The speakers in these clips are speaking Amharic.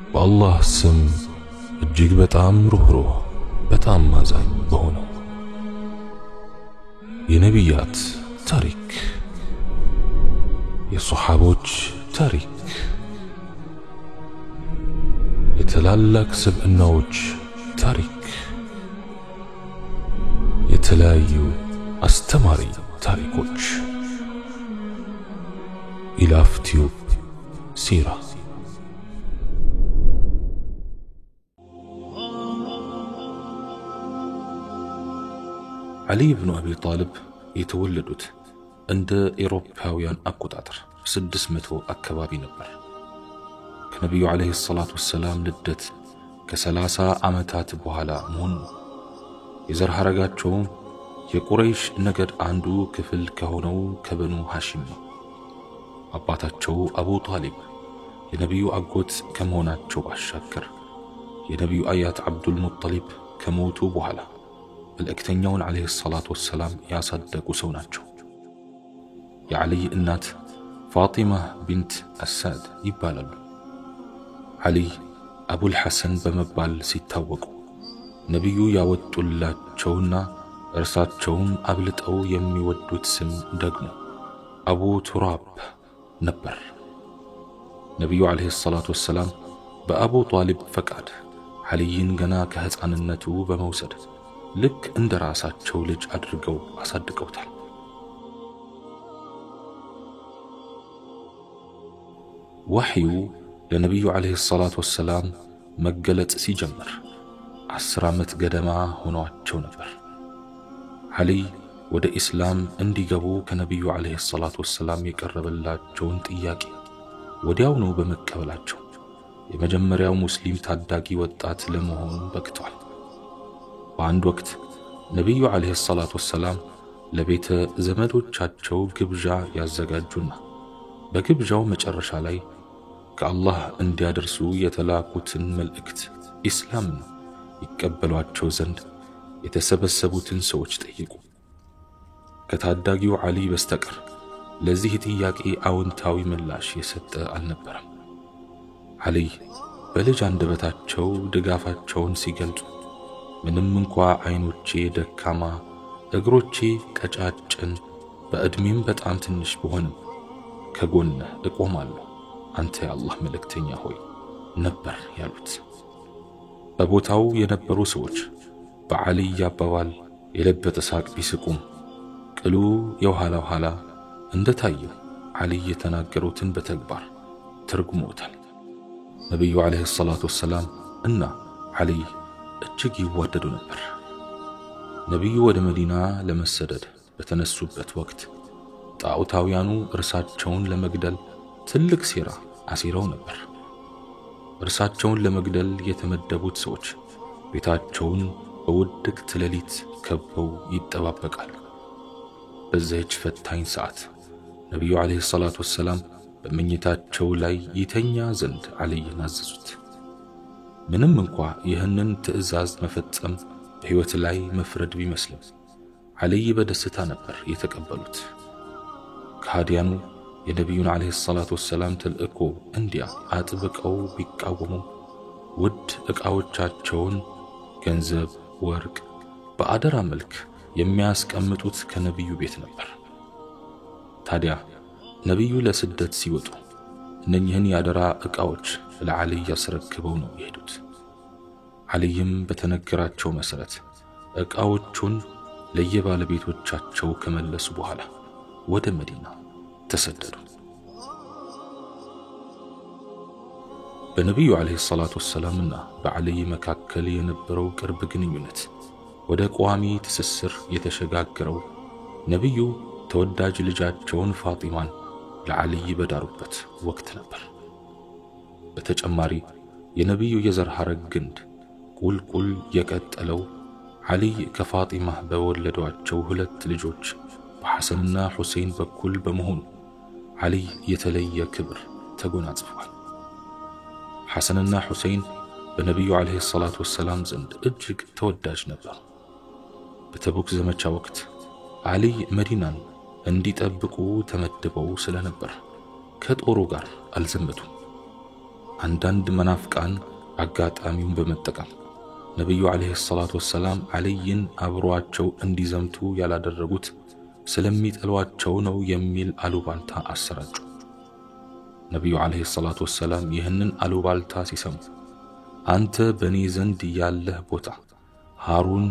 በአላህ ስም እጅግ በጣም ሩህሩህ በጣም ማዛኝ በሆነው የነቢያት ታሪክ የሶሐቦች ታሪክ የትላልቅ ስብዕናዎች ታሪክ የተለያዩ አስተማሪ ታሪኮች ኢላፍ ቲዩብ ሲራ علي بن أبي طالب يتولدت عند إيروباويان أقطاطر 600 أكبابي نبر كنبي عليه الصلاة والسلام لدت ك30 ዓመታት በኋላ መሆኑ የዘር ሐረጋቸው የቁረይሽ ነገድ አንዱ ክፍል ከሆነው ከበኑ ሐሺም ነው። አባታቸው አቡ ጣሊብ የነቢዩ አጎት ከመሆናቸው ባሻገር የነቢዩ አያት አብዱል ሙጠሊብ ከሞቱ በኋላ መልእክተኛውን عليه الصلاة والسلام ያሳደጉ ሰው ናቸው። የዓሊ እናት ፋጢማ ቢንት አሳድ ይባላሉ። ዓሊ አቡል ሐሰን በመባል ሲታወቁ ነቢዩ ያወጡላቸውና እርሳቸውም አብልጠው የሚወዱት ስም ደግሞ አቡ ቱራብ ነበር። ነቢዩ عليه الصلاة والسلام በአቡ ጣሊብ ፈቃድ ዓሊይን ገና ከሕፃንነቱ በመውሰድ ልክ እንደ ራሳቸው ልጅ አድርገው አሳድገውታል። ወህዩ ለነቢዩ عليه الصلاة والسلام መገለጽ ሲጀምር 10 ዓመት ገደማ ሆኗቸው ነበር። ዓሊ ወደ ኢስላም እንዲገቡ ከነቢዩ عليه الصلاة والسلام የቀረበላቸውን ጥያቄ ወዲያውኑ በመቀበላቸው የመጀመሪያው ሙስሊም ታዳጊ ወጣት ለመሆን በቅተዋል። በአንድ ወቅት ነቢዩ عليه الصلاة والسلام ለቤተ ዘመዶቻቸው ግብዣ ያዘጋጁና በግብዣው መጨረሻ ላይ ከአላህ እንዲያደርሱ የተላኩትን መልእክት ኢስላምን ይቀበሏቸው ዘንድ የተሰበሰቡትን ሰዎች ጠየቁ። ከታዳጊው ዓሊ በስተቀር ለዚህ ጥያቄ አዎንታዊ ምላሽ የሰጠ አልነበረም። ዓሊ በልጅ አንደበታቸው ድጋፋቸውን ሲገልጹ ምንም እንኳ አይኖቼ ደካማ እግሮቼ ቀጫጭን በእድሜም በጣም ትንሽ በሆንም ከጎንህ እቆማለሁ አንተ የአላህ መልእክተኛ ሆይ ነበር ያሉት። በቦታው የነበሩ ሰዎች በዓሊ አባባል የለበጠ ሳቅ ቢስቁም ቅሉ የኋላ ኋላ እንደታየው ዓሊ የተናገሩትን በተግባር ተርጉመውታል። ነቢዩ عليه الصلاة والسلام እና ዓሊ እጅግ ይዋደዱ ነበር። ነቢዩ ወደ መዲና ለመሰደድ በተነሱበት ወቅት ጣዖታውያኑ እርሳቸውን ለመግደል ትልቅ ሴራ አሲረው ነበር። እርሳቸውን ለመግደል የተመደቡት ሰዎች ቤታቸውን በውድቅት ሌሊት ከበው ይጠባበቃሉ። በዚህች ፈታኝ ሰዓት ነቢዩ عليه الصلاة والسلام በመኝታቸው ላይ ይተኛ ዘንድ ዓሊይን አዘዙት። ምንም እንኳ ይህንን ትዕዛዝ መፈጸም በሕይወት ላይ መፍረድ ቢመስልም ዓሊይ በደስታ ነበር የተቀበሉት። ከሃዲያኑ የነቢዩን عليه الصلاة والسلام ተልእኮ እንዲያ አጥብቀው ቢቃወሙ ውድ ዕቃዎቻቸውን ገንዘብ፣ ወርቅ በአደራ መልክ የሚያስቀምጡት ከነቢዩ ቤት ነበር። ታዲያ ነቢዩ ለስደት ሲወጡ እነኚህን ያደራ ዕቃዎች ለዓሊይ ያስረክበው ነው የሄዱት። ዓሊይም በተነገራቸው መሰረት ዕቃዎቹን ለየባለቤቶቻቸው ከመለሱ በኋላ ወደ መዲና ተሰደዱ። በነቢዩ عليه الصلاة والسلام እና በዓሊይ መካከል የነበረው ቅርብ ግንኙነት ወደ ቋሚ ትስስር የተሸጋገረው ነቢዩ ተወዳጅ ልጃቸውን ፋጢማን ለዓሊይ በዳሩበት ወቅት ነበር። በተጨማሪ የነቢዩ የዘር ሐረግ ግንድ ቁልቁል የቀጠለው ዓሊይ ከፋጢማ በወለዷቸው 2 ልጆች በሐሰንና ሁሴን በኩል በመሆኑ ዓሊይ የተለየ ክብር ተጎናጽፏል። ሐሰንና ሁሴን በነቢዩ عليه الصلاة والسلام ዘንድ እጅግ ተወዳጅ ነበሩ። በተቡክ ዘመቻ ወቅት ዓሊይ መዲናን እንዲጠብቁ ተመድበው ስለነበር ከጦሩ ጋር አልዘመቱም። አንዳንድ መናፍቃን አጋጣሚውን በመጠቀም ነብዩ አለይሂ ሰላቱ ወሰላም አልይን አብሯቸው እንዲዘምቱ ያላደረጉት ስለሚጠሏቸው ነው የሚል አሉባልታ አሰራጩ። ነብዩ አለይሂ ሰላቱ ወሰላም ይህንን አሉባልታ ሲሰሙ አንተ በኔ ዘንድ ያለህ ቦታ ሃሩን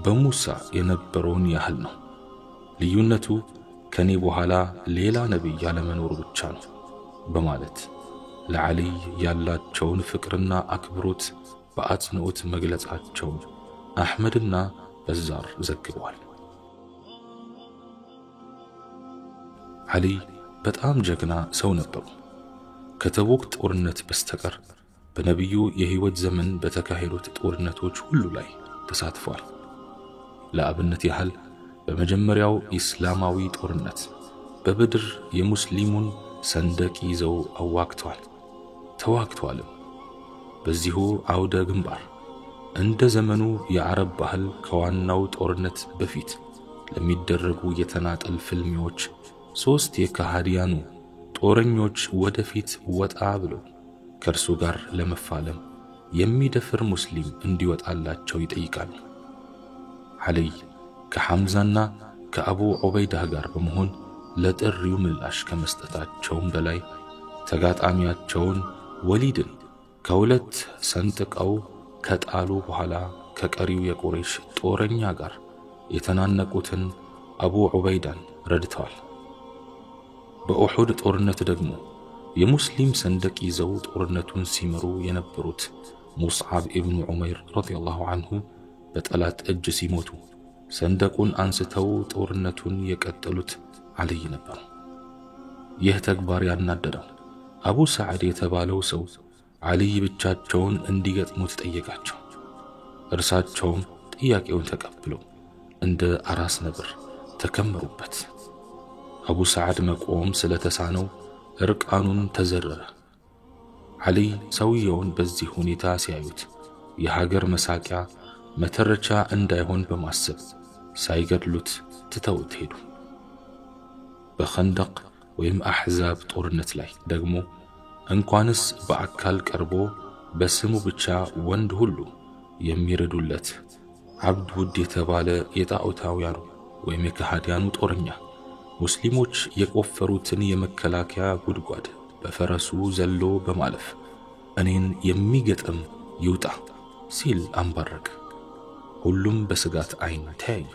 በሙሳ የነበረውን ያህል ነው፣ ልዩነቱ ከኔ በኋላ ሌላ ነብይ ያለመኖሩ ብቻ ነው በማለት ለዓሊይ ያላቸውን ፍቅርና አክብሮት በአጽንኦት መግለጻቸውን አሕመድና በዛር ዘግበዋል። ዓሊይ በጣም ጀግና ሰው ነበሩ። ከተቡክ ጦርነት በስተቀር በነብዩ የህይወት ዘመን በተካሄዱት ጦርነቶች ሁሉ ላይ ተሳትፈዋል። ለአብነት ያህል በመጀመሪያው ኢስላማዊ ጦርነት በበድር የሙስሊሙን ሰንደቅ ይዘው ተዋግተዋል። በዚሁ አውደ ግንባር እንደ ዘመኑ የአረብ ባህል ከዋናው ጦርነት በፊት ለሚደረጉ የተናጠል ፍልሚዎች 3 የካሃዲያኑ ጦረኞች ወደፊት ወጣ ብለው ከእርሱ ጋር ለመፋለም የሚደፍር ሙስሊም እንዲወጣላቸው ይጠይቃሉ። ዓሊይ ከሐምዛና ከአቡ ዑበይዳ ጋር በመሆን ለጥሪው ምላሽ ከመስጠታቸውም በላይ ተጋጣሚያቸውን ወሊድን ከሁለት ሰንጥቀው ከጣሉ በኋላ ከቀሪው የቁረይሽ ጦረኛ ጋር የተናነቁትን አቡ ዑበይዳን ረድተዋል። በኡሑድ ጦርነት ደግሞ የሙስሊም ሰንደቅ ይዘው ጦርነቱን ሲመሩ የነበሩት ሙስዓብ ኢብኑ ዑመይር ረዲየላሁ ዐንሁ በጠላት እጅ ሲሞቱ ሰንደቁን አንስተው ጦርነቱን የቀጠሉት ዓሊይ ነበሩ። ይህ ተግባር ያናደደው አቡ ሰዓድ የተባለው ሰው ዓሊይ ብቻቸውን እንዲገጥሙት ጠየቃቸው። እርሳቸውም ጥያቄውን ተቀብለው እንደ አራስ ነብር ተከመሩበት። አቡ ሰዓድ መቆም ስለተሳነው እርቃኑን ተዘረረ። ዓሊይ ሰውየውን በዚህ ሁኔታ ሲያዩት የሀገር መሳቂያ መተረቻ እንዳይሆን በማሰብ ሳይገድሉት ትተውት ሄዱ። በኸንደቅ ወይም አሕዛብ ጦርነት ላይ ደግሞ እንኳንስ በአካል ቀርቦ በስሙ ብቻ ወንድ ሁሉ የሚረዱለት ዓብድ ውድ የተባለ የጣዖታውያኑ ወይም የካሃዲያኑ ጦረኛ ሙስሊሞች የቆፈሩትን የመከላከያ ጉድጓድ በፈረሱ ዘሎ በማለፍ እኔን የሚገጥም ይውጣ ሲል አንባረቀ። ሁሉም በስጋት አይን ተያዩ።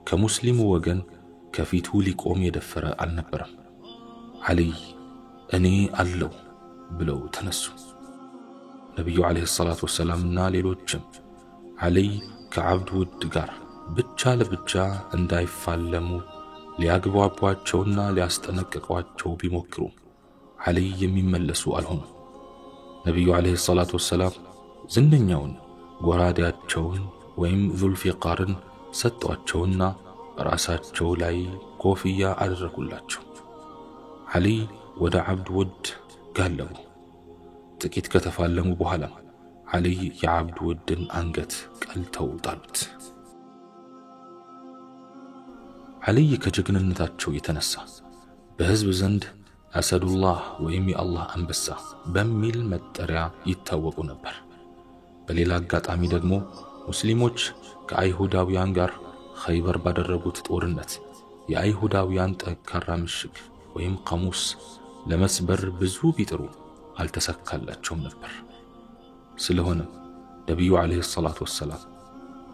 ከሙስሊሙ ወገን ከፊቱ ሊቆም የደፈረ አልነበረም። ዓሊይ እኔ አለው ብለው ተነሱ። ነብዩ አለይሂ ሰላቱ ወሰላምና ሌሎችም ዓሊይ ከዓብድ ውድ ጋር ብቻ ለብቻ እንዳይፋለሙ ሊያግባቧቸውና ሊያስጠነቅቋቸው ቢሞክሩ ዓሊይ የሚመለሱ አልሆኑ። ነብዩ አለይሂ ሰላቱ ወሰላም ዝነኛውን ጎራዴያቸውን ወይም ዙልፊቃርን ሰጧቸውና ራሳቸው ላይ ኮፍያ አደረጉላቸው። ዓሊይ ወደ ዓብድ ውድ ጋለቡ። ጥቂት ከተፋለሙ በኋላ ዓሊይ የዓብድ ውድን አንገት ቀልተው ጣሉት። ዓሊይ ከጀግንነታቸው የተነሳ በሕዝብ ዘንድ አሰዱላህ ወይም የአላህ አንበሳ በሚል መጠሪያ ይታወቁ ነበር። በሌላ አጋጣሚ ደግሞ ሙስሊሞች ከአይሁዳውያን ጋር ኸይበር ባደረጉት ጦርነት የአይሁዳውያን ጠንካራ ምሽግ ወይም ቀሙስ ለመስበር ብዙ ቢጥሩ አልተሳካላቸውም ነበር። ስለሆነም ነብዩ አለይሂ ሰላቱ ወሰላም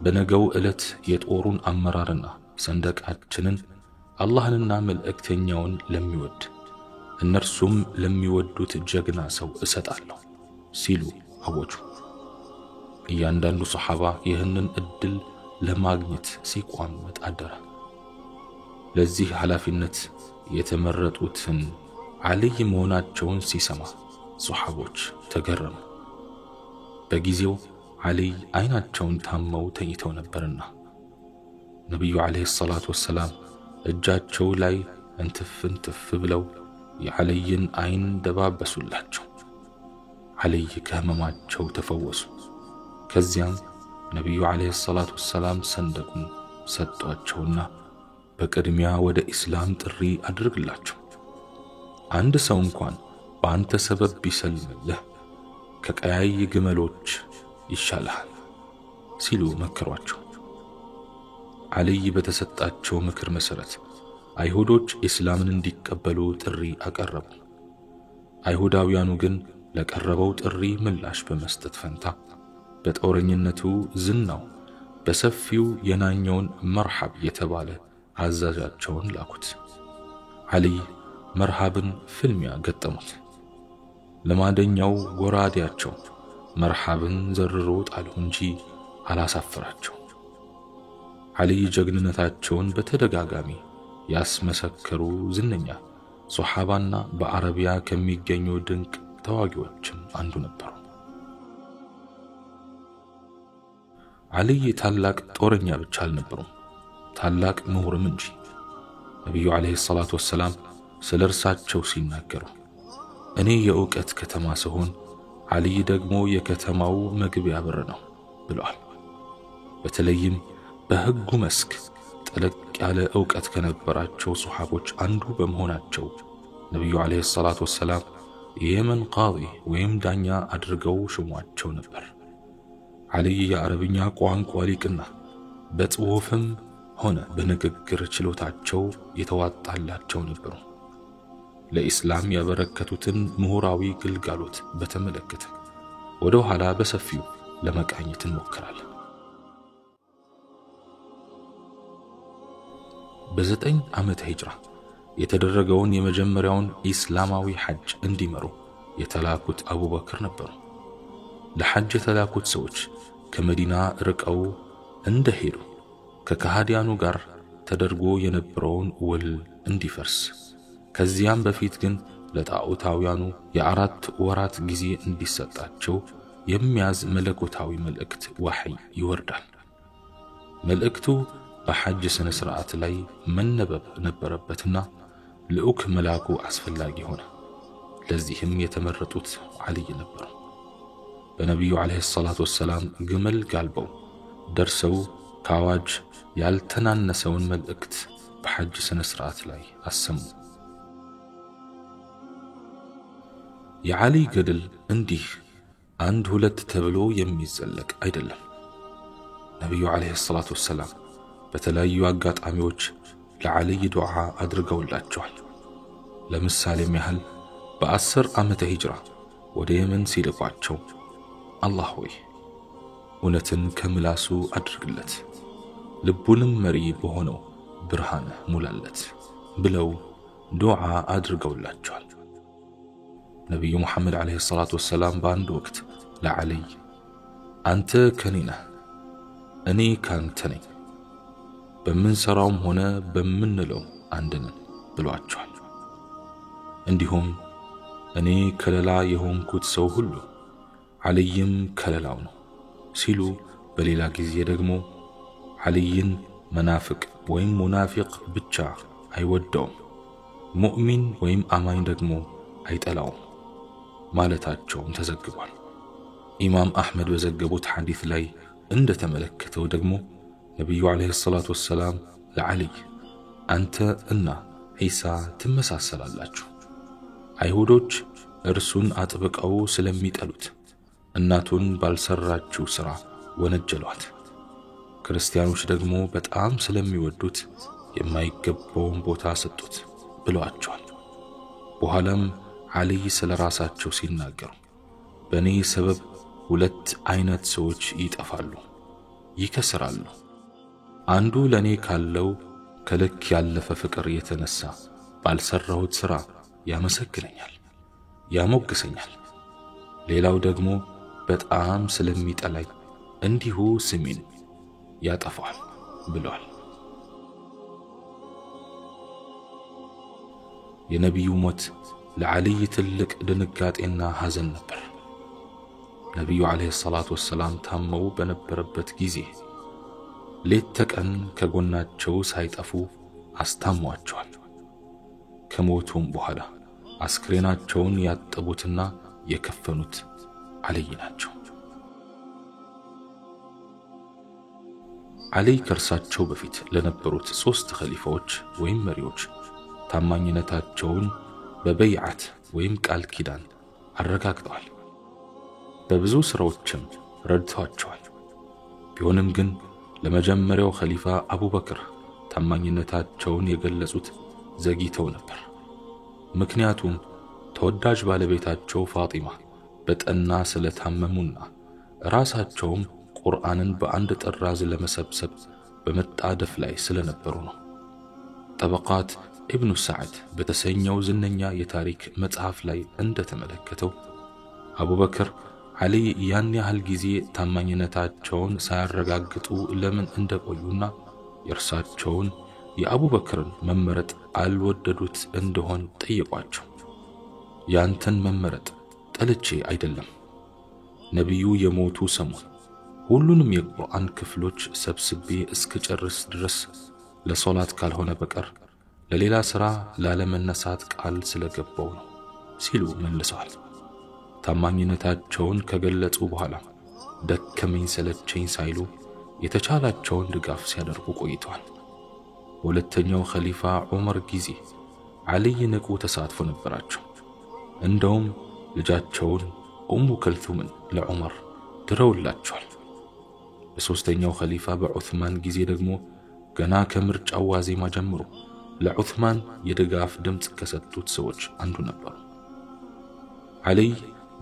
በነገው ዕለት የጦሩን አመራርና ሰንደቃችንን አላህንና መልእክተኛውን ለሚወድ እነርሱም ለሚወዱት ጀግና ሰው እሰጣለሁ ሲሉ አወጁ። እያንዳንዱ ሱሐባ ይህንን እድል ለማግኘት ሲቋመጥ አደረ። ለዚህ ኃላፊነት የተመረጡትን ዓሊይ መሆናቸውን ሲሰማ ሱሐቦች ተገረሙ። በጊዜው ዓሊይ አይናቸውን ታመው ተኝተው ነበርና ነብዩ አለይሂ ሰላቱ ወሰላም እጃቸው ላይ እንትፍ ብለው የዓሊይን አይን ደባበሱላቸው። ዓሊይ ከህመማቸው ተፈወሱ። ከዚያም ነብዩ አለይሂ ሰላቱ ወሰላም ሰንደቁን ሰጧቸውና በቅድሚያ ወደ ኢስላም ጥሪ አድርግላቸው፣ አንድ ሰው እንኳን በአንተ ሰበብ ቢሰልምልህ ከቀያይ ግመሎች ይሻልሃል ሲሉ መከሯቸው። ዓልይ በተሰጣቸው ምክር መሰረት አይሁዶች ኢስላምን እንዲቀበሉ ጥሪ አቀረቡ። አይሁዳውያኑ ግን ለቀረበው ጥሪ ምላሽ በመስጠት ፈንታ በጦረኝነቱ ዝናው በሰፊው የናኘውን መርሐብ የተባለ አዛዣቸውን ላኩት። ዓልይ መርሐብን ፍልሚያ ገጠሙት። ለማደኛው ጎራዴያቸው መርሐብን ዘርሮ ጣለው እንጂ አላሳፈራቸው። ዓልይ ጀግንነታቸውን በተደጋጋሚ ያስመሰከሩ ዝነኛ ሶሐባና በአረቢያ ከሚገኙ ድንቅ ተዋጊዎችም አንዱ ነበሩ። ዓልይ ታላቅ ጦረኛ ብቻ አልነበሩም፣ ታላቅ ምሁርም እንጂ። ነቢዩ ዓለይሂ ሰላቱ ወሰላም ስለ እርሳቸው ሲናገሩ እኔ የእውቀት ከተማ ስሆን ዓልይ ደግሞ የከተማው መግቢያ በር ነው ብለዋል። በተለይም በሕጉ መስክ ጠለቅ ያለ ዕውቀት ከነበራቸው ሶሐቦች አንዱ በመሆናቸው ነቢዩ ዓለይሂ ሰላቱ ወሰላም የየመን ቃዲ ወይም ዳኛ አድርገው ሾሟቸው ነበር። ዓልይ የአረብኛ ቋንቋ ሊቅና በጽሑፍም ሆነ በንግግር ችሎታቸው የተዋጣላቸው ነበሩ። ለኢስላም ያበረከቱትን ምሁራዊ ግልጋሎት በተመለከተ ወደ ኋላ በሰፊው ለመቃኘት እንሞክራለን። በ9 ዓመተ ሂጅራ የተደረገውን የመጀመሪያውን ኢስላማዊ ሐጅ እንዲመሩ የተላኩት አቡበክር ነበሩ። ለሐጅ የተላኩት ሰዎች ከመዲና ርቀው እንደሄዱ ከካህዲያኑ ጋር ተደርጎ የነበረውን ውል እንዲፈርስ ከዚያም በፊት ግን ለጣዖታውያኑ የ4 ወራት ጊዜ እንዲሰጣቸው የሚያዝ መለኮታዊ መልእክት ወሕይ ይወርዳል። መልእክቱ በሐጅ ስነ ስርዓት ላይ መነበብ ነበረበትና ልዑክ መላኩ አስፈላጊ ሆነ። ለዚህም የተመረጡት ዓልይ ነበሩ። በነቢዩ ዓለይሂ ሰላቱ ወሰላም ግመል ጋልበው ደርሰው ከአዋጅ ያልተናነሰውን መልእክት በሐጅ ስነ ስርዓት ላይ አሰሙ። የዓልይ ገድል እንዲህ 1-2 ተብሎ የሚዘለቅ አይደለም። ነቢዩ ዓለይሂ ሰላቱ ወሰላም በተለያዩ አጋጣሚዎች ለዓልይ ዱዓ አድርገውላቸዋል። ለምሳሌም ያህል በ10 ዓመተ ሂጅራ ወደ የመን ሲልኳቸው አላህ ሆይ እውነትን ከምላሱ አድርግለት፣ ልቡንም መሪ በሆነው ብርሃን ሙላለት ብለው ዱዓ አድርገውላቸዋል። ነቢዩ ሙሐመድ ዓለይሂ ሰላቱ ወሰላም በአንድ ወቅት ለዓልይ አንተ ከኔ ነህ፣ እኔ ካንተ ነኝ፣ በምንሰራውም ሆነ በምንለው አንድ ነን ብሏቸዋል። እንዲሁም እኔ ከለላ የሆንኩት ሰው ሁሉ ዓልይም ከለላው ነው ሲሉ፣ በሌላ ጊዜ ደግሞ ዓልይን መናፍቅ ወይም ሙናፊቅ ብቻ አይወደውም፣ ሙእሚን ወይም አማኝ ደግሞ አይጠላውም ማለታቸውም ተዘግቧል። ኢማም አሕመድ በዘገቡት ሐዲስ ላይ እንደተመለከተው ደግሞ ነቢዩ ዓለይሂ ሰላቱ ወሰላም ለዓልይ አንተ እና ዒሳ ትመሳሰላላችሁ፣ አይሁዶች እርሱን አጥብቀው ስለሚጠሉት እናቱን ባልሰራችው ሥራ ወነጀሏት፣ ክርስቲያኖች ደግሞ በጣም ስለሚወዱት የማይገባውን ቦታ ሰጡት ብለዋቸዋል። በኋላም ዓልይ ስለ ራሳቸው ሲናገሩ በእኔ ሰበብ 2 አይነት ሰዎች ይጠፋሉ፣ ይከስራሉ። አንዱ ለእኔ ካለው ከልክ ያለፈ ፍቅር የተነሳ ባልሰራሁት ሥራ ያመሰግነኛል፣ ያሞግሰኛል። ሌላው ደግሞ በጣም ስለሚጠላኝ እንዲሁ ስሜን ያጠፋል ብለዋል። የነቢዩ ሞት ለዓልይ ትልቅ ድንጋጤና ሐዘን ነበር። ነቢዩ ዓለይሂ ሰላቱ ወሰላም ታመው በነበረበት ጊዜ ሌት ተቀን ከጎናቸው ሳይጠፉ አስታሟቸዋል። ከሞቱም በኋላ አስክሬናቸውን ያጠቡትና የከፈኑት ዓልይ ናቸው። ዓልይ ከእርሳቸው በፊት ለነበሩት 3 ኸሊፋዎች ወይም መሪዎች ታማኝነታቸውን በበይዓት ወይም ቃል ኪዳን አረጋግጠዋል። በብዙ ስራዎችም ረድተዋቸዋል። ቢሆንም ግን ለመጀመሪያው ኸሊፋ አቡበክር ታማኝነታቸውን የገለጹት ዘግይተው ነበር። ምክንያቱም ተወዳጅ ባለቤታቸው ፋጢማ በጠና ስለታመሙና ራሳቸውም ቁርአንን በአንድ ጥራዝ ለመሰብሰብ በመጣደፍ ላይ ስለነበሩ ነው። ጠበቃት ኢብኑ ሰዕድ በተሰኘው ዝነኛ የታሪክ መጽሐፍ ላይ እንደተመለከተው አቡበክር ዓሊ ያን ያህል ጊዜ ታማኝነታቸውን ሳያረጋግጡ ለምን እንደቆዩና የእርሳቸውን የአቡበክርን መመረጥ አልወደዱት እንደሆን ጠየቋቸው። ያንተን መመረጥ ጠልቼ አይደለም፣ ነቢዩ የሞቱ ሰሞን ሁሉንም የቁርአን ክፍሎች ሰብስቤ እስክጨርስ ድረስ ለሶላት ካልሆነ በቀር ለሌላ ሥራ ላለመነሳት ቃል ስለገባው ነው ሲሉ መልሰዋል። ታማኝነታቸውን ከገለጹ በኋላ ደከመኝ ሰለቸኝ ሳይሉ የተቻላቸውን ድጋፍ ሲያደርጉ ቆይተዋል። በሁለተኛው ኸሊፋ ዑመር ጊዜ ዓሊይ ንቁ ተሳትፎ ነበራቸው። እንደውም ልጃቸውን ኡሙ ከልቱምን ለዑመር ድረውላቸዋል። በሦስተኛው ኸሊፋ በዑስማን ጊዜ ደግሞ ገና ከምርጫው ዋዜማ ጀምሮ ለዑስማን የድጋፍ ድምፅ ከሰጡት ሰዎች አንዱ ነበሩ። ዓሊይ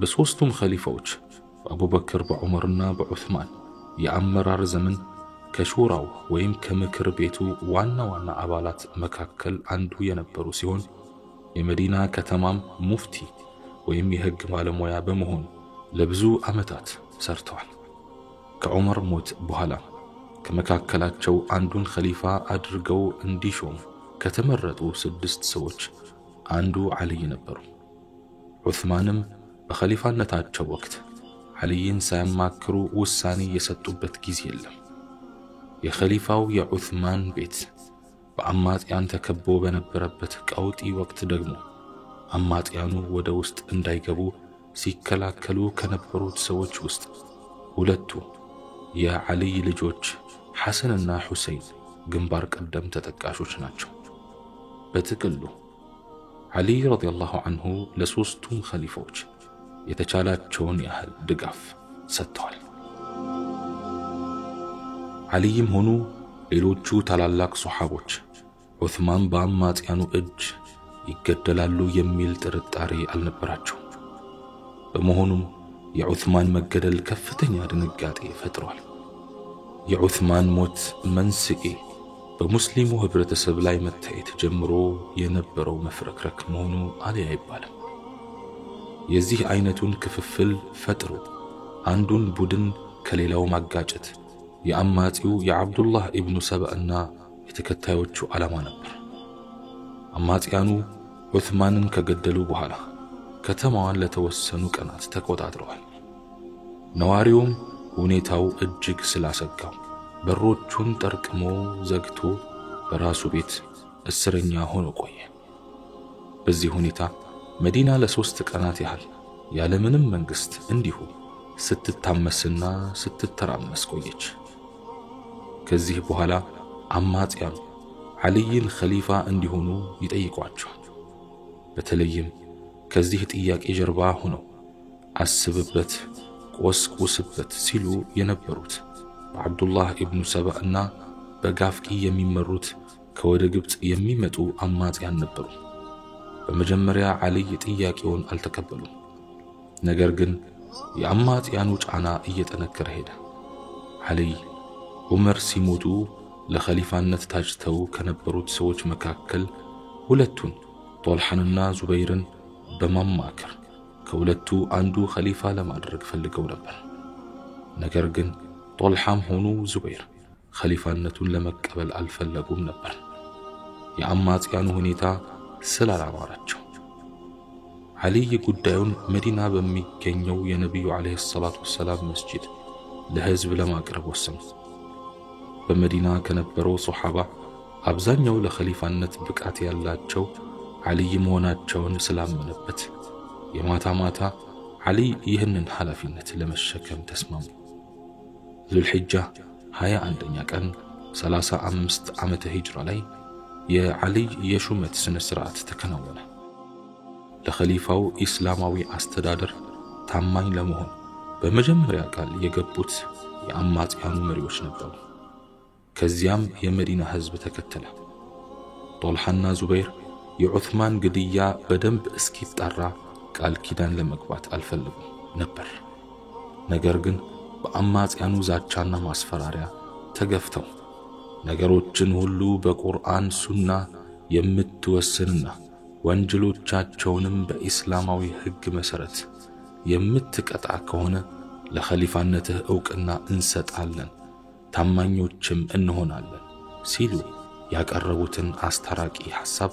በሦስቱም ኸሊፋዎች በአቡበክር በዑመርና በዑስማን የአመራር ዘመን ከሹራው ወይም ከምክር ቤቱ ዋና ዋና አባላት መካከል አንዱ የነበሩ ሲሆን የመዲና ከተማም ሙፍቲ ወይም የሕግ ባለሙያ በመሆን ለብዙ ዓመታት ሰርተዋል። ከዑመር ሞት በኋላ ከመካከላቸው አንዱን ኸሊፋ አድርገው እንዲሾሙ ከተመረጡ 6 ሰዎች አንዱ ዓሊይ ነበሩ። ዑስማንም በኸሊፋነታቸው ወቅት ዓሊይን ሳያማክሩ ውሳኔ የሰጡበት ጊዜ የለም። የኸሊፋው የዑስማን ቤት በአማጽያን ተከቦ በነበረበት ቀውጢ ወቅት ደግሞ አማጽያኑ ወደ ውስጥ እንዳይገቡ ሲከላከሉ ከነበሩት ሰዎች ውስጥ ሁለቱ የዓሊይ ልጆች ሐሰንና ሁሰይን ግንባር ቀደም ተጠቃሾች ናቸው። በጥቅሉ ዓሊይ ረዲየላሁ ዐንሁ ለሦስቱም ኸሊፋዎች የተቻላቸውን ያህል ድጋፍ ሰጥተዋል። ዓሊይም ሆኑ ሌሎቹ ታላላቅ ሱሐቦች ዑስማን በአማጽያኑ እጅ ይገደላሉ የሚል ጥርጣሬ አልነበራቸው። በመሆኑም የዑስማን መገደል ከፍተኛ ድንጋጤ ፈጥሯል። የዑስማን ሞት መንስኤ በሙስሊሙ ህብረተሰብ ላይ መታየት ጀምሮ የነበረው መፍረክረክ መሆኑ አልያ አይባልም። የዚህ አይነቱን ክፍፍል ፈጥሮ አንዱን ቡድን ከሌላው ማጋጨት የአማጺው የአብዱላህ ኢብኑ ሰብዕና የተከታዮቹ ዓላማ ነበር። አማጺያኑ ዑስማንን ከገደሉ በኋላ ከተማዋን ለተወሰኑ ቀናት ተቆጣጥረዋል። ነዋሪውም ሁኔታው እጅግ ስላሰጋው በሮቹን ጠርቅሞ ዘግቶ በራሱ ቤት እስረኛ ሆኖ ቆየ። በዚህ ሁኔታ መዲና ለ3 ቀናት ያህል ያለምንም መንግስት እንዲሁ ስትታመስና ስትተራመስ ቆየች። ከዚህ በኋላ አማጺያኑ ዓሊይን ኸሊፋ እንዲሆኑ ይጠይቋቸዋል። በተለይም ከዚህ ጥያቄ ጀርባ ሆነው አስብበት ቆስቁስበት ሲሉ የነበሩት በአብዱላህ ኢብኑ ሰብዕና በጋፍቂ የሚመሩት ከወደ ግብጽ የሚመጡ አማጺያን ነበሩ። በመጀመሪያ ዓሊይ ጥያቄውን አልተቀበሉም። ነገር ግን የአማጺያኑ ጫና እየጠነከረ ሄደ። ዓሊይ ዑመር ሲሞቱ ለኸሊፋነት ታጭተው ከነበሩት ሰዎች መካከል ሁለቱን ጦልሐንና ዙበይርን በማማከር ከሁለቱ አንዱ ኸሊፋ ለማድረግ ፈልገው ነበር። ነገር ግን ጦልሐም ሆኑ ዙበይር ኸሊፋነቱን ለመቀበል አልፈለጉም ነበር። የአማጺያኑ ሁኔታ ስላላማራቸው ዓሊይ ጉዳዩን መዲና በሚገኘው የነቢዩ ዓለይሂ ሰላቱ ወሰላም መስጂድ ለሕዝብ ለማቅረብ ወሰኑ። በመዲና ከነበረው ሱሐባ አብዛኛው ለኸሊፋነት ብቃት ያላቸው ዓሊይ መሆናቸውን ስላመነበት የማታ ማታ ዓሊይ ይህንን ኃላፊነት ለመሸከም ተስማሙ። ዙልሒጃ 21ኛ ቀን 35 ዓመተ ሂጅራ ላይ የዓሊይ የሹመት ስነ ስርዓት ተከናወነ። ለኸሊፋው ኢስላማዊ አስተዳደር ታማኝ ለመሆን በመጀመሪያ ቃል የገቡት የአማጽያኑ መሪዎች ነበሩ። ከዚያም የመዲና ህዝብ ተከተለ። ጦልሃና ዙበይር የዑስማን ግድያ በደንብ እስኪጣራ ቃል ኪዳን ለመግባት አልፈለጉም ነበር። ነገር ግን በአማጽያኑ ዛቻና ማስፈራሪያ ተገፍተው ነገሮችን ሁሉ በቁርአን ሱና የምትወስንና ወንጀሎቻቸውንም በኢስላማዊ ህግ መሰረት የምትቀጣ ከሆነ ለኸሊፋነትህ ዕውቅና እንሰጣለን፣ ታማኞችም እንሆናለን ሲሉ ያቀረቡትን አስታራቂ ሐሳብ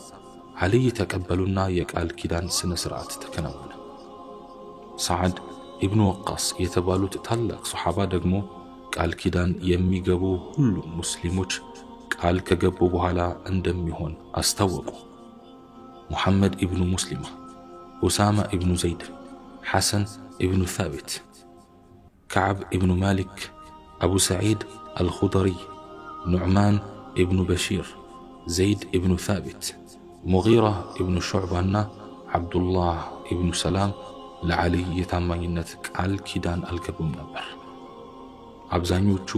አልይ ተቀበሉና የቃል ኪዳን ስነ ስርዓት ተከናወነ። ሰዓድ ኢብኑ ወቃስ የተባሉት ታላቅ ሱሐባ ደግሞ ቃል ኪዳን የሚገቡ ሁሉም ሙስሊሞች ቃል ከገቡ በኋላ እንደሚሆን አስታወቁ። ሙሐመድ ኢብኑ ሙስሊማ፣ ኡሳማ ኢብኑ ዘይድ፣ ሐሰን ኢብኑ ታቢት፣ ከዓብ ኢብኑ ማሊክ፣ አቡ ሰዒድ አልኹደሪ፣ ኑዕማን ኢብኑ በሺር፣ ዘይድ ኢብኑ ታቢት፣ ሙጊራ ኢብኑ ሹዕባና ዓብዱላህ ኢብኑ ሰላም ለዓልይ የታማኝነት ቃል ኪዳን አልገቡም ነበር። አብዛኞቹ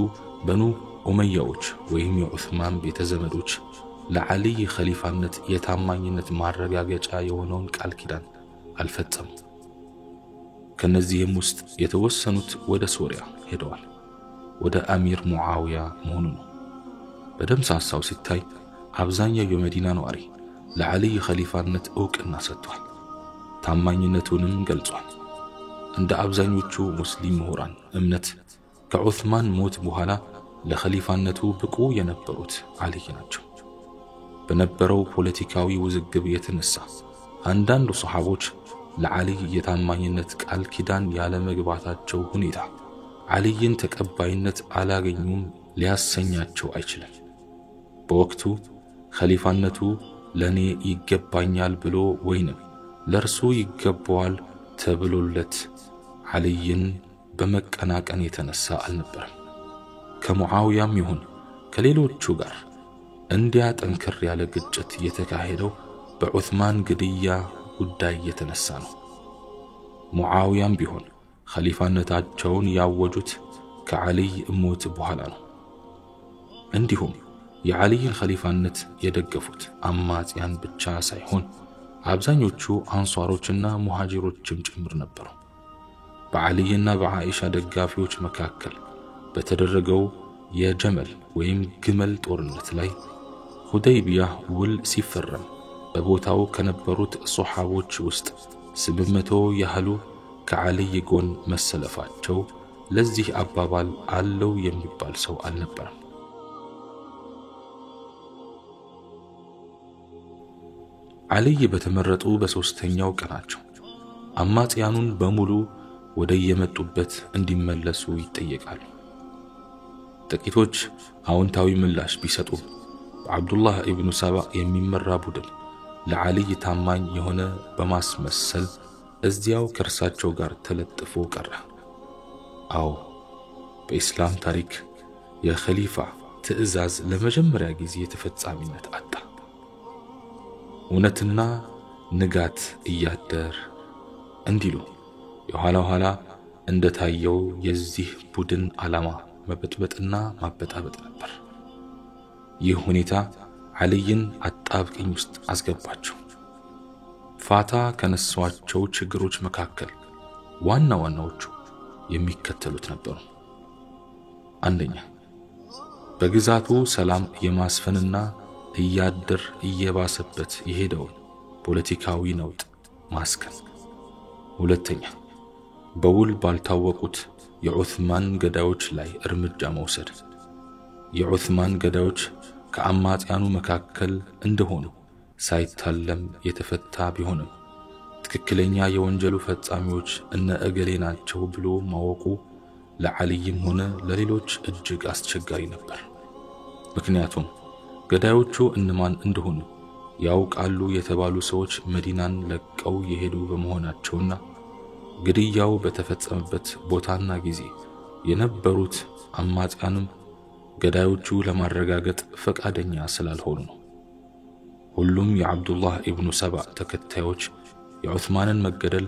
በኑ ኡመያዎች ወይም የዑስማን ቤተ ዘመዶች ለዓልይ ኸሊፋነት የታማኝነት ማረጋገጫ የሆነውን ቃል ኪዳን አልፈጸሙ። ከነዚህም ውስጥ የተወሰኑት ወደ ሶሪያ ሄደዋል። ወደ አሚር ሙዓዊያ መሆኑ ነው። በደምሳሳው ሲታይ አብዛኛው የመዲና ነዋሪ ለዓልይ ኸሊፋነት ዕውቅና ሰጥቷል፣ ታማኝነቱንም ገልጿል። እንደ አብዛኞቹ ሙስሊም ምሁራን እምነት ከዑስማን ሞት በኋላ ለኸሊፋነቱ ብቁ የነበሩት ዓልይ ናቸው። በነበረው ፖለቲካዊ ውዝግብ የተነሳ አንዳንድ ሱሐቦች ለዓልይ የታማኝነት ቃል ኪዳን ያለ መግባታቸው ሁኔታ ዓልይን ተቀባይነት አላገኙም ሊያሰኛቸው አይችልም። በወቅቱ ኸሊፋነቱ ለኔ ይገባኛል ብሎ ወይንም ለርሱ ይገባዋል ተብሎለት ዓልይን በመቀናቀን የተነሳ አልነበረም። ከሙዓዊያም ይሁን ከሌሎቹ ጋር እንዲያ ጠንከር ያለ ግጭት የተካሄደው በዑስማን ግድያ ጉዳይ የተነሳ ነው። ሙዓዊያም ቢሆን ኸሊፋነታቸውን ያወጁት ከዓልይ ሞት በኋላ ነው። እንዲሁም የዓልይን ኸሊፋነት የደገፉት አማጽያን ብቻ ሳይሆን አብዛኞቹ አንሷሮችና ሙሃጅሮችም ጭምር ነበሩ። በዓልይና በዓኢሻ ደጋፊዎች መካከል በተደረገው የጀመል ወይም ግመል ጦርነት ላይ ሁደይቢያ ውል ሲፈረም በቦታው ከነበሩት ሱሐቦች ውስጥ 800 ያህሉ ከዓልይ ጎን መሰለፋቸው ለዚህ አባባል አለው የሚባል ሰው አልነበረም። ዓልይ በተመረጡ በሶስተኛው ቀናቸው አማጽያኑን በሙሉ ወደ የመጡበት እንዲመለሱ ይጠየቃሉ። ጥቂቶች አዎንታዊ ምላሽ ቢሰጡ በአብዱላህ ኢብኑ ሰባ የሚመራ ቡድን ለዓልይ ታማኝ የሆነ በማስመሰል እዚያው ከርሳቸው ጋር ተለጥፎ ቀረ። አዎ በኢስላም ታሪክ የኸሊፋ ትዕዛዝ ለመጀመሪያ ጊዜ ተፈጻሚነት አጣ። እውነትና ንጋት እያደር እንዲሉ የኋላ ኋላ እንደታየው የዚህ ቡድን ዓላማ መበጥበጥና ማበጣበጥ ነበር። ይህ ሁኔታ ዓልይን አጣብቂኝ ውስጥ አስገባቸው። ፋታ ከነሷቸው ችግሮች መካከል ዋና ዋናዎቹ የሚከተሉት ነበሩ። አንደኛ፣ በግዛቱ ሰላም የማስፈንና እያደር እየባሰበት የሄደውን ፖለቲካዊ ነውጥ ማስከን። ሁለተኛ፣ በውል ባልታወቁት የዑስማን ገዳዮች ላይ እርምጃ መውሰድ። የዑስማን ገዳዮች ከአማጽያኑ መካከል እንደሆኑ ሳይታለም የተፈታ ቢሆንም ትክክለኛ የወንጀሉ ፈጻሚዎች እነ እገሌ ናቸው ብሎ ማወቁ ለዓልይም ሆነ ለሌሎች እጅግ አስቸጋሪ ነበር። ምክንያቱም ገዳዮቹ እነማን እንደሆኑ ያውቃሉ የተባሉ ሰዎች መዲናን ለቀው የሄዱ በመሆናቸውና ግድያው በተፈጸመበት ቦታና ጊዜ የነበሩት አማጽያንም ገዳዮቹ ለማረጋገጥ ፈቃደኛ ስላልሆኑ ነው። ሁሉም የአብዱላህ ኢብኑ ሰባ ተከታዮች የዑስማንን መገደል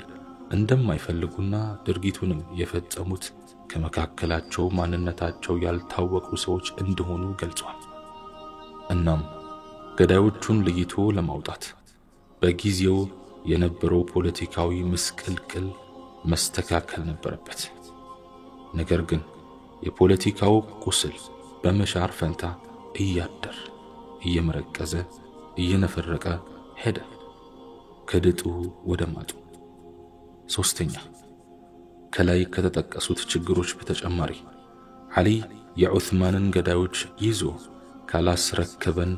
እንደማይፈልጉና ድርጊቱንም የፈጸሙት ከመካከላቸው ማንነታቸው ያልታወቁ ሰዎች እንደሆኑ ገልጿል። እናም ገዳዮቹን ለይቶ ለማውጣት በጊዜው የነበረው ፖለቲካዊ ምስቅልቅል መስተካከል ነበረበት። ነገር ግን የፖለቲካው ቁስል በመሻር ፈንታ እያደር እየመረቀዘ እየነፈረቀ ሄደ፣ ከድጡ ወደ ማጡ። ሶስተኛ፣ ከላይ ከተጠቀሱት ችግሮች በተጨማሪ ዓሊ የዑስማንን ገዳዮች ይዞ ካላስረከበን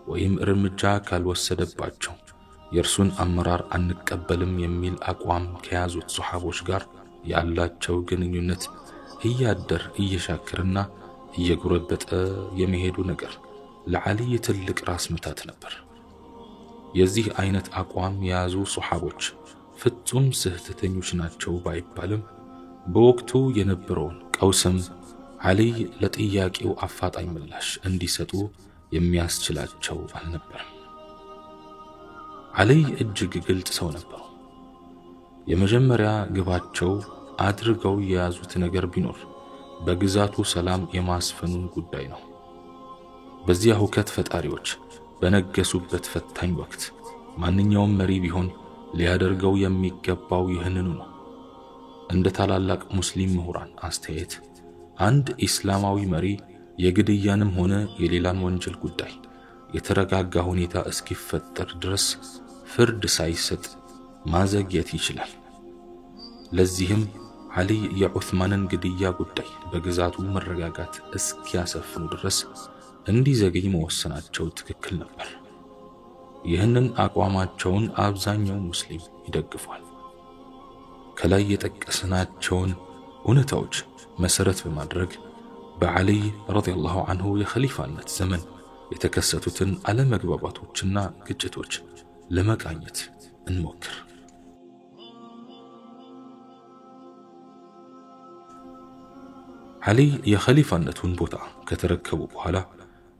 ወይም እርምጃ ካልወሰደባቸው የእርሱን አመራር አንቀበልም የሚል አቋም ከያዙት ሱሐቦች ጋር ያላቸው ግንኙነት እያደር እየሻከረና እየጎረበጠ የመሄዱ ነገር ለዓሊ ትልቅ ራስ ምታት ነበር። የዚህ አይነት አቋም የያዙ ሱሐቦች ፍጹም ስህተተኞች ናቸው ባይባልም በወቅቱ የነበረውን ቀውስም ዓሊ ለጥያቄው አፋጣኝ ምላሽ እንዲሰጡ የሚያስችላቸው አልነበረም። ዓሊ እጅግ ግልጽ ሰው ነበሩ። የመጀመሪያ ግባቸው አድርገው የያዙት ነገር ቢኖር በግዛቱ ሰላም የማስፈኑን ጉዳይ ነው። በዚያ ሁከት ፈጣሪዎች በነገሱበት ፈታኝ ወቅት ማንኛውም መሪ ቢሆን ሊያደርገው የሚገባው ይህንኑ ነው። እንደ ታላላቅ ሙስሊም ምሁራን አስተያየት አንድ ኢስላማዊ መሪ የግድያንም ሆነ የሌላን ወንጀል ጉዳይ የተረጋጋ ሁኔታ እስኪፈጠር ድረስ ፍርድ ሳይሰጥ ማዘግየት ይችላል። ለዚህም ዓሊ የዑስማንን ግድያ ጉዳይ በግዛቱ መረጋጋት እስኪያሰፍኑ ድረስ እንዲዘገይ መወሰናቸው ትክክል ነበር። ይህንን አቋማቸውን አብዛኛው ሙስሊም ይደግፋል። ከላይ የጠቀስናቸውን እውነታዎች መሰረት በማድረግ በዓሊ ረዲየላሁ ዐንሁ የኸሊፋነት ዘመን የተከሰቱትን አለመግባባቶችና ግጭቶች ለመቃኘት እንሞክር። ዓሊ የኸሊፋነቱን ቦታ ከተረከቡ በኋላ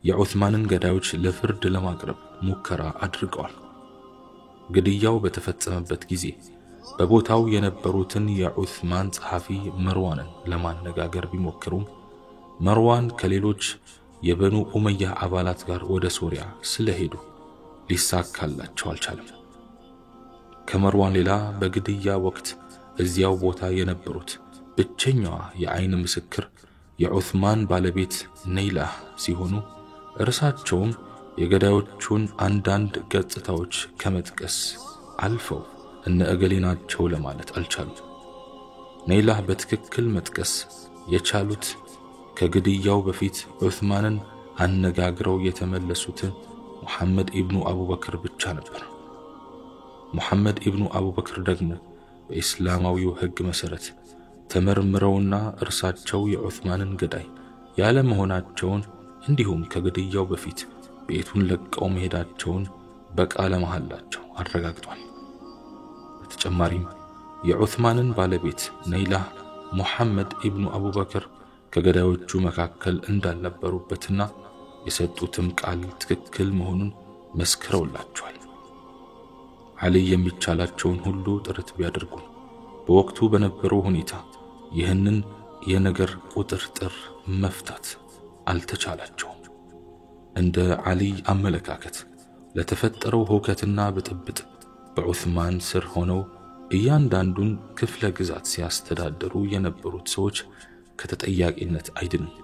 የዑስማንን ገዳዮች ለፍርድ ለማቅረብ ሙከራ አድርገዋል። ግድያው በተፈጸመበት ጊዜ በቦታው የነበሩትን የዑስማን ጸሐፊ መርዋንን ለማነጋገር ቢሞክሩም መርዋን ከሌሎች የበኑ ኡመያ አባላት ጋር ወደ ሶሪያ ስለሄዱ ሊሳካላቸው አልቻለም። ከመርዋን ሌላ በግድያ ወቅት እዚያው ቦታ የነበሩት ብቸኛዋ የዓይን ምስክር የዑስማን ባለቤት ነይላህ ሲሆኑ እርሳቸውም የገዳዮቹን አንዳንድ ገጽታዎች ከመጥቀስ አልፈው እነ እገሌ ናቸው ለማለት አልቻሉም። ነይላህ በትክክል መጥቀስ የቻሉት ከግድያው በፊት ዑስማንን አነጋግረው የተመለሱትን ሙሐመድ ኢብኑ አቡበክር ብቻ ነበር። ሙሐመድ ኢብኑ አቡበክር ደግሞ በእስላማዊው ሕግ መሰረት ተመርምረውና እርሳቸው የዑስማንን ገዳይ ያለ መሆናቸውን እንዲሁም ከግድያው በፊት ቤቱን ለቀው መሄዳቸውን በቃለ መሐላቸው አረጋግጧል። በተጨማሪም የዑስማንን ባለቤት ነይላህ ሙሐመድ ኢብኑ አቡበክር ከገዳዮቹ መካከል እንዳልነበሩበትና የሰጡትም ቃል ትክክል መሆኑን መስክረውላቸዋል። ዓሊ የሚቻላቸውን ሁሉ ጥረት ቢያደርጉ በወቅቱ በነበረው ሁኔታ ይህንን የነገር ቁጥጥር መፍታት አልተቻላቸውም። እንደ ዓሊ አመለካከት ለተፈጠረው ሁከትና ብጥብጥ በዑስማን ስር ሆነው እያንዳንዱን ክፍለ ግዛት ሲያስተዳድሩ የነበሩት ሰዎች ከተጠያቂነት አይድኑም።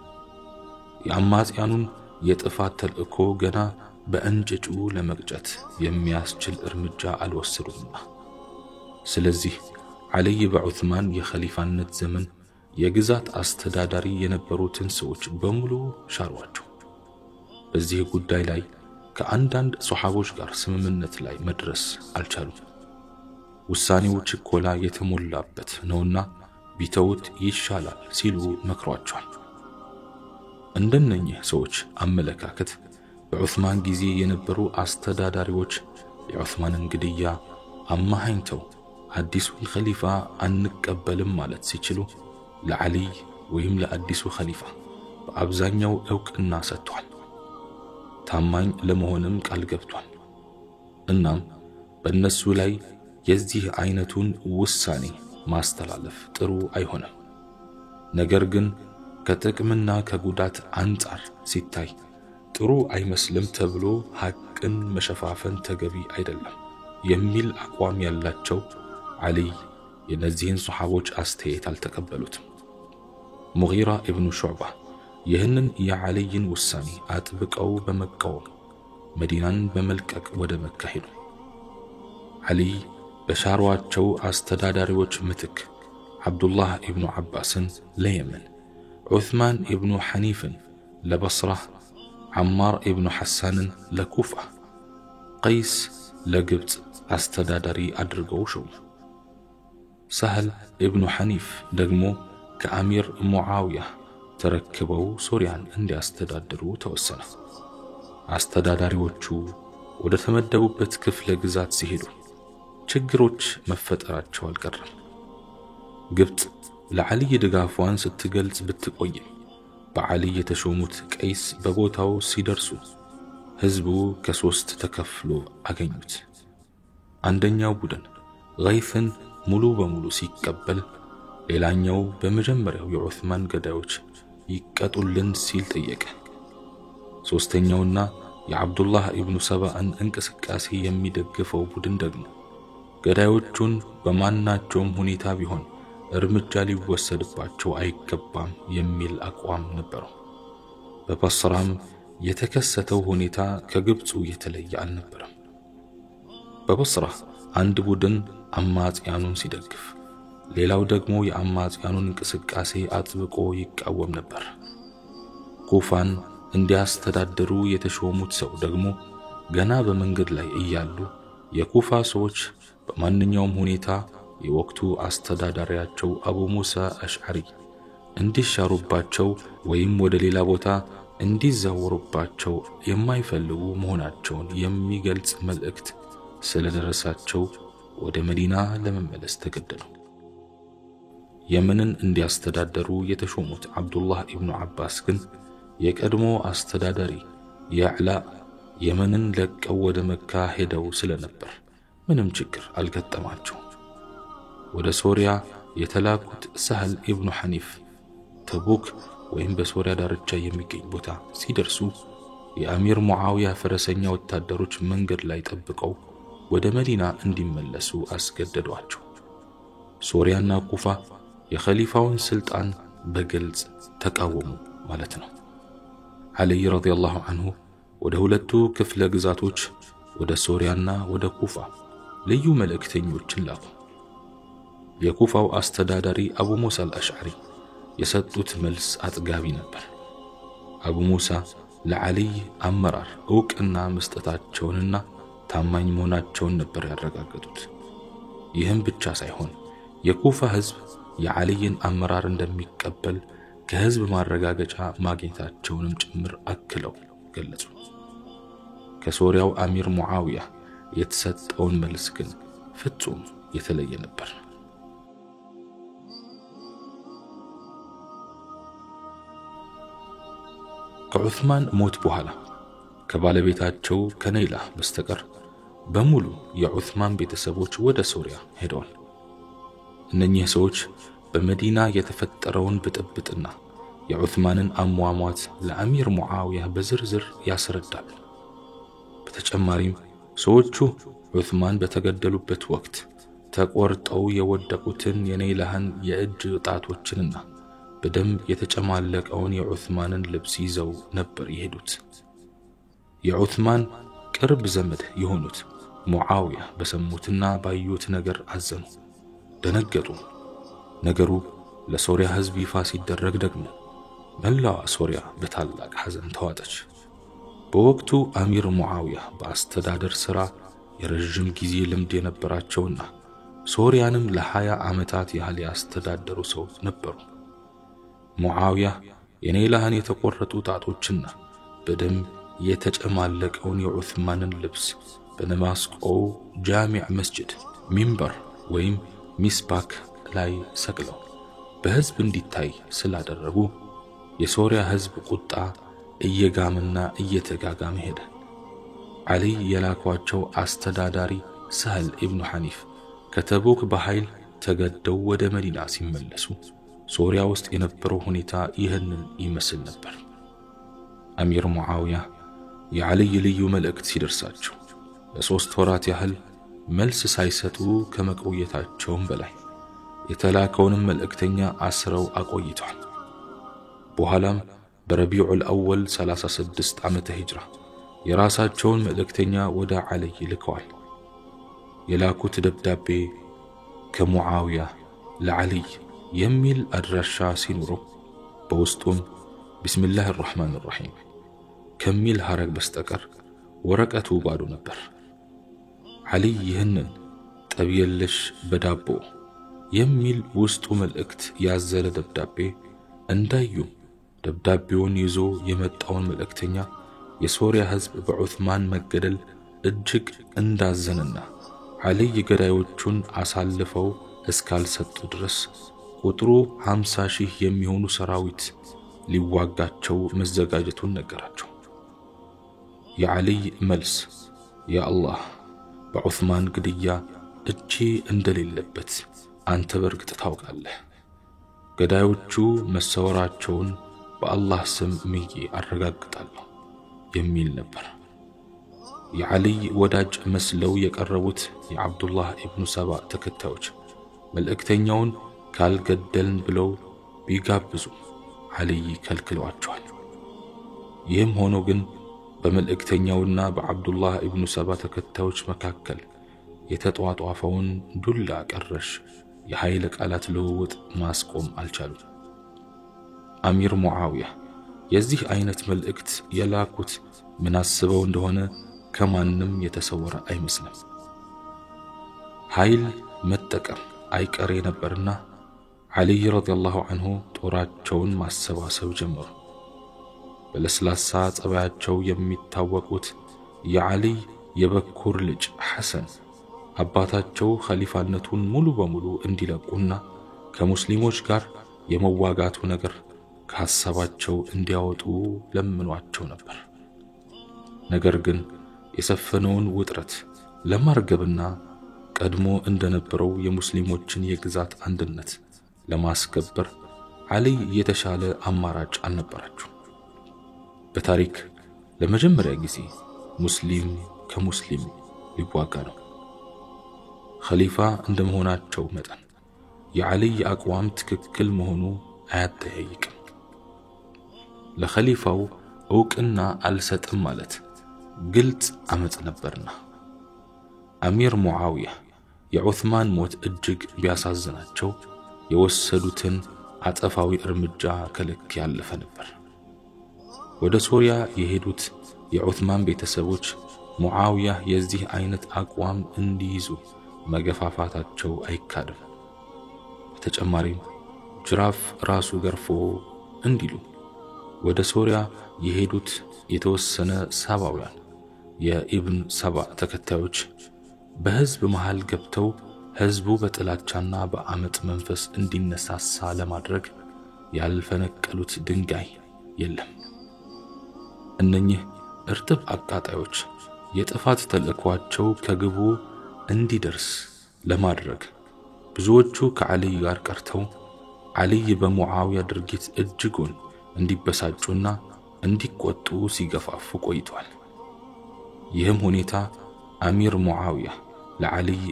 የአማጽያኑን የጥፋት ተልእኮ ገና በእንጭጩ ለመቅጨት የሚያስችል እርምጃ አልወሰዱምና። ስለዚህ ዓሊ በዑስማን የኸሊፋነት ዘመን የግዛት አስተዳዳሪ የነበሩትን ሰዎች በሙሉ ሻሯቸው። በዚህ ጉዳይ ላይ ከአንዳንድ ሱሐቦች ጋር ስምምነት ላይ መድረስ አልቻሉም። ውሳኔው ችኮላ የተሞላበት ነውና ቢተውት ይሻላል ሲሉ መክሯቸዋል። እንደነኚህ ሰዎች አመለካከት በዑስማን ጊዜ የነበሩ አስተዳዳሪዎች የዑስማንን ግድያ አማሃኝተው አዲሱን ኸሊፋ አንቀበልም ማለት ሲችሉ ለዓሊ ወይም ለአዲሱ ኸሊፋ በአብዛኛው ዕውቅና ሰጥቷል። ታማኝ ለመሆንም ቃል ገብቷል። እናም በእነሱ ላይ የዚህ አይነቱን ውሳኔ ማስተላለፍ ጥሩ አይሆንም። ነገር ግን ከጥቅምና ከጉዳት አንጻር ሲታይ ጥሩ አይመስልም ተብሎ ሐቅን መሸፋፈን ተገቢ አይደለም የሚል አቋም ያላቸው ዓሊይ የነዚህን ሱሐቦች አስተያየት አልተቀበሉትም። ሙጊራ ኢብኑ ሹዕባ ይህንን የዓሊይን ውሳኔ አጥብቀው በመቃወም መዲናን በመልቀቅ ወደ መካ ሄዱ። ዓሊይ በሻሯቸው አስተዳዳሪዎች ምትክ ዓብዱላህ ኢብኑ ዓባስን ለየመን፣ ዑስማን ኢብኑ ሐኒፍን ለበስራ፣ ዓማር ኢብኑ ሐሳንን ለኩፋ፣ ቀይስ ለግብፅ አስተዳዳሪ አድርገው ሾሙ። ሰህል ኢብኑ ሐኒፍ ደግሞ ከአሚር ሙዓውያ ተረክበው ሶሪያን እንዲያስተዳድሩ ተወሰነ። አስተዳዳሪዎቹ ወደ ተመደቡበት ክፍለ ግዛት ሲሄዱ ችግሮች መፈጠራቸው አልቀረም። ግብፅ ለዓሊይ ድጋፏን ስትገልጽ ብትቆይም በዓሊይ የተሾሙት ቀይስ በቦታው ሲደርሱ ህዝቡ ከሶስት ተከፍሎ አገኙት። አንደኛው ቡድን ገይፍን ሙሉ በሙሉ ሲቀበል፣ ሌላኛው በመጀመሪያው የዑስማን ገዳዮች ይቀጡልን ሲል ጠየቀ። ሶስተኛውና የዓብዱላህ ኢብኑ ሰባን እንቅስቃሴ የሚደግፈው ቡድን ደግሞ ገዳዮቹን በማናቸውም ሁኔታ ቢሆን እርምጃ ሊወሰድባቸው አይገባም የሚል አቋም ነበረው። በበስራም የተከሰተው ሁኔታ ከግብፁ የተለየ አልነበረም። በበስራ አንድ ቡድን አማጽያኑን ሲደግፍ፣ ሌላው ደግሞ የአማጽያኑን እንቅስቃሴ አጥብቆ ይቃወም ነበር። ኩፋን እንዲያስተዳድሩ የተሾሙት ሰው ደግሞ ገና በመንገድ ላይ እያሉ የኩፋ ሰዎች በማንኛውም ሁኔታ የወቅቱ አስተዳዳሪያቸው አቡ ሙሳ አሽዓሪ እንዲሻሩባቸው ወይም ወደ ሌላ ቦታ እንዲዛወሩባቸው የማይፈልጉ መሆናቸውን የሚገልጽ መልእክት ስለደረሳቸው ወደ መዲና ለመመለስ ተገደዱ። የመንን እንዲያስተዳደሩ የተሾሙት ዓብዱላህ ኢብኑ ዓባስ ግን የቀድሞ አስተዳዳሪ ያዕላ የመንን ለቀው ወደ መካ ሄደው ስለነበር ምንም ችግር አልገጠማቸው። ወደ ሶሪያ የተላኩት ሰህል ኢብኑ ሐኒፍ ተቡክ ወይም በሶሪያ ዳርቻ የሚገኝ ቦታ ሲደርሱ የአሚር ሙዓውያ ፈረሰኛ ወታደሮች መንገድ ላይ ጠብቀው ወደ መዲና እንዲመለሱ አስገደዷቸው። ሶሪያና ኩፋ የኸሊፋውን ስልጣን በግልጽ ተቃወሙ ማለት ነው። ዓሊይ ረዲየላሁ ዐንሁ ወደ ሁለቱ ክፍለ ግዛቶች ወደ ሶሪያና ወደ ኩፋ ልዩ መልእክተኞችን ላኩ። የኩፋው አስተዳዳሪ አቡ ሙሳ አልአሽዓሪ የሰጡት መልስ አጥጋቢ ነበር። አቡ ሙሳ ለዓሊይ አመራር ዕውቅና መስጠታቸውንና ታማኝ መሆናቸውን ነበር ያረጋገጡት። ይህም ብቻ ሳይሆን የኩፋ ህዝብ የዓሊይን አመራር እንደሚቀበል ከህዝብ ማረጋገጫ ማግኘታቸውንም ጭምር አክለው ገለጹ። ከሶሪያው አሚር ሙዓውያ የተሰጠውን መልስ ግን ፍጹም የተለየ ነበር። ከዑስማን ሞት በኋላ ከባለቤታቸው ከነይላ በስተቀር በሙሉ የዑስማን ቤተሰቦች ወደ ሶሪያ ሄደዋል። እነኚህ ሰዎች በመዲና የተፈጠረውን ብጥብጥና የዑስማንን አሟሟት ለአሚር ሙዓውያ በዝርዝር ያስረዳሉ። በተጨማሪም ሰዎቹ ዑስማን በተገደሉበት ወቅት ተቆርጠው የወደቁትን የነይላህን የእጅ ጣቶችንና በደም የተጨማለቀውን የዑስማንን ልብስ ይዘው ነበር የሄዱት። የዑስማን ቅርብ ዘመድ የሆኑት ሙዓውያ በሰሙትና ባዩት ነገር አዘኑ፣ ደነገጡ። ነገሩ ለሶሪያ ህዝብ ይፋ ሲደረግ ደግሞ መላዋ ሶሪያ በታላቅ ሐዘን ተዋጠች። በወቅቱ አሚር ሙዓውያ በአስተዳደር ሥራ የረጅም ጊዜ ልምድ የነበራቸውና ሶሪያንም ለ20 ዓመታት ያህል ያስተዳደሩ ሰው ነበሩ። ሙዓውያ የነይላህን የተቆረጡ ጣቶችና በደም የተጨማለቀውን የዑስማንን ልብስ በደማስቆ ጃሚዕ መስጂድ ሚንበር ወይም ሚስባክ ላይ ሰቅለው በህዝብ እንዲታይ ስላደረጉ የሶሪያ ህዝብ ቁጣ እየጋመና እየተጋጋመ ሄደ። ዓሊይ የላኳቸው አስተዳዳሪ ሰህል ኢብኑ ሐኒፍ ከተቡክ በኃይል ተገደው ወደ መዲና ሲመለሱ ሶሪያ ውስጥ የነበረው ሁኔታ ይህንን ይመስል ነበር። አሚር ሙዓውያ የዓልይ ልዩ መልእክት ሲደርሳቸው ለ3 ወራት ያህል መልስ ሳይሰጡ ከመቆየታቸውም በላይ የተላከውንም መልእክተኛ አስረው አቆይተዋል። በኋላም በረቢዑል አወል 36 ዓመተ ሂጅራ የራሳቸውን መልእክተኛ ወደ ዓልይ ልከዋል። የላኩት ደብዳቤ ከሙዓውያ ለዓልይ የሚል አድራሻ ሲኖረው በውስጡም ቢስሚላህ الرحمن الرحيم ከሚል ሐረግ በስተቀር ወረቀቱ ባዶ ነበር። ዓልይ ይህንን ጠብየለሽ በዳቦ የሚል ውስጡ መልእክት ያዘለ ደብዳቤ እንዳዩ ደብዳቤውን ይዞ የመጣውን መልእክተኛ የሶሪያ ሕዝብ በዑስማን መገደል እጅግ እንዳዘነና ዓልይ ገዳዮቹን አሳልፈው እስካልሰጡ ድረስ ቁጥሩ 50,000 የሚሆኑ ሰራዊት ሊዋጋቸው መዘጋጀቱን ነገራቸው። የዓልይ መልስ ያ አላህ በዑስማን ግድያ እጄ እንደሌለበት አንተ በርግጥ ታውቃለህ፣ ገዳዮቹ መሰወራቸውን በአላህ ስም ምዬ አረጋግጣለሁ የሚል ነበር። የዓልይ ወዳጅ መስለው የቀረቡት የዓብዱላህ ኢብኑ ሰባ ተከታዮች መልእክተኛውን ካልገደልን ብለው ቢጋብዙ ዓልይ ከልክለዋቸዋል። ይህም ሆኖ ግን በመልእክተኛውና በዓብዱላህ ኢብኑ ሰባ ተከታዮች መካከል የተጧጧፈውን ዱላ ቀረሽ የኃይለ ቃላት ልውውጥ ማስቆም አልቻሉም። አሚር ሙዓውያ የዚህ አይነት መልእክት የላኩት ምን አስበው እንደሆነ ከማንም የተሰወረ አይመስልም። ኃይል መጠቀም አይቀሬ ነበርና ዓልይ ረዲየላሁ ዐንሁ ጦራቸውን ማሰባሰብ ጀመሩ። በለስላሳ ጸባያቸው የሚታወቁት የዓልይ የበኩር ልጅ ሐሰን አባታቸው ኸሊፋነቱን ሙሉ በሙሉ እንዲለቁና ከሙስሊሞች ጋር የመዋጋቱ ነገር ከሐሳባቸው እንዲያወጡ ለምኗቸው ነበር። ነገር ግን የሰፈነውን ውጥረት ለማርገብና ቀድሞ እንደነበረው የሙስሊሞችን የግዛት አንድነት ለማስከበር ዓልይ የተሻለ አማራጭ አልነበራቸው። በታሪክ ለመጀመሪያ ጊዜ ሙስሊም ከሙስሊም ሊዋጋ ነው። ኸሊፋ እንደመሆናቸው መጠን የዓልይ አቋም ትክክል መሆኑ አያጠያይቅም። ለኸሊፋው ዕውቅና አልሰጥም ማለት ግልጽ አመጽ ነበርና። አሚር ሙዓውያ የዑስማን ሞት እጅግ ቢያሳዝናቸው የወሰዱትን አጸፋዊ እርምጃ ከልክ ያለፈ ነበር። ወደ ሶሪያ የሄዱት የዑስማን ቤተሰቦች ሙዓውያ የዚህ አይነት አቋም እንዲይዙ መገፋፋታቸው አይካድም። በተጨማሪም ጅራፍ ራሱ ገርፎ እንዲሉ ወደ ሶሪያ የሄዱት የተወሰነ ሳባውያን የኢብን ሰባ ተከታዮች በሕዝብ መሃል ገብተው ሕዝቡ በጥላቻና በአመጽ መንፈስ እንዲነሳሳ ለማድረግ ያልፈነቀሉት ድንጋይ የለም። እነኚህ እርጥብ አቃጣዮች የጥፋት ተልእኳቸው ከግቡ እንዲደርስ ለማድረግ ብዙዎቹ ከዓልይ ጋር ቀርተው ዓልይ በሙዓውያ ድርጊት እጅጉን እንዲበሳጩና እንዲቆጡ ሲገፋፉ ቆይቷል። ይህም ሁኔታ አሚር ሙዓውያ ለዓልይ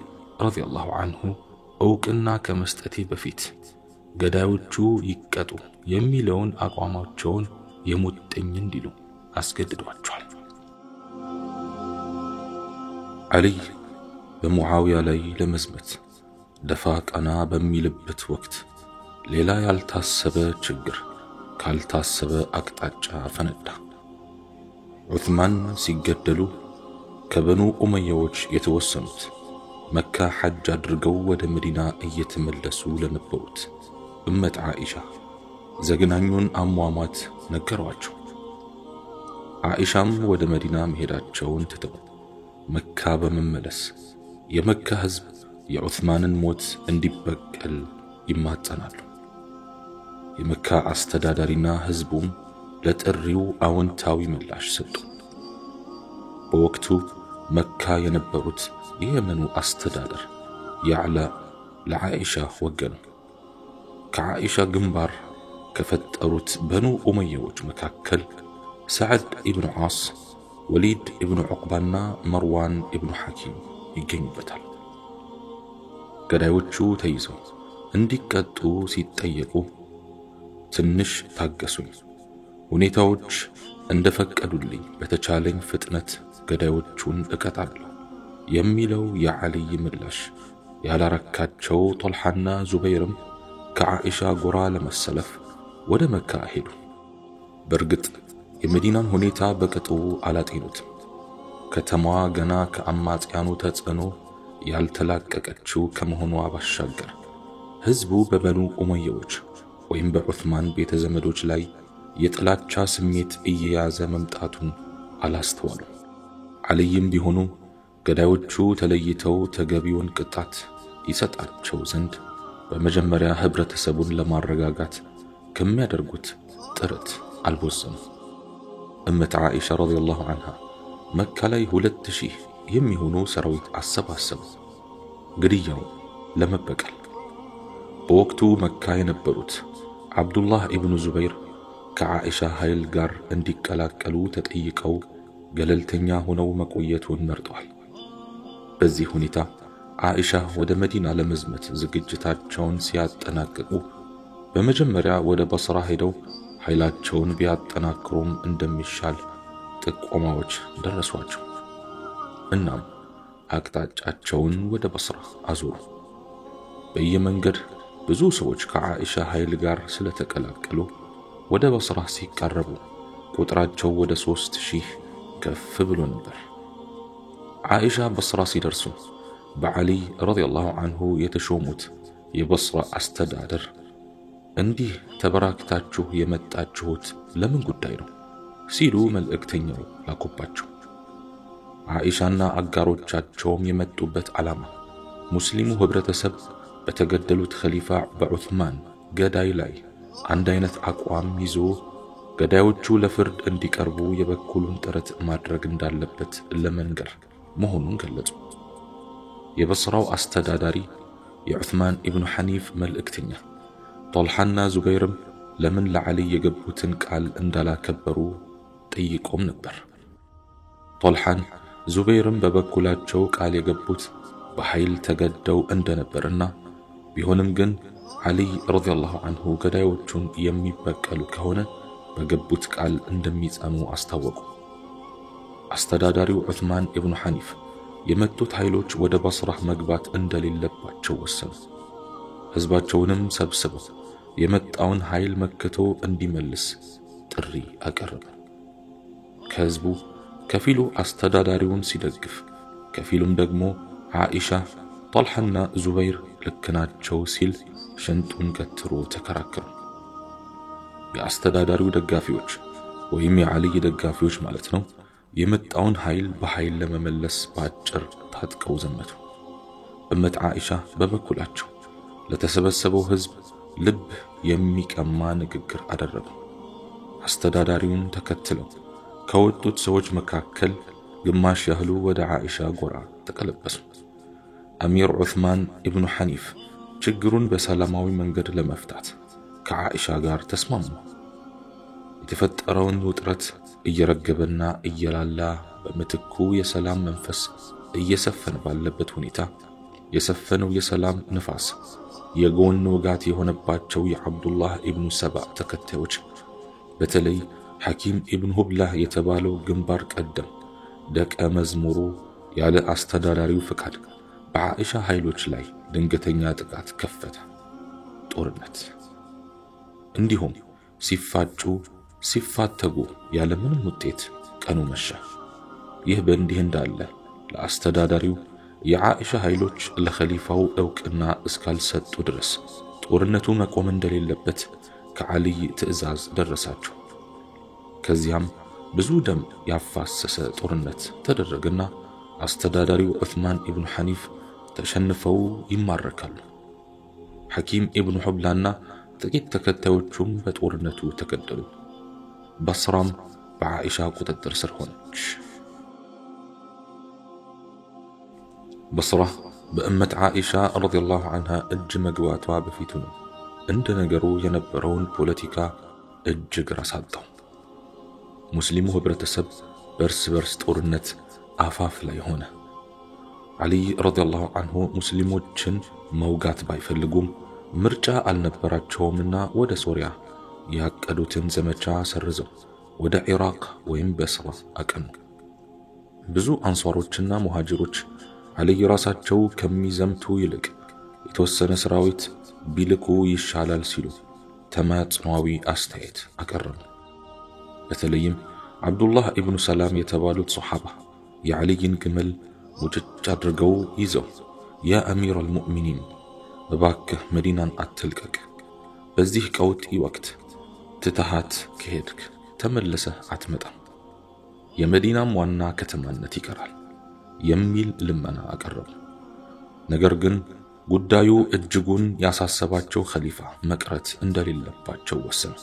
ረዲየላሁ ዐንሁ ዕውቅና ከመስጠቴ በፊት ገዳዮቹ ይቀጡ የሚለውን አቋማቸውን የሙጥኝ እንዲሉ አስገድዷቸዋል። ዓልይ በሙዓውያ ላይ ለመዝመት ደፋ ቀና በሚልበት ወቅት ሌላ ያልታሰበ ችግር ካልታሰበ አቅጣጫ ፈነዳ። ዑስማን ሲገደሉ ከበኑ ኡመያዎች የተወሰኑት መካ ሐጅ አድርገው ወደ መዲና እየተመለሱ ለነበሩት እመት ዓኢሻ ዘግናኙን አሟሟት ነገሯቸው። ዓኢሻም ወደ መዲና መሄዳቸውን ትተው መካ በመመለስ የመካ ሕዝብ የዑስማንን ሞት እንዲበቀል ይማጸናሉ። የመካ አስተዳዳሪና ሕዝቡም ለጥሪው አዎንታዊ ምላሽ ሰጡ። በወቅቱ መካ የነበሩት የየመኑ አስተዳደር ያዕላ ለዓኢሻ ወገኑ። ከዓኢሻ ግንባር ከፈጠሩት በኑ ኡመያዎች መካከል ሰዕድ ኢብኑ ዓስ፣ ወሊድ ኢብኑ ዑቅባና መርዋን ኢብኑ ሐኪም ይገኙበታል። ገዳዮቹ ተይዘው እንዲቀጡ ሲጠየቁ ትንሽ ታገሱኝ፣ ሁኔታዎች እንደፈቀዱልኝ በተቻለኝ ፍጥነት ገዳዮቹን እቀጣለሁ የሚለው የዓልይ ምላሽ ያላረካቸው ጦልሓና ዙበይርም ከዓኢሻ ጎራ ለመሰለፍ ወደ መካ ሄዱ። በእርግጥ የመዲናን ሁኔታ በቅጡ አላጤኑትም። ከተማዋ ገና ከአማጽያኑ ተጽዕኖ ያልተላቀቀችው ከመሆኗ ባሻገር ሕዝቡ በበኑ ኡመያዎች ወይም በዑስማን ቤተ ዘመዶች ላይ የጥላቻ ስሜት እየያዘ መምጣቱን አላስተዋሉም። ዓልይም ቢሆኑ ገዳዮቹ ተለይተው ተገቢውን ቅጣት ይሰጣቸው ዘንድ በመጀመሪያ ህብረተሰቡን ለማረጋጋት ከሚያደርጉት ጥረት አልቦዘኑም። እመት ዓኢሻ ረዲየላሁ ዐንሃ መካ ላይ 2000 የሚሆኑ ሰራዊት አሰባሰቡ፣ ግድያው ለመበቀል። በወቅቱ መካ የነበሩት ዓብዱላህ ኢብኑ ዙበይር ከዓኢሻ ኃይል ጋር እንዲቀላቀሉ ተጠይቀው ገለልተኛ ሆነው መቆየቱን መርጠዋል። በዚህ ሁኔታ ዓኢሻ ወደ መዲና ለመዝመት ዝግጅታቸውን ሲያጠናቅቁ በመጀመሪያ ወደ በስራ ሄደው ኃይላቸውን ቢያጠናክሩም እንደሚሻል ጥቆማዎች ደረሷቸው። እናም አቅጣጫቸውን ወደ በስራ አዞሩ። በየመንገድ ብዙ ሰዎች ከዓኢሻ ኃይል ጋር ስለተቀላቀሉ ወደ በስራ ሲቃረቡ ቁጥራቸው ወደ 3000 ከፍ ብሎ ነበር። ዓኢሻ በስራ ሲደርሱ በዓሊ ረዲየላሁ ዐንሁ የተሾሙት የበስራ አስተዳደር እንዲህ ተበራክታችሁ የመጣችሁት ለምን ጉዳይ ነው ሲሉ መልእክተኛው ላኩባቸው። ዓኢሻና አጋሮቻቸውም የመጡበት ዓላማ ሙስሊሙ ህብረተሰብ በተገደሉት ኸሊፋ በዑስማን ገዳይ ላይ አንድ አይነት አቋም ይዞ ገዳዮቹ ለፍርድ እንዲቀርቡ የበኩሉን ጥረት ማድረግ እንዳለበት ለመንገር መሆኑን ገለጹ። የበስራው አስተዳዳሪ የዑስማን ኢብኑ ሐኒፍ መልእክተኛ ጦልሓና ዙበይርም ለምን ለዓሊ የገቡትን ቃል እንዳላከበሩ ጠይቆም ነበር። ጦልሓን ዙበይርም በበኩላቸው ቃል የገቡት በኃይል ተገደው እንደነበርና ቢሆንም ግን ዓሊ ረዲየላሁ ዐንሁ ገዳዮቹን የሚበቀሉ ከሆነ በገቡት ቃል እንደሚጸኑ አስታወቁ። አስተዳዳሪው ዑስማን ኢብኑ ሐኒፍ የመጡት ኃይሎች ወደ በስራ መግባት እንደሌለባቸው ወሰኑ። ሕዝባቸውንም ሰብስበው የመጣውን ኃይል መክቶ እንዲመልስ ጥሪ አቀረቡ። ከሕዝቡ ከፊሉ አስተዳዳሪውን ሲደግፍ፣ ከፊሉም ደግሞ ዓኢሻ፣ ጦልሓና ዙበይር ልክ ናቸው ሲል ሽንጡን ገትሮ ተከራከሩ። የአስተዳዳሪው ደጋፊዎች ወይም የዓልይ ደጋፊዎች ማለት ነው የመጣውን ኃይል በኃይል ለመመለስ በአጭር ታጥቀው ዘመቱ። እመት ዓኢሻ በበኩላቸው ለተሰበሰበው ሕዝብ ልብ የሚቀማ ንግግር አደረጉ። አስተዳዳሪውን ተከትለው ከወጡት ሰዎች መካከል ግማሽ ያህሉ ወደ ዓኢሻ ጎራ ተቀለበሱ። አሚር ዑስማን ኢብኑ ሐኒፍ ችግሩን በሰላማዊ መንገድ ለመፍታት ከዓኢሻ ጋር ተስማሙ። የተፈጠረውን ውጥረት እየረገበና እየላላ በምትኩ የሰላም መንፈስ እየሰፈነ ባለበት ሁኔታ የሰፈነው የሰላም ንፋስ የጎን ወጋት የሆነባቸው የዓብዱላህ ኢብኑ ሰባእ ተከታዮች በተለይ ሐኪም ኢብኑ ሁብላህ የተባለው ግንባር ቀደም ደቀ መዝሙሩ ያለ አስተዳዳሪው ፍቃድ በዓኢሻ ኃይሎች ላይ ድንገተኛ ጥቃት ከፈተ። ጦርነት እንዲሁም ሲፋጩ ሲፋተጉ ያለምንም ውጤት ቀኑ መሸ። ይህ በእንዲህ እንዳለ ለአስተዳዳሪው የዓኢሻ ኃይሎች ለኸሊፋው ዕውቅና እስካልሰጡ ድረስ ጦርነቱ መቆም እንደሌለበት ከዓልይ ትዕዛዝ ደረሳቸው። ከዚያም ብዙ ደም ያፋሰሰ ጦርነት ተደረገና አስተዳዳሪው ዑስማን ኢብኑ ሐኒፍ ተሸንፈው ይማረካሉ። ሐኪም ኢብኑ ሁብላና ጥቂት ተከታዮቹም በጦርነቱ ተገደሉ። በስራም በዓኢሻ ቁጥጥር ስር ሆነች። በስራ በእመት ዓኢሻ ረዲየላሁ ዐንሃ እጅ መግባቷ በፊቱ ነው እንደ ነገሩ የነበረውን ፖለቲካ እጅግ አሳጣው። ሙስሊሙ ህብረተሰብ በእርስ በርስ ጦርነት አፋፍ ላይ ሆነ። ዓሊ ረዲየላሁ ዐንሁ ሙስሊሞችን መውጋት ባይፈልጉም ምርጫ አልነበራቸውምና ወደ ሶሪያ ያቀዱትን ዘመቻ ሰርዘው ወደ ኢራቅ ወይም በስራ አቀኑ። ብዙ አንሷሮችና ሙሃጅሮች ዓሊ ራሳቸው ከሚዘምቱ ይልቅ የተወሰነ ሰራዊት ቢልኩ ይሻላል ሲሉ ተማጽኗዊ አስተያየት አቀረቡ። በተለይም አብዱላህ ኢብኑ ሰላም የተባሉት ሶሐባ የዓሊይን ግመል ሙጭጭ አድርገው ይዘው ያ አሚረል ሙእሚኒን እባክህ መዲናን አትልቀቅ፣ በዚህ ቀውጢ ወቅት ትተሃት ከሄድክ ተመለሰህ አትመጣም፣ የመዲናም ዋና ከተማነት ይቀራል የሚል ልመና አቀረቡ። ነገር ግን ጉዳዩ እጅጉን ያሳሰባቸው ኸሊፋ መቅረት እንደሌለባቸው ወሰኑ።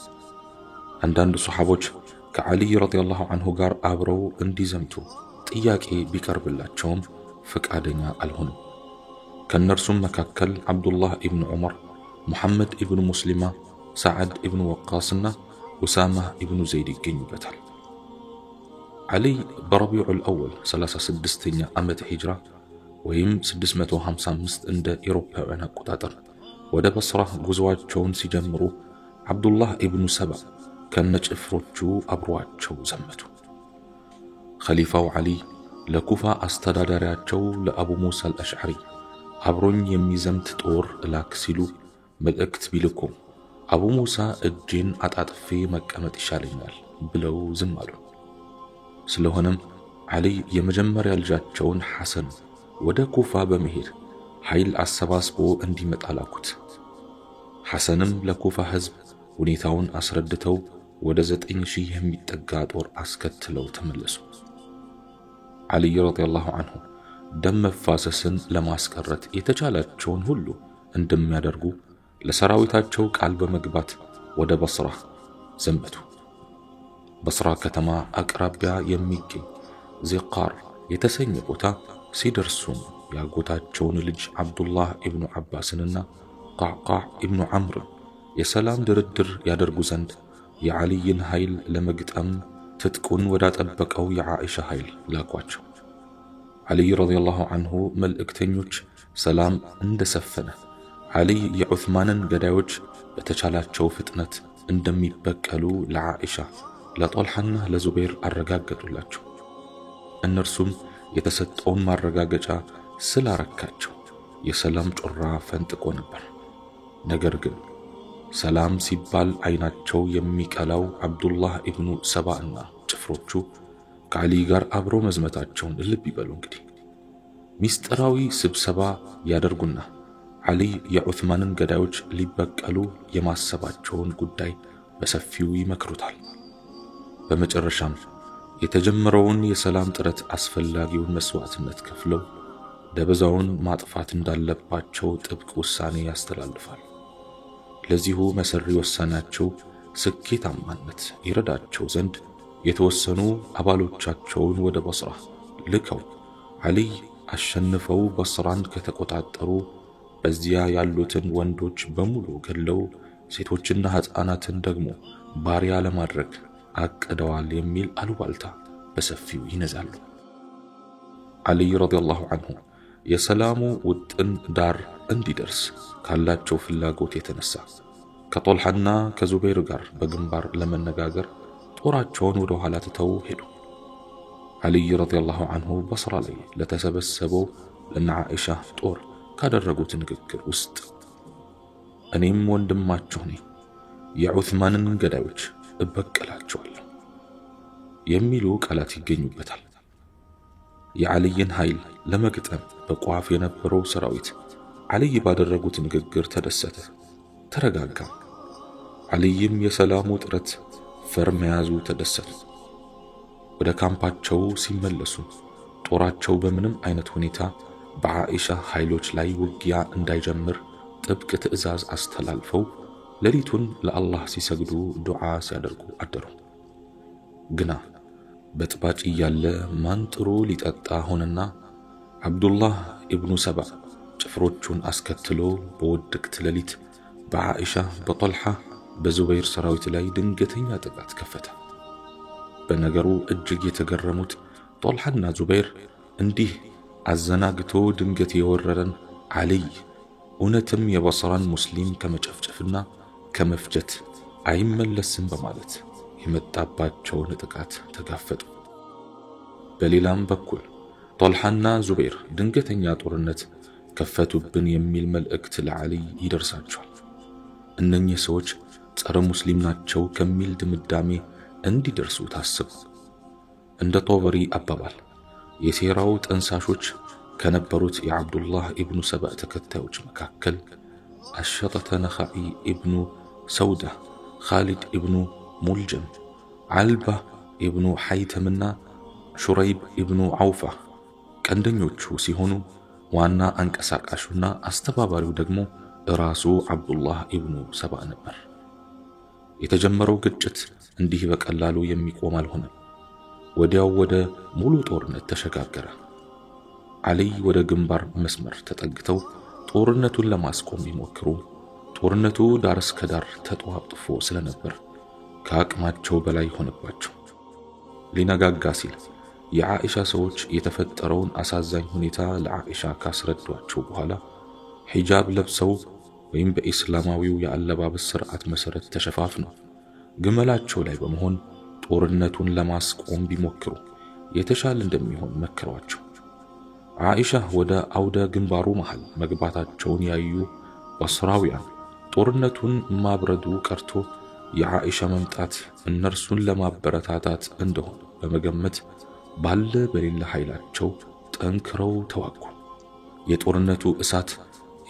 አንዳንድ ሱሐቦች ከዓሊ ረዲየላሁ ዐንሁ ጋር አብረው እንዲዘምቱ ጥያቄ ቢቀርብላቸውም ፈቃደኛ አልሆኑም። ከእነርሱም መካከል አብዱላህ ኢብኑ ዑመር፣ ሙሐመድ ኢብኑ ሙስሊማ፣ ሰዓድ ኢብኑ ወቃስና ኡሳማ ኢብኑ ዘይድ ይገኙበታል። ዓሊ በረቢዑል አወል 36ኛ ዓመተ ሂጅራ ወይም 655 እንደ ኢሮፓውያን አቆጣጠር ወደ በስራ ጉዞአቸውን ሲጀምሩ አብዱላህ ኢብኑ ሰባ ከነጭፍሮቹ አብሯቸው ዘመቱ። ኸሊፋው ዓሊ ለኩፋ አስተዳዳሪያቸው ለአቡ ሙሳ አልአሽዓሪ አብሮኝ የሚዘምት ጦር እላክ ሲሉ መልእክት ቢልኩም አቡ ሙሳ እጄን አጣጥፌ መቀመጥ ይሻለኛል ብለው ዝም አሉ። ስለሆነም ዓሊ የመጀመሪያ ልጃቸውን ሐሰን ወደ ኩፋ በመሄድ ኃይል አሰባስቦ እንዲመጣ ላኩት። ሐሰንም ለኩፋ ሕዝብ ሁኔታውን አስረድተው ወደ 9000 የሚጠጋ ጦር አስከትለው ተመለሱ። ዓሊ ረዲየላሁ ዐንሁ ደም መፋሰስን ለማስቀረት የተቻላቸውን ሁሉ እንደሚያደርጉ ለሰራዊታቸው ቃል በመግባት ወደ በስራ ዘመቱ። በስራ ከተማ አቅራቢያ የሚገኝ ዚቃር የተሰኘ ቦታ ሲደርሱም ያጎታቸውን ልጅ አብዱላህ ኢብኑ አባስንና ቃዕቃዕ ኢብኑ ዐምር የሰላም ድርድር ያደርጉ ዘንድ የዓሊይን ኃይል ለመግጠም ትጥቁን ወዳጠበቀው የዓኢሻ ኃይል ላኳቸው። ዓሊ ረዲየላሁ ዐንሁ መልእክተኞች ሰላም እንደሰፈነ ዓሊ የዑስማንን ገዳዮች በተቻላቸው ፍጥነት እንደሚበቀሉ ለዓኢሻ፣ ለጦልሐና ለዙበይር አረጋገጡላቸው። እነርሱም የተሰጠውን ማረጋገጫ ስላረካቸው የሰላም ጮራ ፈንጥቆ ነበር። ነገር ግን ሰላም ሲባል አይናቸው የሚቀላው አብዱላህ ኢብኑ ሰባእና ጭፍሮቹ ከዓሊ ጋር አብረው መዝመታቸውን ልብ ይበሉ። እንግዲህ ሚስጥራዊ ስብሰባ ያደርጉና ዓሊ የዑስማንን ገዳዮች ሊበቀሉ የማሰባቸውን ጉዳይ በሰፊው ይመክሩታል። በመጨረሻም የተጀመረውን የሰላም ጥረት አስፈላጊውን መስዋዕትነት ከፍለው ደበዛውን ማጥፋት እንዳለባቸው ጥብቅ ውሳኔ ያስተላልፋል። ለዚሁ መሰሪ ውሳኔያቸው ስኬታማነት ይረዳቸው ዘንድ የተወሰኑ አባሎቻቸውን ወደ በስራ ልከው ዓሊ አሸንፈው በስራን ከተቆጣጠሩ በዚያ ያሉትን ወንዶች በሙሉ ገለው ሴቶችና ሕፃናትን ደግሞ ባሪያ ለማድረግ አቅደዋል የሚል አሉባልታ በሰፊው ይነዛሉ። ዓሊ ረዲየላሁ ዐንሁ የሰላሙ ውጥን ዳር እንዲደርስ ካላቸው ፍላጎት የተነሳ ከጦልሐና ከዙበይር ጋር በግንባር ለመነጋገር ጦራቸውን ወደ ኋላ ትተው ሄዱ። ዓሊ ረዲየላሁ ዐንሁ በስራ ላይ ለተሰበሰበው ለዓኢሻ ጦር ካደረጉት ንግግር ውስጥ እኔም ወንድማችሁ ነኝ፣ የዑስማንን ገዳዮች እበቀላቸዋለሁ የሚሉ ቃላት ይገኙበታል። የዓሊይን ኃይል ለመግጠም በቋፍ የነበረው ሰራዊት ዓሊ ባደረጉት ንግግር ተደሰተ፣ ተረጋጋ። ዓሊይም የሰላሙ ጥረት ፈር መያዙ ተደሰቱ። ወደ ካምፓቸው ሲመለሱ ጦራቸው በምንም አይነት ሁኔታ በዓኢሻ ኃይሎች ላይ ውጊያ እንዳይጀምር ጥብቅ ትዕዛዝ አስተላልፈው ሌሊቱን ለአላህ ሲሰግዱ ዱዓ ሲያደርጉ አደሩ። ግና በጥባጭ ያለ ማን ጥሩ ሊጠጣ ሆነና አብዱላህ ኢብኑ ሰባ ጭፍሮቹን አስከትሎ በወድቅት ሌሊት በዓኢሻ በጦልሓ በዙበይር ሰራዊት ላይ ድንገተኛ ጥቃት ከፈተ። በነገሩ እጅግ የተገረሙት ጦልሓና ዙበይር እንዲህ አዘናግቶ ድንገት የወረረን ዓሊይ እውነትም የበስራን ሙስሊም ከመጨፍጨፍና ከመፍጀት አይመለስም በማለት የመጣባቸውን ጥቃት ተጋፈጡ። በሌላም በኩል ጦልሓና ዙበይር ድንገተኛ ጦርነት ከፈቱብን የሚል መልእክት ለዓሊይ ይደርሳቸዋል። እነኚህ ሰዎች ጸረ ሙስሊም ናቸው ከሚል ድምዳሜ እንዲደርሱ ታስቡ። እንደ ጦበሪ አባባል የሴራው ጠንሳሾች ከነበሩት የዓብዱላህ ኢብኑ ሰባእ ተከታዮች መካከል አሸጠተ ነኻዒ ኢብኑ ሰውዳ፣ ኻሊድ ኢብኑ ሙልጀም፣ ዓልባ ኢብኑ ሐይተምና ሹረይብ ኢብኑ ዐውፋ ቀንደኞቹ ሲሆኑ ዋና አንቀሳቃሹና አስተባባሪው ደግሞ ራሱ ዓብዱላህ ኢብኑ ሰባእ ነበር። የተጀመረው ግጭት እንዲህ በቀላሉ የሚቆም አልሆነም። ወዲያው ወደ ሙሉ ጦርነት ተሸጋገረ። ዓሊይ ወደ ግንባር መስመር ተጠግተው ጦርነቱን ለማስቆም ቢሞክሩ ጦርነቱ ዳር እስከ ዳር ተጧጥፎ ስለነበር ከአቅማቸው በላይ ሆነባቸው። ሊነጋጋ ሲል የዓኢሻ ሰዎች የተፈጠረውን አሳዛኝ ሁኔታ ለዓኢሻ ካስረዷቸው በኋላ ሒጃብ ለብሰው ወይም በኢስላማዊው የአለባበስ ሥርዓት መሠረት ተሸፋፍነው ግመላቸው ላይ በመሆን ጦርነቱን ለማስቆም ቢሞክሩ የተሻለ እንደሚሆን መከሯቸው። ዓኢሻ ወደ አውደ ግንባሩ መሃል መግባታቸውን ያዩ በስራውያን ጦርነቱን ማብረዱ ቀርቶ የዓኢሻ መምጣት እነርሱን ለማበረታታት እንደሆነ በመገመት ባለ በሌላ ኃይላቸው ጠንክረው ተዋጉ። የጦርነቱ እሳት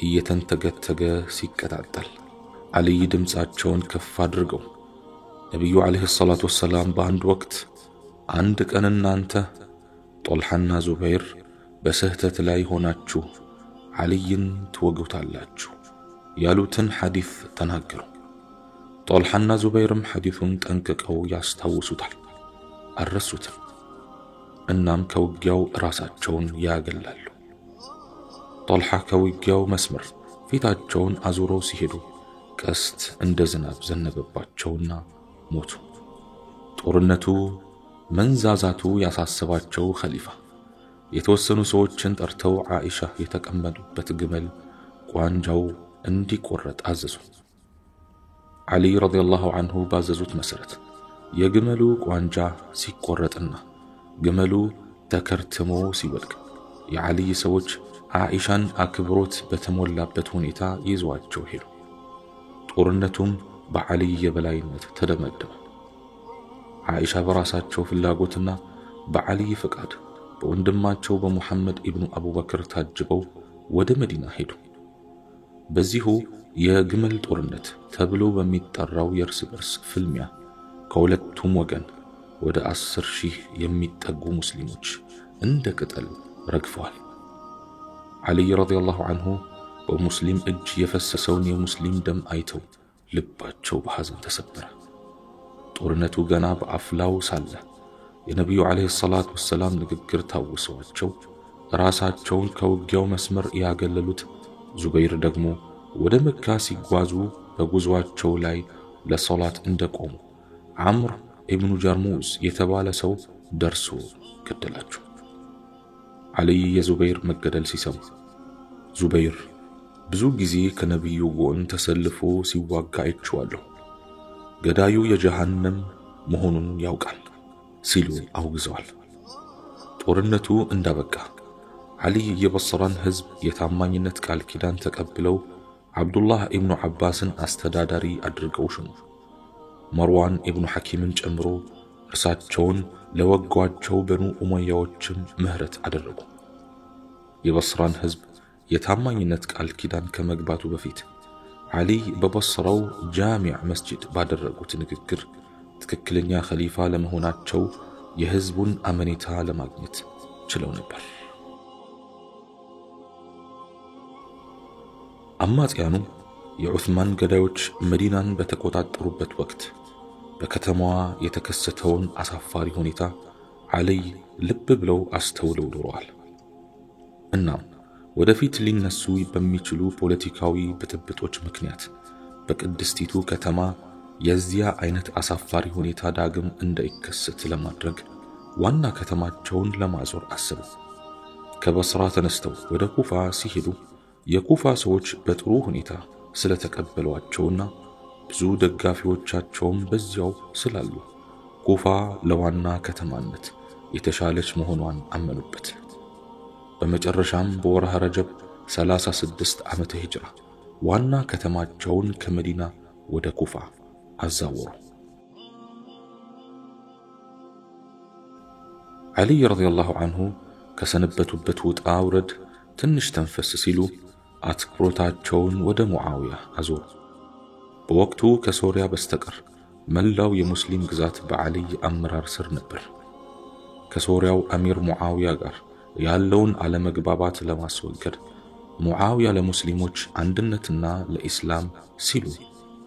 እየተንተገተገ ሲቀጣጠል ዓሊይ ድምፃቸውን ከፍ አድርገው ነቢዩ ዓለይሂ ሰላቱ ወሰላም በአንድ ወቅት አንድ ቀን እናንተ ጦልሓና ዙበይር በስህተት ላይ ሆናችሁ ዓሊይን ትወጉታላችሁ ያሉትን ሐዲስ ተናገሩ። ጦልሓና ዙበይርም ሐዲሱን ጠንቅቀው ያስታውሱታል፣ አልረሱትም። እናም ከውጊያው ራሳቸውን ያገላሉ። ጦልሓ ከውጊያው መስመር ፊታቸውን አዙረው ሲሄዱ ቀስት እንደ ዝናብ ዘነበባቸውና ሞቱ። ጦርነቱ መንዛዛቱ ያሳሰባቸው ኸሊፋ የተወሰኑ ሰዎችን ጠርተው ዓኢሻ የተቀመጡበት ግመል ቋንጃው እንዲቆረጥ አዘዙ። ዓሊ ረዲየላሁ ዐንሁ ባዘዙት መሰረት የግመሉ ቋንጃ ሲቆረጥና ግመሉ ተከርትሞ ሲወድቅ የዓሊይ ሰዎች ዓኢሻን አክብሮት በተሞላበት ሁኔታ ይዘዋቸው ሄዱ። ጦርነቱም በዓሊይ የበላይነት ተደመደመ። ዓኢሻ በራሳቸው ፍላጎትና በዓሊይ ፍቃድ በወንድማቸው በሙሐመድ ኢብኑ አቡበክር ታጅበው ወደ መዲና ሄዱ። በዚሁ የግመል ጦርነት ተብሎ በሚጠራው የእርስ በርስ ፍልሚያ ከሁለቱም ወገን ወደ 10,000 የሚጠጉ ሙስሊሞች እንደ ቅጠል ረግፈዋል። ዓሊይ ረዲየላሁ ዐንሁ በሙስሊም እጅ የፈሰሰውን የሙስሊም ደም አይተው ልባቸው በሐዘን ተሰበረ። ጦርነቱ ገና በአፍላው ሳለ የነቢዩ ዓለይሂ ሰላቱ ወሰላም ንግግር ታውሰዋቸው ራሳቸውን ከውጊያው መስመር ያገለሉት ዙበይር ደግሞ ወደ መካ ሲጓዙ በጉዟቸው ላይ ለሶላት እንደቆሙ ዓምር ኢብኑ ጀርሙዝ የተባለ ሰው ደርሶ ገደላቸው። ዓሊይ የዙበይር መገደል ሲሰሙ ዙበይር ብዙ ጊዜ ከነቢዩ ጎን ተሰልፎ ሲዋጋ አይቼዋለሁ፣ ገዳዩ የጀሃነም መሆኑን ያውቃል ሲሉ አውግዘዋል። ጦርነቱ እንዳበቃ ዓሊይ የበስራን ሕዝብ የታማኝነት ቃል ኪዳን ተቀብለው ዓብዱላህ ኢብኑ ዓባስን አስተዳዳሪ አድርገው ሾሙ። መርዋን ኢብኑ ሐኪምን ጨምሮ እርሳቸውን ለወጓቸው በኑ ኡመያዎችም ምህረት አደረጉ። የበስራን ሕዝብ የታማኝነት ቃል ኪዳን ከመግባቱ በፊት ዓሊይ በበስራው ጃሚዕ መስጂድ ባደረጉት ንግግር ትክክለኛ ኸሊፋ ለመሆናቸው የሕዝቡን አመኔታ ለማግኘት ችለው ነበር። አማጽያኑ የዑስማን ገዳዮች መዲናን በተቆጣጠሩበት ወቅት በከተማዋ የተከሰተውን አሳፋሪ ሁኔታ ዓሊይ ልብ ብለው አስተውለው ኖረዋል። እናም ወደፊት ሊነሱ በሚችሉ ፖለቲካዊ ብጥብጦች ምክንያት በቅድስቲቱ ከተማ የዚያ አይነት አሳፋሪ ሁኔታ ዳግም እንዳይከሰት ለማድረግ ዋና ከተማቸውን ለማዞር አሰቡ። ከበስራ ተነስተው ወደ ኩፋ ሲሄዱ የኩፋ ሰዎች በጥሩ ሁኔታ ስለተቀበሏቸውና ብዙ ደጋፊዎቻቸውም በዚያው ስላሉ ኩፋ ለዋና ከተማነት የተሻለች መሆኗን አመኑበት። በመጨረሻም በወርሃ ረጀብ 36 ዓመተ ሂጅራ ዋና ከተማቸውን ከመዲና ወደ ኩፋ አዛወሩ። ዓሊ ረዲየላሁ ዐንሁ ከሰነበቱበት ውጣ ውረድ ትንሽ ተንፈስ ሲሉ አትኩሮታቸውን ወደ ሙዓዊያ አዞሩ። በወቅቱ ከሶሪያ በስተቀር መላው የሙስሊም ግዛት በዓሊ አመራር ስር ነበር። ከሶሪያው አሚር ሙዓዊያ ጋር ያለውን አለመግባባት ለማስወገድ ሙዓዊያ ለሙስሊሞች አንድነትና ለኢስላም ሲሉ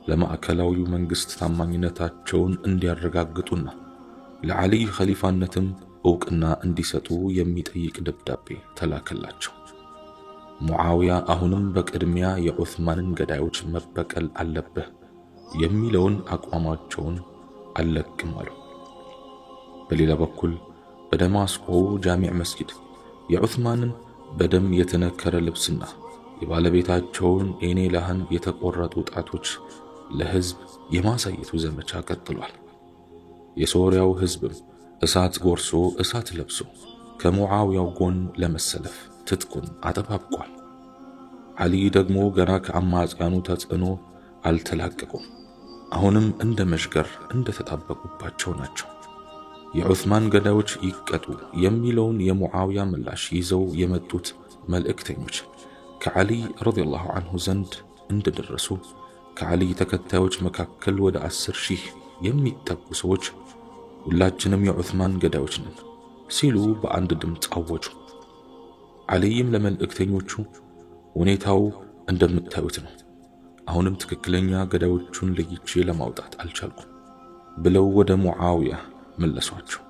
ለማዕከላዊው መንግስት ታማኝነታቸውን እንዲያረጋግጡና ለዓሊ ኸሊፋነትም ዕውቅና እንዲሰጡ የሚጠይቅ ደብዳቤ ተላከላቸው። ሙዓዊያ አሁንም በቅድሚያ የዑስማንን ገዳዮች መበቀል አለብህ የሚለውን አቋማቸውን አልለቅም አሉ። በሌላ በኩል በደማስቆው ጃሚዕ መስጊድ የዑስማንን በደም የተነከረ ልብስና የባለቤታቸውን ኤኔ ላህን የተቆረጡ ጣቶች ለህዝብ የማሳየቱ ዘመቻ ቀጥሏል። የሶሪያው ህዝብም እሳት ጎርሶ እሳት ለብሶ ከሙዓዊያው ጎን ለመሰለፍ ትጥቁን አጠባብቋል። ዓሊ ደግሞ ገና ከአማጽያኑ ተጽዕኖ አልተላቀቁም። አሁንም እንደ መሽገር እንደተጣበቁባቸው ናቸው። የዑስማን ገዳዮች ይቀጡ የሚለውን የሙዓዊያ ምላሽ ይዘው የመጡት መልእክተኞች ከዓሊ ረዲየላሁ ዐንሁ ዘንድ እንደደረሱ ከዓሊ ተከታዮች መካከል ወደ 10,000 የሚጠጉ ሰዎች ሁላችንም የዑስማን ገዳዮች ነን ሲሉ በአንድ ድምፅ አወጁ። ዓሊይም ለመልእክተኞቹ ሁኔታው እንደምታዩት ነው፣ አሁንም ትክክለኛ ገዳዮቹን ለይቼ ለማውጣት አልቻልኩም ብለው ወደ ሙዓዊያ መለሷቸው።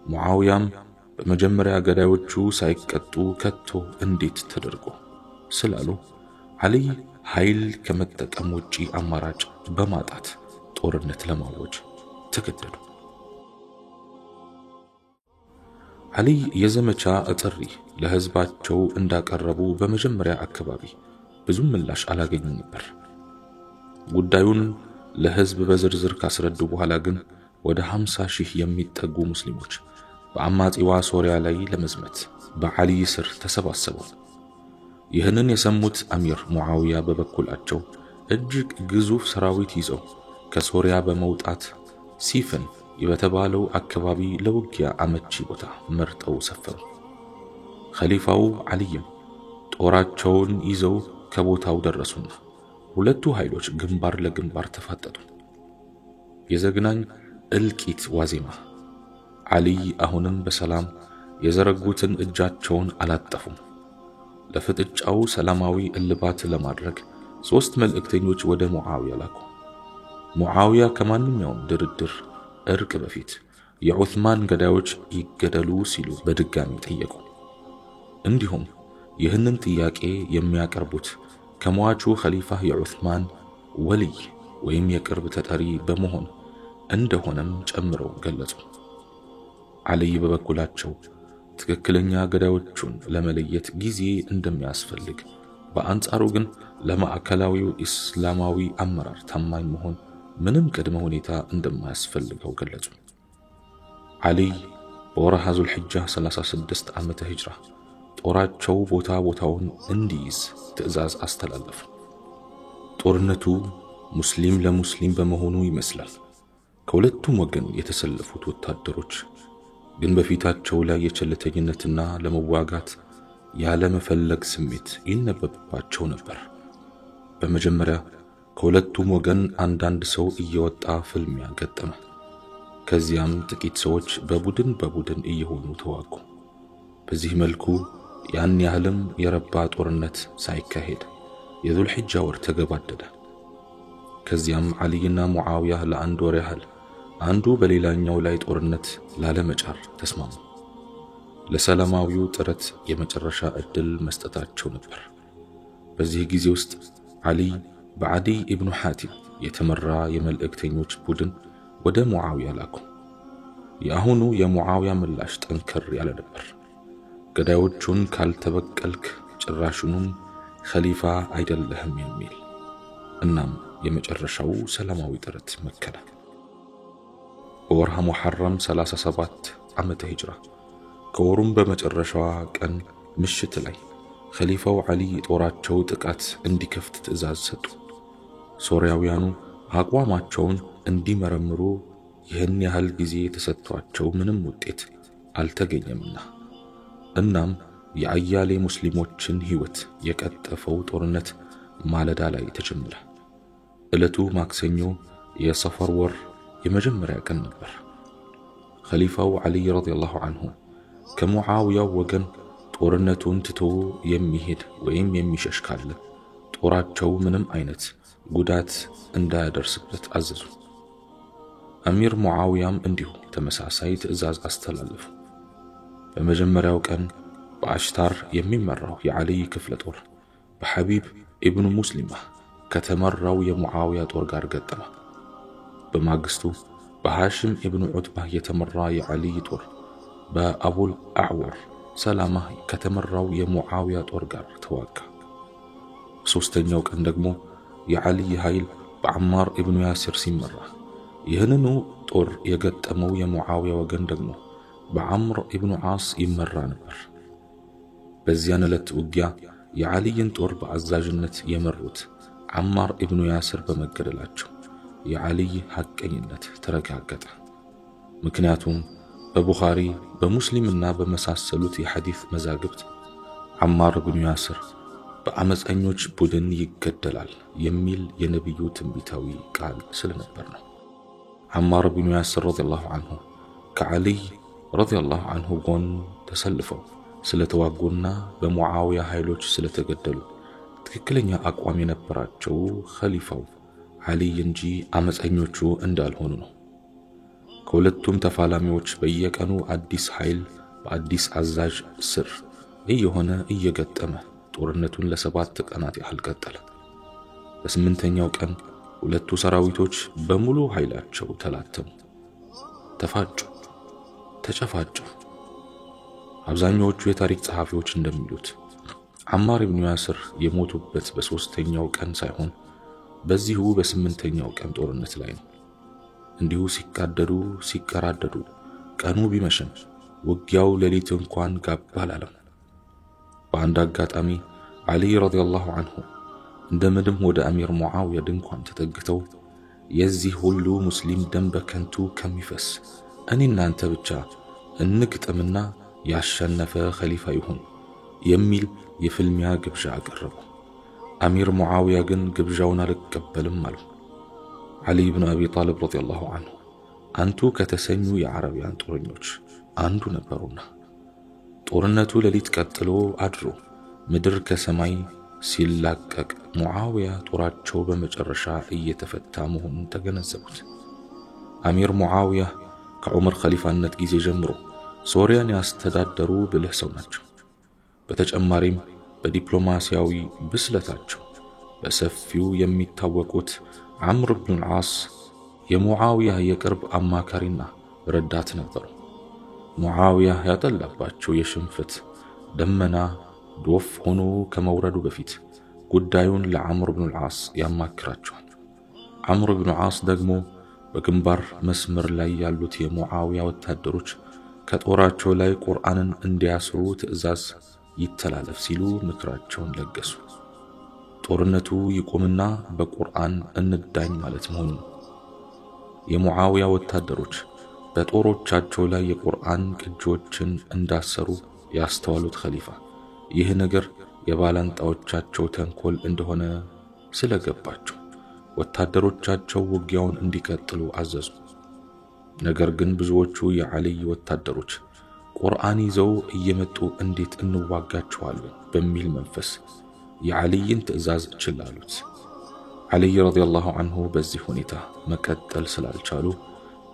ሙዓዊያም በመጀመሪያ ገዳዮቹ ሳይቀጡ ከቶ እንዴት ተደርጎ ስላሉ ዓሊ ኃይል ከመጠቀም ውጪ አማራጭ በማጣት ጦርነት ለማወጅ ተገደዱ። ዓሊ የዘመቻ ጥሪ ለህዝባቸው እንዳቀረቡ በመጀመሪያ አካባቢ ብዙም ምላሽ አላገኙም ነበር። ጉዳዩን ለህዝብ በዝርዝር ካስረዱ በኋላ ግን ወደ 50,000 የሚጠጉ ሙስሊሞች በአማጺዋ ሶሪያ ላይ ለመዝመት በዓሊ ስር ተሰባሰቡ። ይህንን የሰሙት አሚር ሙዓዊያ በበኩላቸው እጅግ ግዙፍ ሰራዊት ይዘው ከሶሪያ በመውጣት ሲፍን በተባለው አካባቢ ለውጊያ አመቺ ቦታ መርጠው ሰፈሩ። ኸሊፋው ዓሊይም ጦራቸውን ይዘው ከቦታው ደረሱና ሁለቱ ኃይሎች ግንባር ለግንባር ተፋጠጡ። የዘግናኝ እልቂት ዋዜማ። ዓሊ አሁንም በሰላም የዘረጉትን እጃቸውን አላጠፉም። ለፍጥጫው ሰላማዊ እልባት ለማድረግ 3 መልእክተኞች ወደ ሙዓዊያ ላኩ። ሙዓዊያ ከማንኛውም ድርድር እርቅ በፊት የዑስማን ገዳዮች ይገደሉ ሲሉ በድጋሚ ጠየቁ። እንዲሁም ይህንን ጥያቄ የሚያቀርቡት ከሟቹ ኸሊፋ የዑስማን ወልይ ወይም የቅርብ ተጠሪ በመሆን እንደሆነም ጨምረው ገለጹ። ዓሊ በበኩላቸው ትክክለኛ ገዳዮቹን ለመለየት ጊዜ እንደሚያስፈልግ፣ በአንጻሩ ግን ለማዕከላዊው እስላማዊ አመራር ታማኝ መሆን ምንም ቅድመ ሁኔታ እንደማያስፈልገው ገለጹ። ዓሊ በወርሃ ዙልሒጃ 36 ዓመተ ሂጅራ ጦራቸው ቦታውን እንዲይዝ ትዕዛዝ አስተላለፉ። ጦርነቱ ሙስሊም ለሙስሊም በመሆኑ ይመስላል ከሁለቱም ወገን የተሰለፉት ወታደሮች ግን በፊታቸው ላይ የቸልተኝነትና ለመዋጋት ያለ መፈለግ ስሜት ይነበብባቸው ነበር። በመጀመሪያ ከሁለቱም ወገን አንዳንድ ሰው እየወጣ ፍልሚያ ገጠመ። ከዚያም ጥቂት ሰዎች በቡድን እየሆኑ ተዋጉ። በዚህ መልኩ ያን ያህልም የረባ ጦርነት ሳይካሄድ የዙልሒጃ ወር ተገባደደ። ከዚያም ዓሊይና ሙዓዊያ ለአንድ ወር ያህል አንዱ በሌላኛው ላይ ጦርነት ላለመጫር ተስማሙ። ለሰላማዊው ጥረት የመጨረሻ ዕድል መስጠታቸው ነበር። በዚህ ጊዜ ውስጥ ዓሊ በዓዲይ ኢብኑ ሐቲም የተመራ የመልእክተኞች ቡድን ወደ ሙዓዊያ ላኩ። የአሁኑ የሙዓዊያ ምላሽ ጠንከር ያለ ነበር። ገዳዮቹን ካልተበቀልክ ጭራሹንም ኸሊፋ አይደለህም የሚል። እናም የመጨረሻው ሰላማዊ ጥረት መከለ። በወርሃ ሙሐረም 37 ዓመተ ሂጅራ ከወሩም በመጨረሻዋ ቀን ምሽት ላይ ኸሊፋው ዓሊ ጦራቸው ጥቃት እንዲከፍት ትዕዛዝ ሰጡ። ሶርያውያኑ አቋማቸውን እንዲመረምሩ ይህን ያህል ጊዜ ተሰጥቷቸው ምንም ውጤት አልተገኘምና፣ እናም የአያሌ ሙስሊሞችን ሕይወት የቀጠፈው ጦርነት ማለዳ ላይ ተጀመረ። ዕለቱ ማክሰኞ የሰፈር ወር የመጀመሪያ ቀን ነበር። ኸሊፋው ዓሊ ረዲየላሁ ዐንሁ ከሙዓዊያው ወገን ጦርነቱን ትቶ የሚሄድ ወይም የሚሸሽ ካለ ጦራቸው ምንም አይነት ጉዳት እንዳያደርስበት አዘዙ። አሚር ሙዓዊያም እንዲሁ ተመሳሳይ ትዕዛዝ አስተላለፉ። በመጀመሪያው ቀን በአሽታር የሚመራው የዓሊ ክፍለ ጦር በሐቢብ ኢብኑ ሙስሊማ ከተመራው የሙዓዊያ ጦር ጋር ገጠመ። በማግስቱ በሐሽም ኢብኑ ዑትባ የተመራ የዓሊ ጦር በአቡል አዕወር ሰላማ ከተመራው የሙዓዊያ ጦር ጋር ተዋጋ። ሶስተኛው ቀን ደግሞ የዓሊ ኃይል በዓማር ኢብኑ ያሲር ሲመራ፣ ይህንኑ ጦር የገጠመው የሙዓዊያ ወገን ደግሞ በዓምር ኢብኑ ዓስ ይመራ ነበር። በዚያን ዕለት ውጊያ የዓሊይን ጦር በአዛዥነት የመሩት ዓማር ኢብኑ ያሲር በመገደላቸው የዓሊይ ሐቀኝነት ተረጋገጠ። ምክንያቱም በቡኻሪ በሙስሊምና በመሳሰሉት የሐዲስ መዛግብት ዓማር ኢብኑ ያሲር በአመፀኞች ቡድን ይገደላል የሚል የነቢዩ ትንቢታዊ ቃል ስለነበር ነው። ዓማር ኢብኑ ያሲር ረዲየላሁ ዐንሁ ከዓሊይ ረዲየላሁ ዐንሁ ጎን ተሰልፈው ስለተዋጉና በሙዓዊያ ኃይሎች ስለተገደሉ ትክክለኛ አቋም የነበራቸው ኸሊፋው ዓሊይ እንጂ አመፀኞቹ እንዳልሆኑ ነው። ከሁለቱም ተፋላሚዎች በየቀኑ አዲስ ኃይል በአዲስ አዛዥ ስር እየሆነ እየገጠመ ጦርነቱን ለ7 ቀናት ያህል ቀጠለ። በስምንተኛው ቀን ሁለቱ ሰራዊቶች በሙሉ ኃይላቸው ተላተሙ፣ ተፋጩ፣ ተጨፋጩ። አብዛኛዎቹ የታሪክ ጸሐፊዎች እንደሚሉት ዓማር ኢብኑ ያሲር የሞቱበት በሶስተኛው ቀን ሳይሆን በዚሁ በስምንተኛው ቀን ጦርነት ላይ ነው። እንዲሁ ሲቃደዱ ሲቀራደዱ ቀኑ ቢመሽም ውጊያው ሌሊት እንኳን ጋብ አላለም። በአንድ አጋጣሚ ዓሊ ረዲየላሁ ዐንሁ እንደምንም ወደ አሚር ሙዓዊያ ድንኳን ተጠግተው የዚህ ሁሉ ሙስሊም ደም በከንቱ ከሚፈስ እኔ እናንተ ብቻ እንግጠምና ያሸነፈ ኸሊፋ ይሁን የሚል የፍልሚያ ግብዣ አቀረቡ። አሚር ሙዓዊያ ግን ግብዣውን አልቀበልም አሉ። ዓሊ ኢብኑ አቢ ጣሊብ ረዲየላሁ ዐንሁ አንቱ ከተሰኙ የዓረቢያን ጦረኞች አንዱ ነበሩና ጦርነቱ ሌሊት ቀጥሎ አድሮ ምድር ከሰማይ ሲላቀቅ ሙዓዊያ ጦራቸው በመጨረሻ እየተፈታ መሆኑን ተገነዘቡት። አሚር ሙዓዊያ ከዑመር ኸሊፋነት ጊዜ ጀምሮ ሶሪያን ያስተዳደሩ ብልህ ሰው ናቸው። በተጨማሪም በዲፕሎማሲያዊ ብስለታቸው በሰፊው የሚታወቁት ዓምር ኢብኑ ዓስ የሙዓዊያ የቅርብ አማካሪና ረዳት ነበሩ። ሙዓዊያ ያጠላባቸው የሽንፈት ደመና ዶፍ ሆኖ ከመውረዱ በፊት ጉዳዩን ለዓምር ኢብኑ ዓስ ያማክራቸዋል። ዓምር ኢብኑ ዓስ ደግሞ በግንባር መስመር ላይ ያሉት የሙዓዊያ ወታደሮች ከጦራቸው ላይ ቁርአንን እንዲያስሩ ትዕዛዝ ይተላለፍ ሲሉ ምክራቸውን ለገሱ። ጦርነቱ ይቆምና በቁርአን እንዳኝ ማለት መሆኑ ነው። የሙዓዊያ ወታደሮች በጦሮቻቸው ላይ የቁርአን ቅጂዎችን እንዳሰሩ ያስተዋሉት ኸሊፋ ይህ ነገር የባላንጣዎቻቸው ተንኮል እንደሆነ ስለገባቸው ወታደሮቻቸው ውጊያውን እንዲቀጥሉ አዘዙ። ነገር ግን ብዙዎቹ የዓሊይ ወታደሮች ቁርአን ይዘው እየመጡ እንዴት እንዋጋቸዋለን በሚል መንፈስ የዓሊይን ትዕዛዝ ችላ አሉት። ዓሊይ ረዲየላሁ ዐንሁ በዚህ ሁኔታ መቀጠል ስላልቻሉ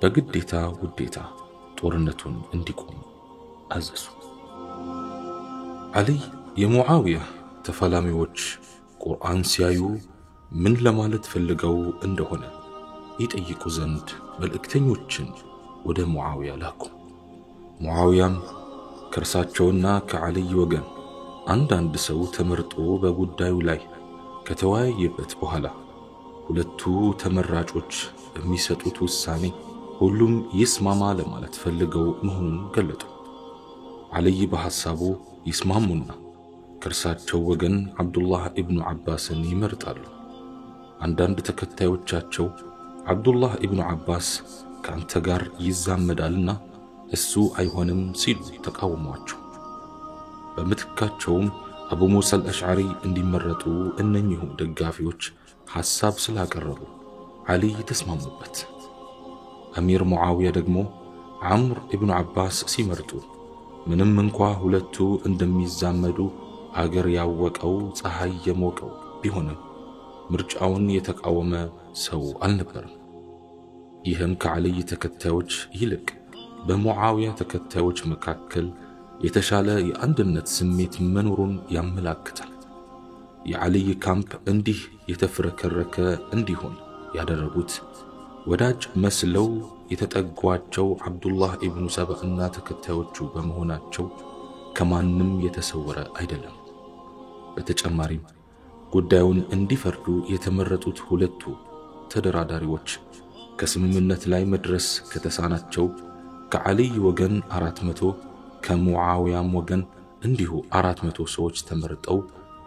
በግዴታ ውዴታ ጦርነቱን እንዲቆም አዘዙ። علي የሙዓዊያ ተፋላሚዎች ቁርአን ሲያዩ ምን ለማለት ፈልገው እንደሆነ ይጠይቁ ዘንድ መልእክተኞችን ወደ ሙዓዊያ ላኩ። ሙዓዊያም ከእርሳቸውና ከዓልይ ወገን አንዳንድ ሰው ተመርጦ በጉዳዩ ላይ ከተወያየበት በኋላ ሁለቱ ተመራጮች የሚሰጡት ውሳኔ ሁሉም ይስማማ ለማለት ፈልገው መሆኑን ገለጡ። ዓልይ በሐሳቡ ይስማሙና ከእርሳቸው ወገን አብዱላህ ኢብኑ ዓባስን ይመርጣሉ። አንዳንድ ተከታዮቻቸው አብዱላህ ኢብኑ ዓባስ ከአንተ ጋር ይዛመዳልና እሱ አይሆንም ሲሉ ተቃወሟቸው። በምትካቸውም አቡ ሙሳ አልአሽዓሪ እንዲመረጡ እነኚሁ ደጋፊዎች ሐሳብ ስላቀረቡ ዓልይ ተስማሙበት። አሚር ሙዓዊያ ደግሞ ዐምር ኢብኑ ዓባስ ሲመርጡ ምንም እንኳ ሁለቱ እንደሚዛመዱ አገር ያወቀው ፀሐይ የሞቀው ቢሆንም ምርጫውን የተቃወመ ሰው አልነበረም። ይህም ከዓልይ ተከታዮች ይልቅ በሙዓዊያ ተከታዮች መካከል የተሻለ የአንድነት ስሜት መኖሩን ያመላክታል። የዓልይ ካምፕ እንዲህ የተፍረከረከ እንዲሆን ያደረጉት ወዳጅ መስለው የተጠጓቸው አብዱላህ ኢብኑ ሰባእና ተከታዮቹ በመሆናቸው ከማንም የተሰወረ አይደለም። በተጨማሪም ጉዳዩን እንዲፈርዱ የተመረጡት ሁለቱ ተደራዳሪዎች ከስምምነት ላይ መድረስ ከተሳናቸው ከዓልይ ወገን 400 ከሙዓዊያም ወገን እንዲሁ 400 ሰዎች ተመርጠው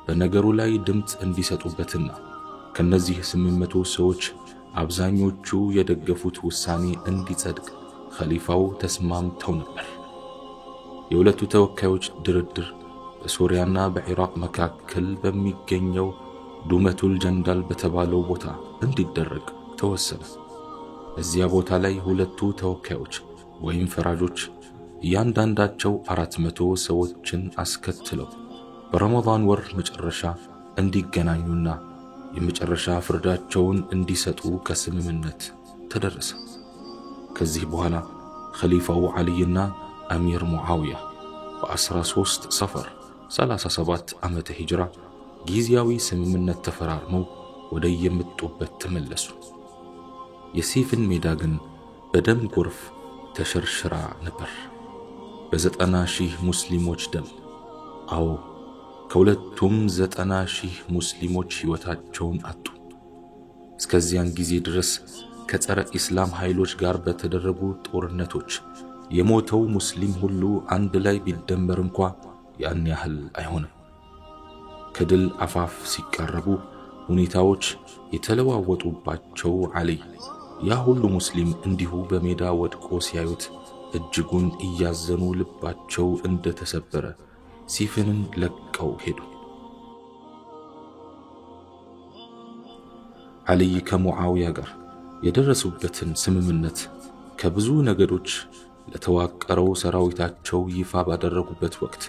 በነገሩ ላይ ድምጽ እንዲሰጡበትና ከነዚህ 800 ሰዎች አብዛኞቹ የደገፉት ውሳኔ እንዲጸድቅ ኸሊፋው ተስማምተው ነበር። የሁለቱ ተወካዮች ድርድር በሶሪያና በኢራቅ መካከል በሚገኘው ዱመቱል ጀንዳል በተባለው ቦታ እንዲደረግ ተወሰነ። እዚያ ቦታ ላይ ሁለቱ ተወካዮች ወይም ፈራጆች እያንዳንዳቸው 400 ሰዎችን አስከትለው በረመዳን ወር መጨረሻ እንዲገናኙና የመጨረሻ ፍርዳቸውን እንዲሰጡ ከስምምነት ተደረሰ። ከዚህ በኋላ ኸሊፋው ዓልይና አሚር ሙዓዊያ በ13 ሰፈር 37 ዓመተ ሂጅራ ጊዜያዊ ስምምነት ተፈራርመው ወደ የመጡበት ተመለሱ። የሲፍን ሜዳ ግን በደም ጎርፍ ተሸርሽራ ነበር፣ በ90,000 ሙስሊሞች ደም። አዎ ከሁለቱም 90,000 ሙስሊሞች ሕይወታቸውን አጡ። እስከዚያን ጊዜ ድረስ ከጸረ ኢስላም ኃይሎች ጋር በተደረጉ ጦርነቶች የሞተው ሙስሊም ሁሉ አንድ ላይ ቢደመር እንኳ ያን ያህል አይሆንም። ከድል አፋፍ ሲቃረቡ ሁኔታዎች የተለዋወጡባቸው ዓልይ ያ ሁሉ ሙስሊም እንዲሁ በሜዳ ወድቆ ሲያዩት እጅጉን እያዘኑ ልባቸው እንደተሰበረ ሲፍንን ለቀው ሄዱ። ዓልይ ከሙዓዊያ ጋር የደረሱበትን ስምምነት ከብዙ ነገዶች ለተዋቀረው ሰራዊታቸው ይፋ ባደረጉበት ወቅት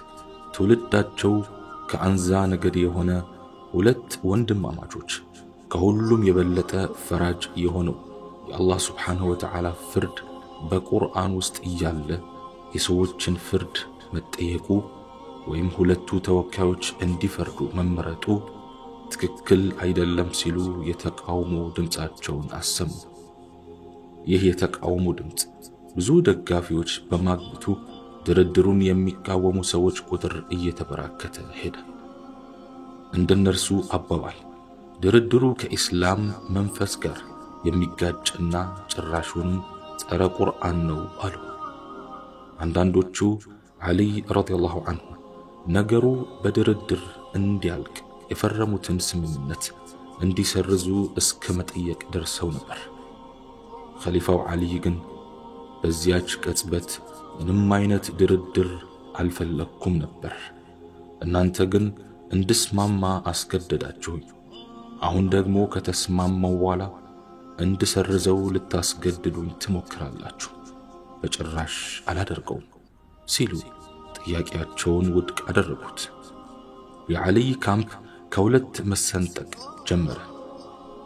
ትውልዳቸው ከአንዛ ነገድ የሆነ ሁለት ወንድማማቾች ከሁሉም የበለጠ ፈራጅ የሆነው የአላህ ሱብሓነሁ ወተዓላ ፍርድ በቁርአን ውስጥ እያለ የሰዎችን ፍርድ መጠየቁ ወይም ሁለቱ ተወካዮች እንዲፈርዱ መመረጡ ትክክል አይደለም ሲሉ የተቃውሞ ድምጻቸውን አሰሙ። ይህ የተቃውሞ ድምጽ ብዙ ደጋፊዎች በማግኘቱ ድርድሩን የሚቃወሙ ሰዎች ቁጥር እየተበራከተ ሄደ። እንደነርሱ አባባል ድርድሩ ከኢስላም መንፈስ ጋር የሚጋጭና ጭራሹን ጸረ ቁርአን ነው አሉ። አንዳንዶቹ ዓልይ ረዲየላሁ ዐንሁ ነገሩ በድርድር እንዲያልቅ የፈረሙትን ስምምነት እንዲሰርዙ እስከ መጠየቅ ደርሰው ነበር። ኸሊፋው ዓልይ ግን በዚያች ቅጽበት ምንም አይነት ድርድር አልፈለኩም ነበር። እናንተ ግን እንድስማማ አስገደዳችሁኝ። አሁን ደግሞ ከተስማማው በኋላ እንድሰርዘው ልታስገድዱኝ ትሞክራላችሁ። በጭራሽ አላደርገውም ሲሉ ጥያቄያቸውን ውድቅ አደረጉት። የዓልይ ካምፕ ከሁለት መሰንጠቅ ጀመረ።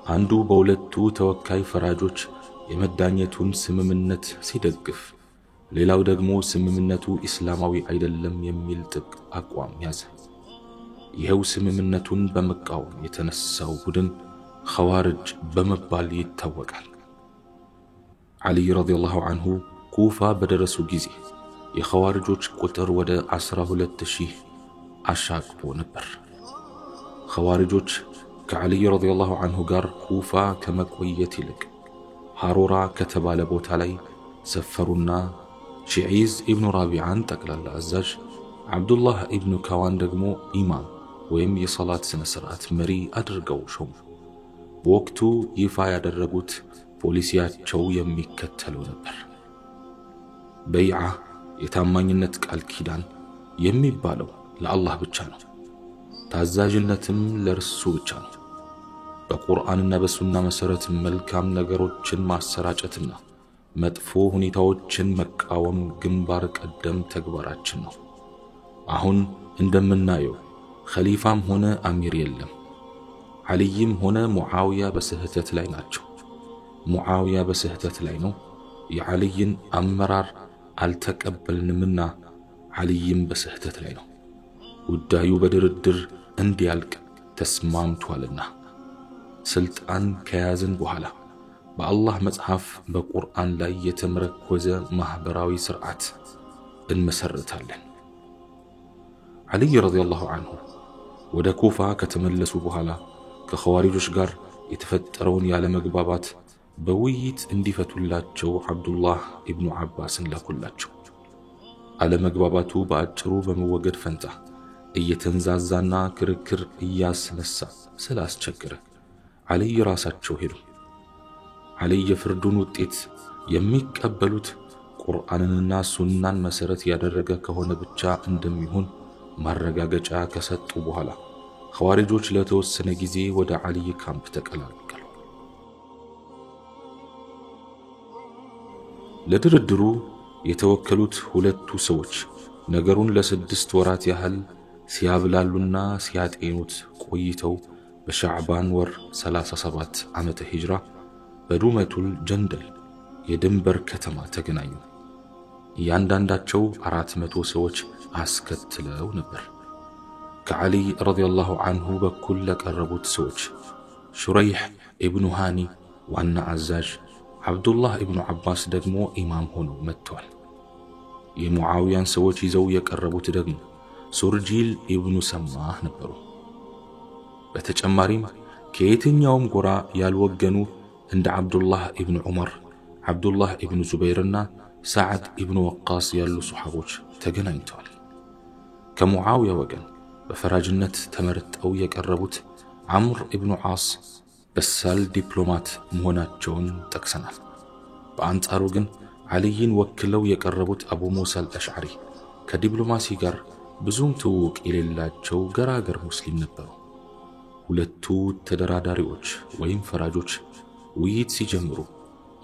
አንዱ በሁለቱ ተወካይ ፈራጆች የመዳኘቱን ስምምነት ሲደግፍ፣ ሌላው ደግሞ ስምምነቱ ኢስላማዊ አይደለም የሚል ጥብቅ አቋም ያዘ። ይሄው ስምምነቱን በመቃወም የተነሳው ቡድን ኸዋርጅ በመባል ይታወቃል። ዓሊ ረዲየላሁ ዐንሁ ኩፋ በደረሱ ጊዜ የኸዋርጆች ቁጥር ወደ 12000 አሻቅቦ ነበር። ኸዋርጆች ከዓሊ ረዲየላሁ ዐንሁ ጋር ኩፋ ከመቆየት ይልቅ ሐሮራ ከተባለ ቦታ ላይ ሰፈሩና ሺዒዝ ኢብኑ ራቢዓን ጠቅላላ አዛዥ፣ ዓብዱላህ ኢብኑ ካዋን ደግሞ ኢማም ወይም የሰላት ስነ ስርዓት መሪ አድርገው ሾሙ። በወቅቱ ይፋ ያደረጉት ፖሊሲያቸው የሚከተለው ነበር። በይዓ የታማኝነት ቃል ኪዳን የሚባለው ለአላህ ብቻ ነው። ታዛዥነትም ለርሱ ብቻ ነው። በቁርአንና በሱና መሰረት መልካም ነገሮችን ማሰራጨትና መጥፎ ሁኔታዎችን መቃወም ግንባር ቀደም ተግባራችን ነው። አሁን እንደምናየው ኸሊፋም ሆነ አሚር የለም። ዓሊይም ሆነ ሙዓውያ በስህተት ላይ ናቸው። ሙዓውያ በስህተት ላይ ነው። የዓሊይን አመራር አልተቀበልንምና ዓሊይም በስህተት ላይ ነው። ጉዳዩ በድርድር እንዲያልቅ ተስማምቷልና ስልጣን ከያዝን በኋላ በአላህ መጽሐፍ በቁርአን ላይ የተመረኮዘ ማህበራዊ ስርዓት እንመሰርታለን። ዓሊ ረዲየላሁ ዐንሁ ወደ ኩፋ ከተመለሱ በኋላ ከኸዋሪጆች ጋር የተፈጠረውን ያለመግባባት በውይይት እንዲፈቱላቸው ዓብዱላህ ኢብኑ ዓባስን ላኩላቸው። አለመግባባቱ በአጭሩ በመወገድ ፈንታ እየተንዛዛና ክርክር እያስነሳ ስላስቸገረ ዓሊ ራሳቸው ሄዱ። ዓሊ የፍርዱን ውጤት የሚቀበሉት ቁርአንንና ሱናን መሰረት ያደረገ ከሆነ ብቻ እንደሚሆን ማረጋገጫ ከሰጡ በኋላ ኸዋሪጆች ለተወሰነ ጊዜ ወደ ዓሊ ካምፕ ተቀላቀሉ። ለድርድሩ የተወከሉት ሁለቱ ሰዎች ነገሩን ለ6 ወራት ያህል ሲያብላሉና ሲያጤኑት ቆይተው በሻዕባን ወር 37 ዓመተ ሂጅራ በዱመቱል ጀንደል የድንበር ከተማ ተገናኙ። እያንዳንዳቸው 400 ሰዎች አስከትለው ነበር። ከዓሊ ረዲየላሁ ዐንሁ በኩል ለቀረቡት ሰዎች ሹረይሕ ኢብኑ ሃኒ ዋና አዛዥ፣ ዓብዱላህ ኢብኑ ዓባስ ደግሞ ኢማም ሆነው መጥተዋል። የሙዓውያን ሰዎች ይዘው የቀረቡት ደግሞ ሱርጂል ኢብኑ ሰማህ ነበሩ። በተጨማሪም ከየትኛውም ጎራ ያልወገኑ እንደ ዓብዱላህ ኢብኑ ዑመር፣ ዓብዱላህ ኢብኑ ዙበይርና ሰዓድ ኢብኑ ወቃስ ያሉ ሱሐቦች ተገናኝተዋል። ከሙዓውያ ወገን በፈራጅነት ተመርጠው የቀረቡት ዓምር ኢብኑ ዓስ በሳል ዲፕሎማት መሆናቸውን ጠቅሰናል። በአንጻሩ ግን ዓሊይን ወክለው የቀረቡት አቡ ሙሳ አልአሽዓሪ ከዲፕሎማሲ ጋር ብዙም ትውውቅ የሌላቸው ገራገር ሙስሊም ነበሩ። ሁለቱ ተደራዳሪዎች ወይም ፈራጆች ውይይት ሲጀምሩ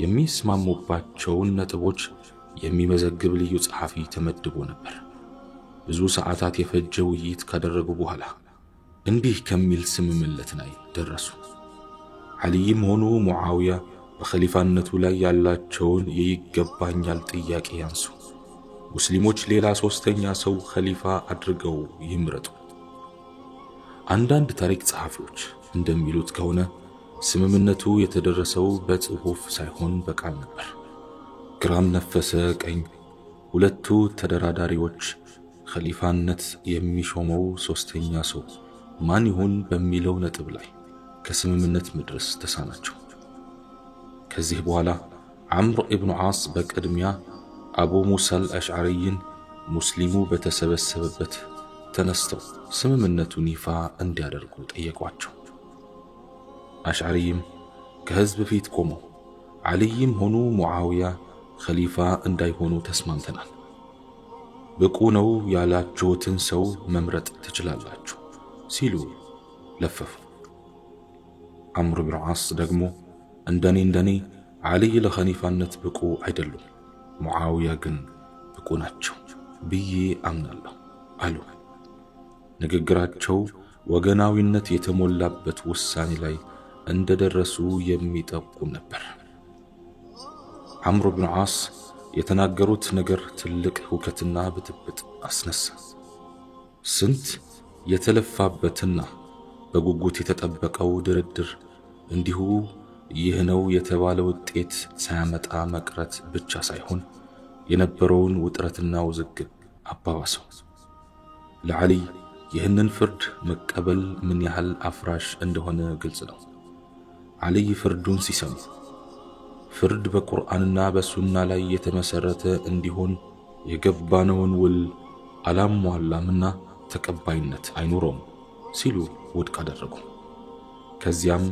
የሚስማሙባቸውን ነጥቦች የሚመዘግብ ልዩ ጸሐፊ ተመድቦ ነበር። ብዙ ሰዓታት የፈጀ ውይይት ካደረጉ በኋላ እንዲህ ከሚል ስምምነት ላይ ደረሱ። ዓሊይም ሆኑ ሙዓውያ በኸሊፋነቱ ላይ ያላቸውን የይገባኛል ጥያቄ ያንሱ። ሙስሊሞች ሌላ ሶስተኛ ሰው ኸሊፋ አድርገው ይምረጡ። አንዳንድ ታሪክ ጸሐፊዎች እንደሚሉት ከሆነ ስምምነቱ የተደረሰው በጽሑፍ ሳይሆን በቃል ነበር። ግራም ነፈሰ ቀኝ ሁለቱ ተደራዳሪዎች ኸሊፋነት የሚሾመው ሶስተኛ ሰው ማን ይሁን በሚለው ነጥብ ላይ ከስምምነት መድረስ ተሳናቸው። ከዚህ በኋላ ዓምር ኢብኑ ዓስ በቅድሚያ አቡ ሙሳ አልአሽዓሪን ሙስሊሙ በተሰበሰበበት ተነስተው ስምምነቱን ይፋ እንዲያደርጉ ጠየቋቸው። አሽዓሪም ከህዝብ ፊት ቆመው ዓሊይም ሆኑ ሙዓውያ ኸሊፋ እንዳይሆኑ ተስማምተናል፣ ብቁ ነው ያላችሁትን ሰው መምረጥ ትችላላችሁ ሲሉ ለፈፉ። ዓምር ኢብኑ ዓስ ደግሞ እንደኔ ዓሊይ ለኸሊፋነት ብቁ አይደሉም፣ ሙዓውያ ግን ብቁ ናቸው ብዬ አምናለሁ አሉ። ንግግራቸው ወገናዊነት የተሞላበት ውሳኔ ላይ እንደደረሱ የሚጠቁም ነበር። ዓምር ኢብኑ ዓስ የተናገሩት ነገር ትልቅ ሁከትና ብጥብጥ አስነሳ። ስንት የተለፋበትና በጉጉት የተጠበቀው ድርድር እንዲሁ ይህ ነው የተባለ ውጤት ሳያመጣ መቅረት ብቻ ሳይሆን የነበረውን ውጥረትና ውዝግብ አባባሰው። ለዓሊ ይህንን ፍርድ መቀበል ምን ያህል አፍራሽ እንደሆነ ግልጽ ነው። ዓሊ ፍርዱን ሲሰሙ ፍርድ በቁርአንና በሱና ላይ የተመሰረተ እንዲሆን የገባነውን ውል አላሟላምና ተቀባይነት አይኖረውም ሲሉ ውድቅ አደረጉ። ከዚያም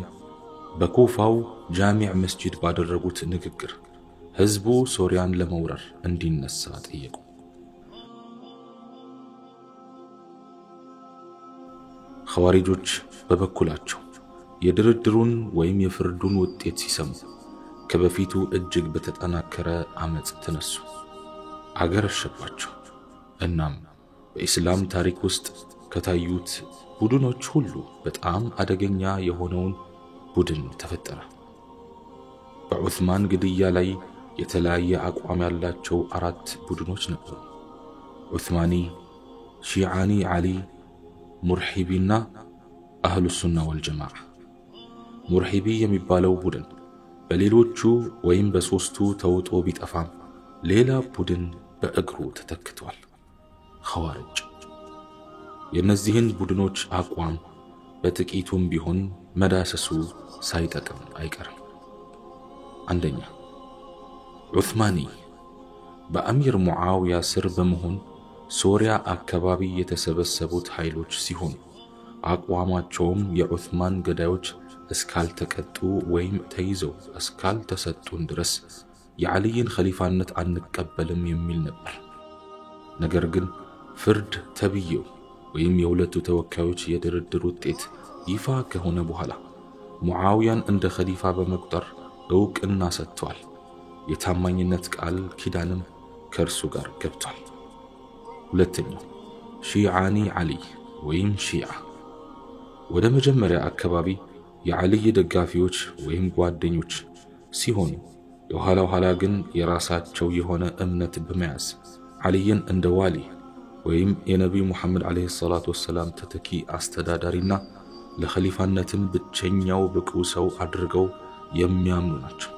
በኩፋው ጃሚዕ መስጂድ ባደረጉት ንግግር ህዝቡ ሶሪያን ለመውረር እንዲነሳ ጠየቁ። ኸዋሪጆች በበኩላቸው የድርድሩን ወይም የፍርዱን ውጤት ሲሰሙ ከበፊቱ እጅግ በተጠናከረ አመጽ ተነሱ፣ አገረሸባቸው። እናም በኢስላም ታሪክ ውስጥ ከታዩት ቡድኖች ሁሉ በጣም አደገኛ የሆነውን ቡድን ተፈጠረ። በዑስማን ግድያ ላይ የተለያየ አቋም ያላቸው 4 ቡድኖች ነበሩ። ዑስማኒ፣ ሺዓኒ ዓሊ፣ ሙርሂቢና አህሉ ሱና ወልጀማዓ። ሙርሂቢ የሚባለው ቡድን በሌሎቹ ወይም በሶስቱ ተውጦ ቢጠፋም ሌላ ቡድን በእግሩ ተተክቷል፣ ኸዋሪጅ። የነዚህን ቡድኖች አቋም በጥቂቱም ቢሆን መዳሰሱ ሳይጠቅም አይቀርም። አንደኛ፣ ዑስማኒ በአሚር ሙዓውያ ስር በመሆን ሶሪያ አካባቢ የተሰበሰቡት ኃይሎች ሲሆኑ አቋማቸውም የዑስማን ገዳዮች እስካልተቀጡ ወይም ተይዘው እስካልተሰጡን ድረስ የዓሊይን ኸሊፋነት አንቀበልም የሚል ነበር። ነገር ግን ፍርድ ተብየው ወይም የሁለቱ ተወካዮች የድርድር ውጤት ይፋ ከሆነ በኋላ ሙዓውያን እንደ ኸሊፋ በመቁጠር እውቅና ሰጥተዋል። የታማኝነት ቃል ኪዳንም ከእርሱ ጋር ገብቷል። ሁለተኛው ሺዓኒ ዓሊ ወይም ሺዓ ወደ መጀመሪያ አካባቢ የዓሊይ ደጋፊዎች ወይም ጓደኞች ሲሆኑ የኋላ ግን የራሳቸው የሆነ እምነት በመያዝ ዓሊይን እንደ ዋሊ ወይም የነቢዩ ሙሐመድ ዓለይሂ ሰላቱ ወሰላም ተተኪ አስተዳዳሪና ለኸሊፋነትም ብቸኛው ብቁ ሰው አድርገው የሚያምኑ ናቸው።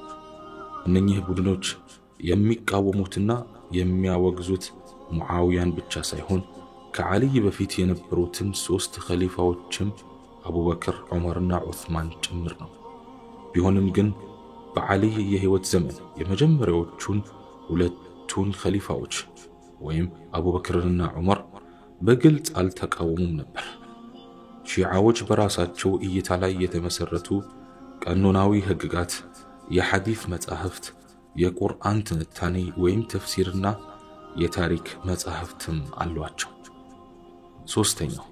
እነኚህ ቡድኖች የሚቃወሙትና የሚያወግዙት ሙዓውያን ብቻ ሳይሆን ከዓሊይ በፊት የነበሩትን 3 ኸሊፋዎችም አቡበክር፣ ዑመርና ዑስማን ጭምር ነው። ቢሆንም ግን በዓሊይ የህይወት ዘመን የመጀመሪያዎቹን 2ቱን ኸሊፋዎች ወይም አቡበክርንና ዑመር በግልጽ አልተቃወሙም ነበር። ሺዓዎች በራሳቸው እይታ ላይ የተመሰረቱ ቀኖናዊ ህግጋት፣ የሐዲስ መጻሕፍት፣ የቁርአን ትንታኔ ወይም ተፍሲርና የታሪክ መጻሕፍትም አሏቸው። ሶስተኛው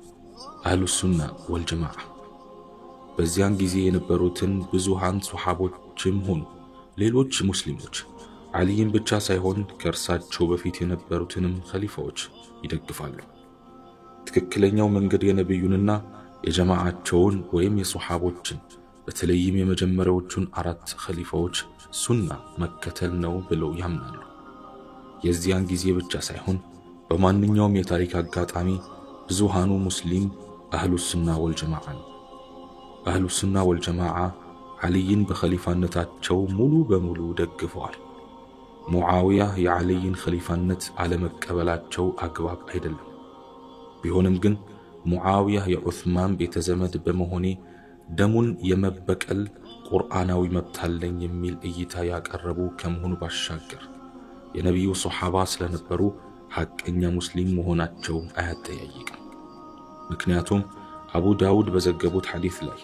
አህሉ ሱና ወልጀማዓ በዚያን ጊዜ የነበሩትን ብዙሃን ሱሐቦችም ሆኑ ሌሎች ሙስሊሞች ዓሊይን ብቻ ሳይሆን ከእርሳቸው በፊት የነበሩትንም ኸሊፋዎች ይደግፋሉ። ትክክለኛው መንገድ የነብዩንና የጀማዓቸውን ወይም የሱሐቦችን በተለይም የመጀመሪያዎቹን 4 ኸሊፋዎች ሱና መከተል ነው ብለው ያምናሉ። የዚያን ጊዜ ብቻ ሳይሆን በማንኛውም የታሪክ አጋጣሚ ብዙሃኑ ሙስሊም አህሉ ሱና ወልጀማዓ ነው። አህሉ ሱና ወልጀማዓ ዓሊይን በኸሊፋነታቸው ሙሉ በሙሉ ደግፈዋል። ሙዓውያ የዓሊይን ኸሊፋነት አለመቀበላቸው አግባብ አይደለም። ቢሆንም ግን ሙዓውያ የዑስማን ቤተ ዘመድ በመሆኔ ደሙን የመበቀል ቁርአናዊ መብት አለኝ የሚል እይታ ያቀረቡ ከመሆኑ ባሻገር የነቢዩ ሱሐባ ስለነበሩ ሐቀኛ ሙስሊም መሆናቸው አያጠያይቅም። ምክንያቱም አቡ ዳውድ በዘገቡት ሐዲስ ላይ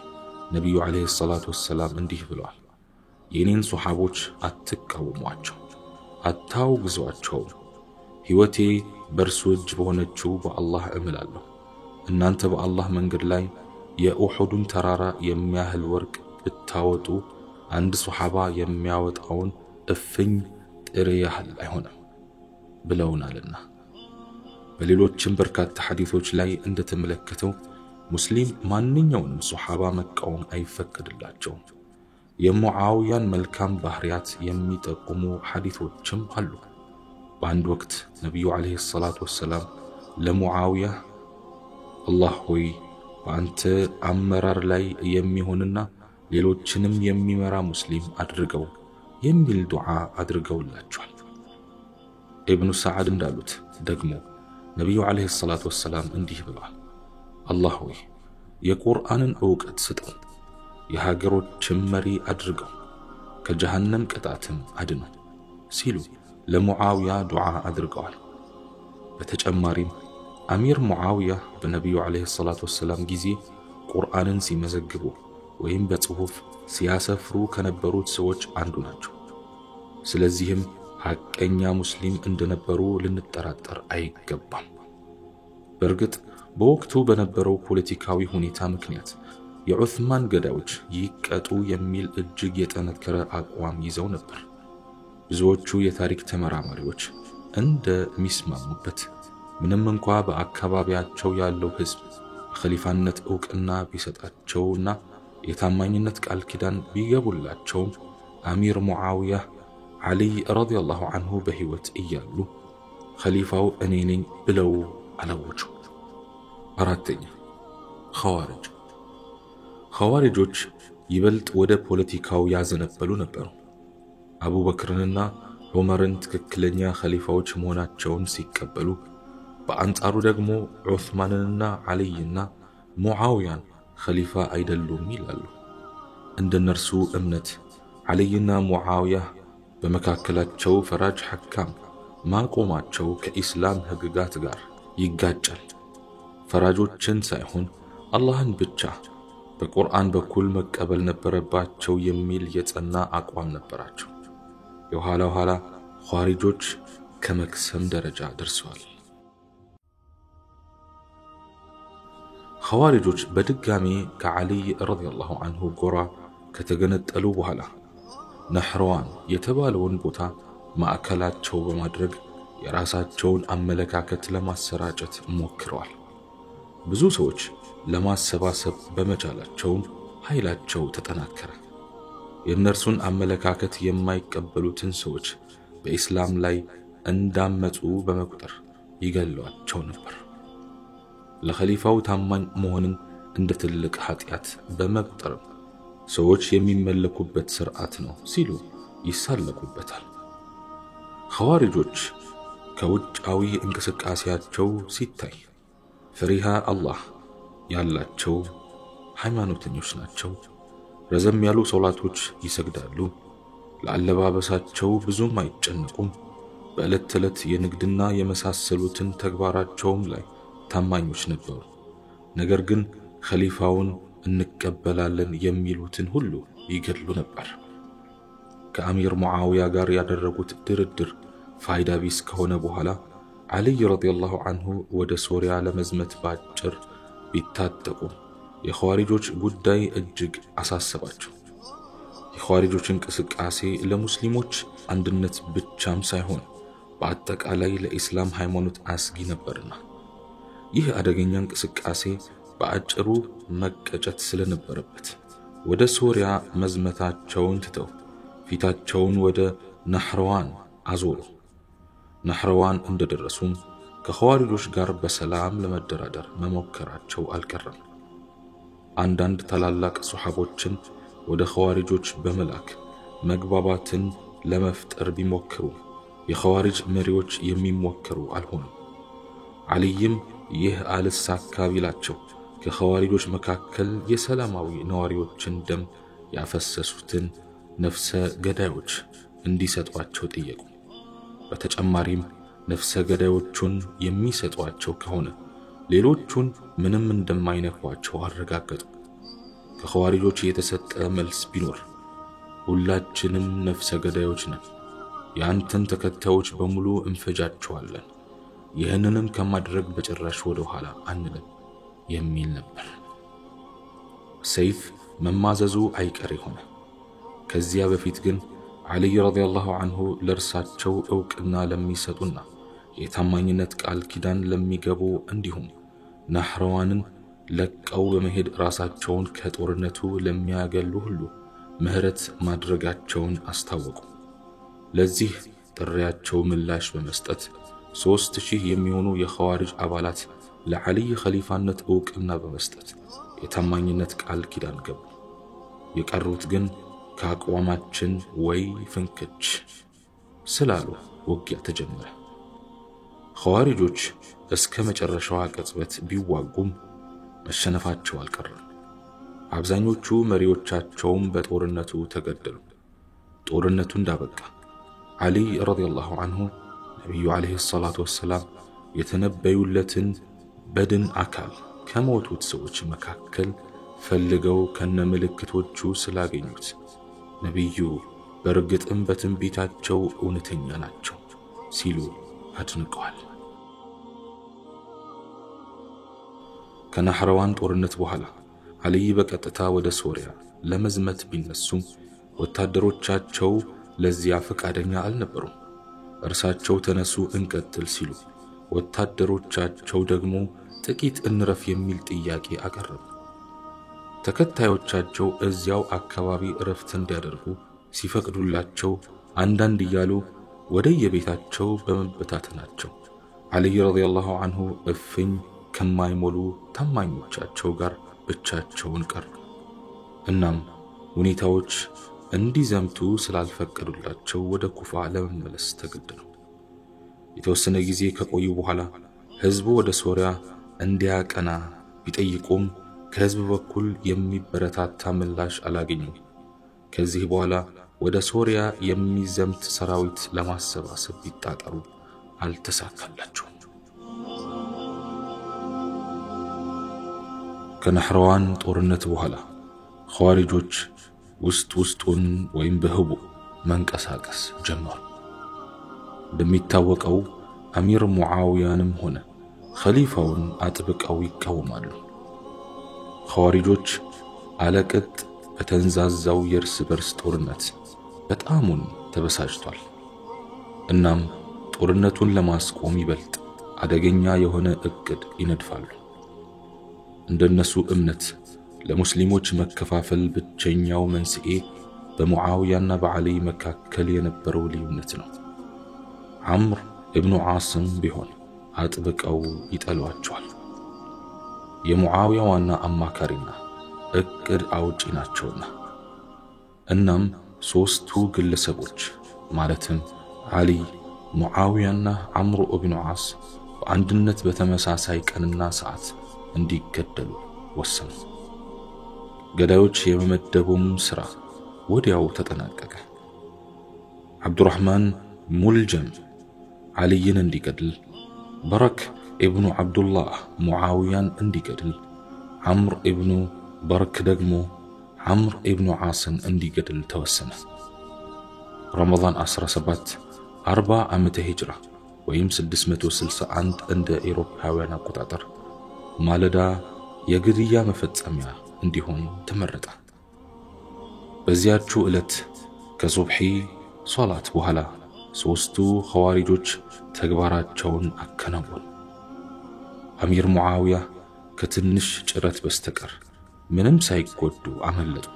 ነቢዩ ዓለይሂ ሰላቱ ወሰላም እንዲህ ብለዋል፣ የኔን ሱሐቦች አትቃወሟቸው፣ አታውግዟቸው። ሕይወቴ በእርሱ እጅ በሆነችው በአላህ እምላለሁ። እናንተ በአላህ መንገድ ላይ የኡሑዱን ተራራ የሚያህል ወርቅ ብታወጡ አንድ ሱሐባ የሚያወጣውን እፍኝ ጥሬ ያህል አይሆንም ብለውናልና። በሌሎችም በርካታ ሐዲሶች ላይ እንደተመለከተው ሙስሊም ማንኛውንም ሱሐባ መቃወም አይፈቀድላቸውም። የሙዓውያን መልካም ባህሪያት የሚጠቁሙ ሐዲሶችም አሉ። በአንድ ወቅት ነቢዩ ዓለይሂ ሰላቱ ወሰላም ለሙዓውያ አላህ ሆይ በአንተ አመራር ላይ የሚሆንና ሌሎችንም የሚመራ ሙስሊም አድርገው የሚል ዱዓ አድርገውላቸዋል። ኢብኑ ሰዓድ እንዳሉት ደግሞ ነቢዩ ዓለይሂ ሰላቱ ወሰላም እንዲህ ብለዋል፣ አላህ ሆይ የቁርአንን ዕውቀት ስጠው፣ የሀገሮችም መሪ አድርገው፣ ከጀሃነም ቅጣትም አድነው ሲሉ ለሙዓውያ ዱዓ አድርገዋል። በተጨማሪም አሚር ሙዓውያ በነቢዩ ዓለይሂ ሰላቱ ወሰላም ጊዜ ቁርአንን ሲመዘግቡ ወይም በጽሑፍ ሲያሰፍሩ ከነበሩት ሰዎች አንዱ ናቸው። ስለዚህም ሐቀኛ ሙስሊም እንደነበሩ ልንጠራጠር አይገባም። በእርግጥ በወቅቱ በነበረው ፖለቲካዊ ሁኔታ ምክንያት የዑስማን ገዳዮች ይቀጡ የሚል እጅግ የጠነከረ አቋም ይዘው ነበር። ብዙዎቹ የታሪክ ተመራማሪዎች እንደሚስማሙበት ምንም እንኳ በአካባቢያቸው ያለው ሕዝብ ኸሊፋነት ዕውቅና ቢሰጣቸውና የታማኝነት ቃል ኪዳን ቢገቡላቸውም አሚር ሙዓውያ ዓሊ ረዲየላሁ ዐንሁ በሕይወት እያሉ ኸሊፋው እኔ ነኝ ብለው አላወጁ። አራተኛ ኸዋሪጆች ይበልጥ ወደ ፖለቲካው ያዘነበሉ ነበሩ። አቡበክርንና ዑመርን ትክክለኛ ኸሊፋዎች መሆናቸውን ሲቀበሉ፣ በአንጻሩ ደግሞ ዑስማንንና ዓሊይና ሙዓውያን ኸሊፋ አይደሉም ይላሉ። እንደነርሱ እምነት ዓሊይና ሙዓውያ በመካከላቸው ፈራጅ ሐካም ማቆማቸው ከኢስላም ሕግጋት ጋር ይጋጫል። ፈራጆችን ሳይሆን አላህን ብቻ በቁርአን በኩል መቀበል ነበረባቸው የሚል የጸና አቋም ነበራቸው። የኋላ ኋላ ኻሪጆች ከመክሰም ደረጃ ደርሰዋል። ኻዋሪጆች በድጋሚ ከዓሊይ ረዲየላሁ ዐንሁ ጎራ ከተገነጠሉ በኋላ ነህርዋን የተባለውን ቦታ ማዕከላቸው በማድረግ የራሳቸውን አመለካከት ለማሰራጨት ሞክረዋል። ብዙ ሰዎች ለማሰባሰብ በመቻላቸውም ኃይላቸው ተጠናከረ። የእነርሱን አመለካከት የማይቀበሉትን ሰዎች በኢስላም ላይ እንዳመጹ በመቁጠር ይገሏቸው ነበር። ለኸሊፋው ታማኝ መሆንን እንደ ትልቅ ኃጢአት በመቁጠር ሰዎች የሚመለኩበት ሥርዓት ነው ሲሉ ይሳለቁበታል። ኸዋሪጆች ከውጫዊ እንቅስቃሴያቸው ሲታይ ፈሪሃ አላህ ያላቸው ሃይማኖተኞች ናቸው። ረዘም ያሉ ሶላቶች ይሰግዳሉ። ለአለባበሳቸው ብዙም አይጨነቁም። በዕለት ተዕለት የንግድና የመሳሰሉትን ተግባራቸውም ላይ ታማኞች ነበሩ። ነገር ግን ኸሊፋውን እንቀበላለን የሚሉትን ሁሉ ይገድሉ ነበር። ከአሚር ሙዓውያ ጋር ያደረጉት ድርድር ፋይዳ ቢስ ከሆነ በኋላ ዓሊይ ረዲየላሁ ዐንሁ ወደ ሶሪያ ለመዝመት ባጭር ቢታጠቁ የኻሪጆች ጉዳይ እጅግ አሳሰባቸው። የኻሪጆች እንቅስቃሴ ለሙስሊሞች አንድነት ብቻም ሳይሆን በአጠቃላይ ለኢስላም ሃይማኖት አስጊ ነበርና ይህ አደገኛ እንቅስቃሴ በአጭሩ መቀጨት ስለነበረበት ወደ ሶሪያ መዝመታቸውን ትተው ፊታቸውን ወደ ነህርዋን አዞሩ። ነህርዋን እንደደረሱም ከኻሪጆች ጋር በሰላም ለመደራደር መሞከራቸው አልቀረም። አንዳንድ ታላላቅ ሱሐቦችን ወደ ኻሪጆች በመላክ መግባባትን ለመፍጠር ቢሞክሩ የኻሪጅ መሪዎች የሚሞክሩ አልሆኑም። ዓሊይም ይህ አልሳካ ቢላቸው ከኻሪጆች መካከል የሰላማዊ ነዋሪዎችን ደም ያፈሰሱትን ነፍሰ ገዳዮች እንዲሰጧቸው ጠየቁ። በተጨማሪም ነፍሰ ገዳዮቹን የሚሰጧቸው ከሆነ ሌሎቹን ምንም እንደማይነኳቸው አረጋገጡ። ከኻሪጆች የተሰጠ መልስ ቢኖር ሁላችንም ነፍሰ ገዳዮች ነን፣ ያንተን ተከታዮች በሙሉ እንፈጃቸዋለን፣ ይህንንም ከማድረግ በጭራሽ ወደ ኋላ አንልም የሚል ነበር። ሰይፍ መማዘዙ አይቀሬ ሆነ። ከዚያ በፊት ግን ዓሊይ ረዲየላሁ ዐንሁ ለእርሳቸው ዕውቅና ለሚሰጡና የታማኝነት ቃል ኪዳን ለሚገቡ እንዲሁም ነህርዋንን ለቀው በመሄድ ራሳቸውን ከጦርነቱ ለሚያገሉ ሁሉ ምህረት ማድረጋቸውን አስታወቁ። ለዚህ ጥሪያቸው ምላሽ በመስጠት 3000 የሚሆኑ የኻሪጅ አባላት ለዓሊ ኸሊፋነት ዕውቅና በመስጠት የታማኝነት ቃል ኪዳን ገቡ። የቀሩት ግን ከአቋማችን ወይ ፍንክች ስላሉ ውጊያ ተጀመረ። ኸዋሪጆች እስከ መጨረሻዋ ቅጽበት ቢዋጉም መሸነፋቸው አልቀረም። አብዛኞቹ መሪዎቻቸውም በጦርነቱ ተገደሉ። ጦርነቱ እንዳበቃ ዓሊ ረዲየላሁ ዐንሁ ነቢዩ ዓለይሂ ሰላቱ ወሰላም የተነበዩለትን በድን አካል ከሞቱት ሰዎች መካከል ፈልገው ከነምልክቶቹ ስላገኙት ነቢዩ በርግጥም በትንቢታቸው እውነተኛ ናቸው ሲሉ አድንቀዋል። ከናህረዋን ጦርነት በኋላ ዓሊ በቀጥታ ወደ ሶሪያ ለመዝመት ቢነሱም ወታደሮቻቸው ለዚያ ፈቃደኛ አልነበሩም። እርሳቸው ተነሱ እንቀጥል ሲሉ፣ ወታደሮቻቸው ደግሞ ጥቂት እንረፍ የሚል ጥያቄ አቀረቡ። ተከታዮቻቸው እዚያው አካባቢ እረፍት እንዲያደርጉ ሲፈቅዱላቸው አንዳንድ እያሉ ወደ የቤታቸው በመበታተናቸው ዓሊ ረዲየላሁ ዐንሁ እፍኝ ከማይሞሉ ታማኞቻቸው ጋር ብቻቸውን ቀሩ። እናም ሁኔታዎች እንዲዘምቱ ስላልፈቀዱላቸው ወደ ኩፋ ለመመለስ ተገደዱ። የተወሰነ ጊዜ ከቆዩ በኋላ ሕዝቡ ወደ ሶሪያ እንዲያቀና ቢጠይቁም ከሕዝብ በኩል የሚበረታታ ምላሽ አላገኙም። ከዚህ በኋላ ወደ ሶሪያ የሚዘምት ሰራዊት ለማሰባሰብ ቢጣጣሩ አልተሳካላቸውም። ከናህረዋን ጦርነት በኋላ ኸዋሪጆች ውስጡን ወይም በህቡ መንቀሳቀስ ጀመሩ። እንደሚታወቀው አሚር ሙዓውያንም ሆነ ኸሊፋውን አጥብቀው ይቃወማሉ። ኸዋሪጆች አለቅጥ በተንዛዛው የእርስ በርስ ጦርነት በጣሙን ተበሳጭቷል። እናም ጦርነቱን ለማስቆም ይበልጥ አደገኛ የሆነ እቅድ ይነድፋሉ። እንደነሱ እምነት ለሙስሊሞች መከፋፈል ብቸኛው መንስኤ በሙዓውያና በዓሊ መካከል የነበረው ልዩነት ነው። ዐምር ኢብኑ ዓስም ቢሆን አጥብቀው ይጠሏቸዋል። የሙዓውያ ዋና አማካሪና እቅድ አውጪ ናቸውና። እናም ሶስቱ ግለሰቦች ማለትም ዓሊ፣ ሙዓውያና ዐምር ኢብኑ ዓስ በአንድነት በተመሳሳይ ቀንና ሰዓት እንዲገደሉ ወሰኑ። ገዳዮች የመመደቡም ሥራ ወዲያው ተጠናቀቀ። ዓብዱራህማን ሙልጀም ዓሊይን እንዲገድል፣ በረክ ኢብኑ ዓብዱላህ ሙዓውያን እንዲገድል፣ ዐምር ኢብኑ በረክ ደግሞ ዐምር ኢብኑ ዓስን እንዲገድል ተወሰነ። ረመዳን 17 40 ዓመተ ሂጅራ ወይም 661 እንደ ኤሮፓውያን አቆጣጠር ማለዳ የግድያ መፈጸሚያ እንዲሆን ተመረጠ። በዚያችው ዕለት ከሱብሒ ሶላት በኋላ ሶስቱ ኸዋሪጆች ተግባራቸውን አከናወኑ። አሚር ሙዓውያ ከትንሽ ጭረት በስተቀር ምንም ሳይጎዱ አመለጡ።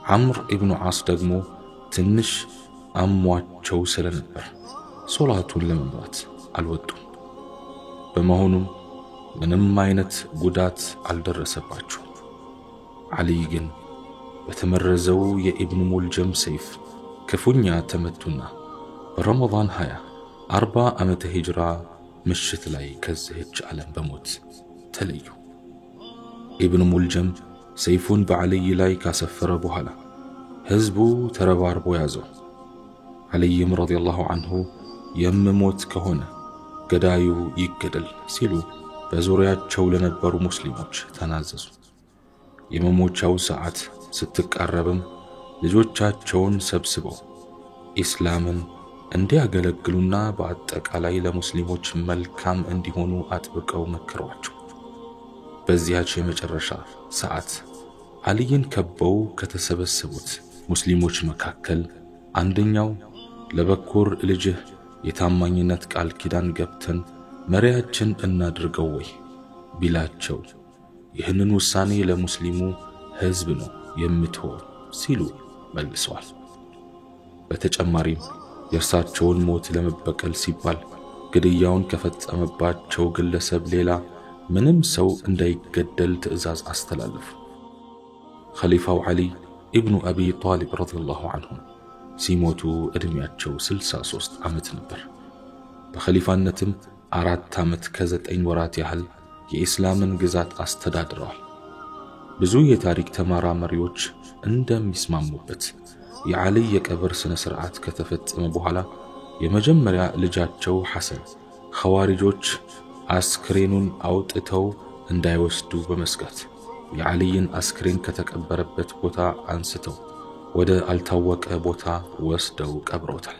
ዐምር ኢብኑ ዓስ ደግሞ ትንሽ አሟቸው ስለነበር ሶላቱን ለመምራት አልወጡም። በመሆኑም ምንም አይነት ጉዳት አልደረሰባቸውም። ዓሊ ግን በተመረዘው የኢብኑ ሙልጀም ሰይፍ ክፉኛ ተመቱና በረመዳን 40 ዓመተ ሂጅራ ምሽት ላይ ከዚህች ዓለም በሞት ተለዩ። ኢብኑ ሙልጀም ሰይፉን በዓልይ ላይ ካሰፈረ በኋላ ሕዝቡ ተረባርቦ ያዘው። ዓልይም ረዲየላሁ ዐንሁ የምሞት ከሆነ ገዳዩ ይገደል ሲሉ በዙሪያቸው ለነበሩ ሙስሊሞች ተናዘዙ። የመሞቻው ሰዓት ስትቃረብም ልጆቻቸውን ሰብስበው ኢስላምን እንዲያገለግሉና በአጠቃላይ ለሙስሊሞች መልካም እንዲሆኑ አጥብቀው መከሯቸው። በዚያች የመጨረሻ ሰዓት ዓሊይን ከበው ከተሰበሰቡት ሙስሊሞች መካከል አንደኛው ለበኩር ልጅህ የታማኝነት ቃል ኪዳን ገብተን መሪያችን እናድርገው ወይ ቢላቸው ይህንን ውሳኔ ለሙስሊሙ ሕዝብ ነው የምትተው ሲሉ መልሰዋል። በተጨማሪም የእርሳቸውን ሞት ለመበቀል ሲባል ግድያውን ከፈጸመባቸው ግለሰብ ሌላ ምንም ሰው እንዳይገደል ትዕዛዝ አስተላለፉ። ኸሊፋው ዓሊ ኢብኑ አቢ ጣሊብ ረዲየላሁ ዐንሁ ሲሞቱ ዕድሜያቸው 63 ዓመት ነበር። በኸሊፋነትም 4 ዓመት ከ9 ወራት ያህል የኢስላምን ግዛት አስተዳድረዋል። ብዙ የታሪክ ተመራማሪዎች እንደሚስማሙበት የዓሊ የቀብር ስነ ስርዓት ከተፈጸመ በኋላ የመጀመሪያ ልጃቸው ሐሰን ኸዋሪጆች አስክሬኑን አውጥተው እንዳይወስዱ በመስጋት የዓሊን አስክሬን ከተቀበረበት ቦታ አንስተው ወደ አልታወቀ ቦታ ወስደው ቀብረውታል።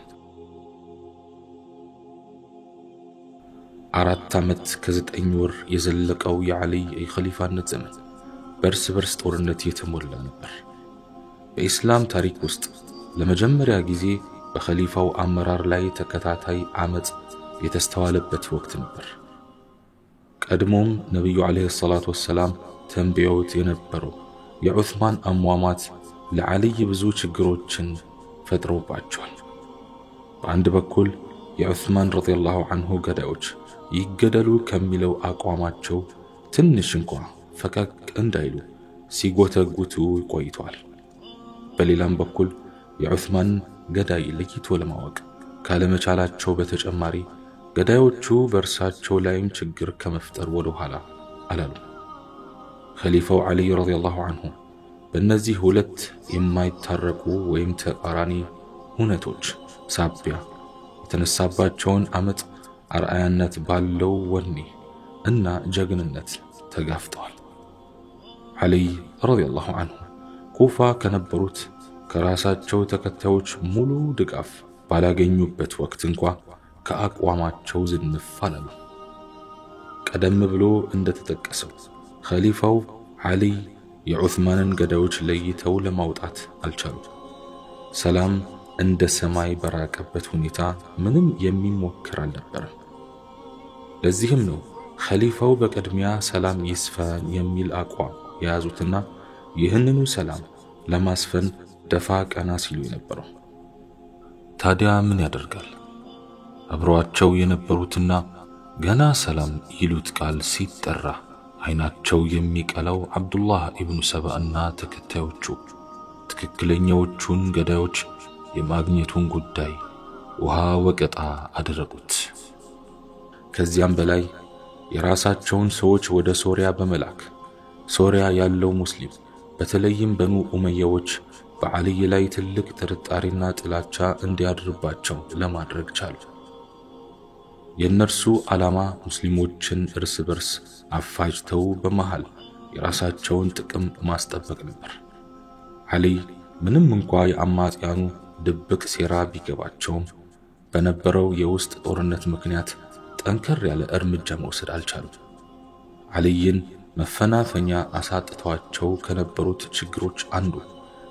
4 ዓመት ከ9 ወር የዘለቀው የዓሊ የኸሊፋነት ዘመን በእርስ በርስ ጦርነት የተሞላ ነበር። በኢስላም ታሪክ ውስጥ ለመጀመሪያ ጊዜ በኸሊፋው አመራር ላይ ተከታታይ አመጽ የተስተዋለበት ወቅት ነበር። ቀድሞም ነብዩ አለይሂ ሰላቱ ወሰላም ተንብየውት የነበረው የዑስማን አሟሟት ለዓሊ ብዙ ችግሮችን ፈጥሮባቸዋል። በአንድ በኩል የዑስማን ረዲየላሁ ዐንሁ ገዳዮች ይገደሉ ከሚለው አቋማቸው ትንሽ እንኳን ፈቀቅ እንዳይሉ ሲጎተጉቱ ቆይተዋል። በሌላም በኩል የዑስማን ገዳይ ለይቶ ለማወቅ ካለመቻላቸው በተጨማሪ ገዳዮቹ በእርሳቸው ላይም ችግር ከመፍጠር ወደ ኋላ አላሉ። ኸሊፋው ዓሊ ረዲየላሁ ዐንሁ በእነዚህ ሁለት የማይታረቁ ወይም ተቃራኒ ሁነቶች ሳቢያ የተነሳባቸውን አመጽ አርአያነት ባለው ወኔ እና ጀግንነት ተጋፍጠዋል። ዓሊ ረዲየላሁ ዐንሁ ኩፋ ከነበሩት ከራሳቸው ተከታዮች ሙሉ ድጋፍ ባላገኙበት ወቅት እንኳን ከአቋማቸው ዝንፍ አላሉ። ቀደም ብሎ እንደተጠቀሰው ኸሊፋው ዓሊ የዑስማንን ገዳዮች ለይተው ለማውጣት አልቻሉም። ሰላም እንደ ሰማይ በራቀበት ሁኔታ ምንም የሚሞክር አልነበረም። ለዚህም ነው ኸሊፋው በቅድሚያ ሰላም ይስፈን የሚል አቋም የያዙትና ይህንኑ ሰላም ለማስፈን ደፋ ቀና ሲሉ የነበረው። ታዲያ ምን ያደርጋል? አብረዋቸው የነበሩትና ገና ሰላም ይሉት ቃል ሲጠራ አይናቸው የሚቀላው አብዱላህ ኢብኑ ሰባእና ተከታዮቹ ትክክለኛዎቹን ገዳዮች የማግኘቱን ጉዳይ ውሃ ወቀጣ አደረጉት። ከዚያም በላይ የራሳቸውን ሰዎች ወደ ሶሪያ በመላክ ሶሪያ ያለው ሙስሊም በተለይም በኑ ኡመያዎች በዓሊ ላይ ትልቅ ጥርጣሬና ጥላቻ እንዲያድርባቸው ለማድረግ ቻሉ። የነርሱ ዓላማ ሙስሊሞችን እርስ በርስ አፋጅተው በመሃል የራሳቸውን ጥቅም ማስጠበቅ ነበር። ዓሊ ምንም እንኳን የአማጽያኑ ድብቅ ሴራ ቢገባቸውም በነበረው የውስጥ ጦርነት ምክንያት ጠንከር ያለ እርምጃ መውሰድ አልቻሉም። ዓሊን መፈናፈኛ አሳጥተዋቸው ከነበሩት ችግሮች አንዱ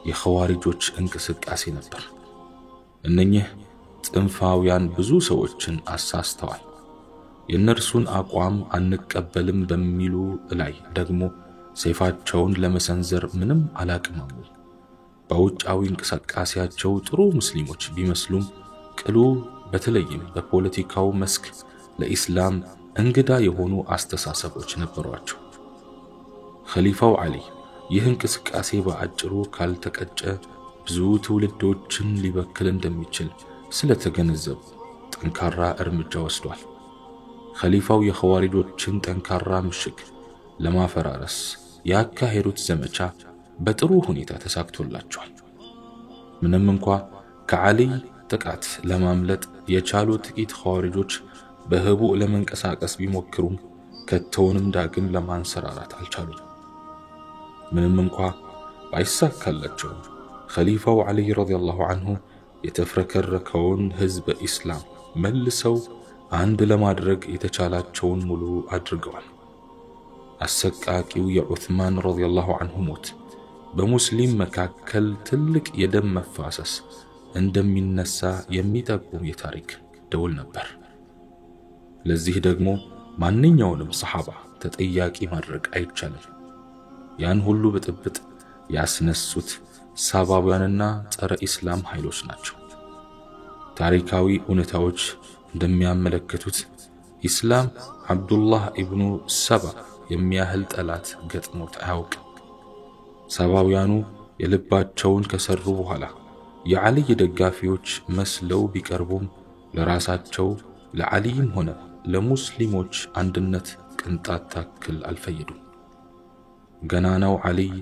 የኸዋሪጆች እንቅስቃሴ ነበር። እነኚህ ጽንፋውያን ብዙ ሰዎችን አሳስተዋል። የነርሱን አቋም አንቀበልም በሚሉ ላይ ደግሞ ሰይፋቸውን ለመሰንዘር ምንም አላቅማሙ። በውጫዊ እንቅስቃሴያቸው ጥሩ ሙስሊሞች ቢመስሉም ቅሉ በተለይም በፖለቲካው መስክ ለኢስላም እንግዳ የሆኑ አስተሳሰቦች ነበሯቸው። ኸሊፋው ዓሊ ይህ እንቅስቃሴ በአጭሩ ካልተቀጨ ብዙ ትውልዶችን ሊበክል እንደሚችል ስለተገነዘቡ ጠንካራ እርምጃ ወስዷል። ኸሊፋው የኸዋሪጆችን ጠንካራ ምሽግ ለማፈራረስ ያካሄዱት ዘመቻ በጥሩ ሁኔታ ተሳክቶላቸዋል። ምንም እንኳን ከዓሊ ጥቃት ለማምለጥ የቻሉ ጥቂት ኸዋሪጆች በህቡዕ ለመንቀሳቀስ ቢሞክሩም ከተውንም ዳግም ለማንሰራራት አልቻሉም። ምንም እንኳን ባይሳካላቸው ኸሊፋው ዓሊ ረዲየላሁ ዐንሁ የተፍረከረከውን ህዝብ ኢስላም መልሰው አንድ ለማድረግ የተቻላቸውን ሙሉ አድርገዋል። አሰቃቂው የዑስማን ረዲየላሁ ዐንሁ ሞት በሙስሊም መካከል ትልቅ የደም መፋሰስ እንደሚነሳ የሚጠቁም የታሪክ ደውል ነበር። ለዚህ ደግሞ ማንኛውንም ሰሃባ ተጠያቂ ማድረግ አይቻልም። ያን ሁሉ ብጥብጥ ያስነሱት ሳባውያንና ጸረ ኢስላም ኃይሎች ናቸው። ታሪካዊ እውነታዎች እንደሚያመለክቱት ኢስላም አብዱላህ ኢብኑ ሰባ የሚያህል ጠላት ገጥሞት አያውቅም። ሰባውያኑ የልባቸውን ከሰሩ በኋላ የዓሊይ ደጋፊዎች መስለው ቢቀርቡም ለራሳቸው ለዓሊይም ሆነ ለሙስሊሞች አንድነት ቅንጣት ታክል አልፈየዱም። ገናናው ዓሊይ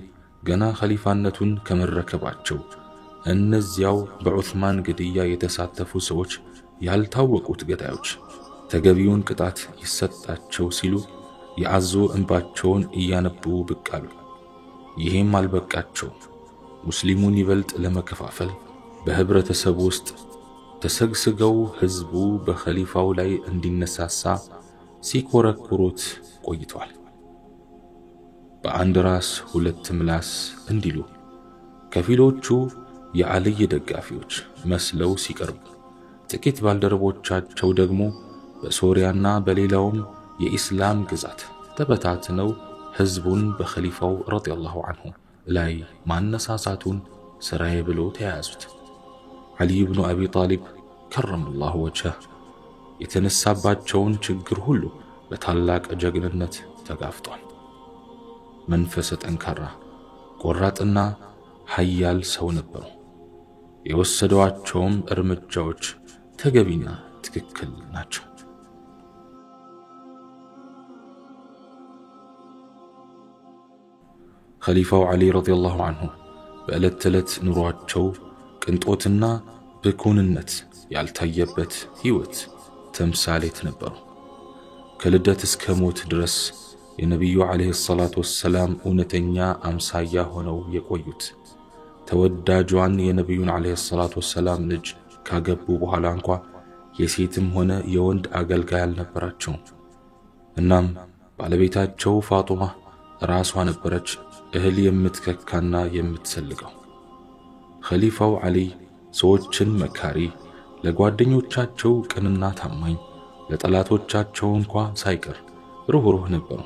ገና ኸሊፋነቱን ከመረከባቸው እነዚያው በዑስማን ግድያ የተሳተፉ ሰዎች ያልታወቁት ገዳዮች ተገቢውን ቅጣት ይሰጣቸው ሲሉ የአዞ እንባቸውን እያነቡ ብቅ አሉ። ይህም አልበቃቸው። ሙስሊሙን ይበልጥ ለመከፋፈል በህብረተሰብ ውስጥ ተሰግስገው ህዝቡ በኸሊፋው ላይ እንዲነሳሳ ሲኮረኩሩት ቆይተዋል። በአንድ ራስ ሁለት ምላስ እንዲሉ ከፊሎቹ የዓሊይ ደጋፊዎች መስለው ሲቀርቡ፣ ጥቂት ባልደረቦቻቸው ደግሞ በሶሪያና በሌላውም የኢስላም ግዛት ተበታትነው ህዝቡን በኸሊፋው ረዲየላሁ ዐንሁ ላይ ማነሳሳቱን ስራዬ ብሎ ተያያዙት። ዓሊ ኢብኑ አቢ ጣሊብ ከረመላሁ ወጅህ የተነሳባቸውን ችግር ሁሉ በታላቅ ጀግንነት ተጋፍጧል። መንፈሰ ጠንካራ ቆራጥና ኃያል ሰው ነበሩ። የወሰዷቸውም እርምጃዎች ተገቢና ትክክል ናቸው። ኸሊፋው ዓሊ ረዲየላሁ ዐንሁ በዕለት ተዕለት ኑሯቸው ቅንጦትና ብኩንነት ያልታየበት ሕይወት ተምሳሌት ነበሩ። ከልደት እስከ ሞት ድረስ የነቢዩ ዓለይሂ ሰላቱ ወሰላም እውነተኛ አምሳያ ሆነው የቆዩት ተወዳጇን የነቢዩን ዓለይሂ ሰላቱ ወሰላም ልጅ ካገቡ በኋላ እንኳ የሴትም ሆነ የወንድ አገልጋይ አልነበራቸውም። እናም ባለቤታቸው ፋጡማ ራሷ ነበረች እህል የምትከካና የምትሰልገው። ኸሊፋው ዓሊ ሰዎችን መካሪ፣ ለጓደኞቻቸው ቅንና ታማኝ፣ ለጠላቶቻቸው እንኳ ሳይቀር ሩህሩህ ነበሩ።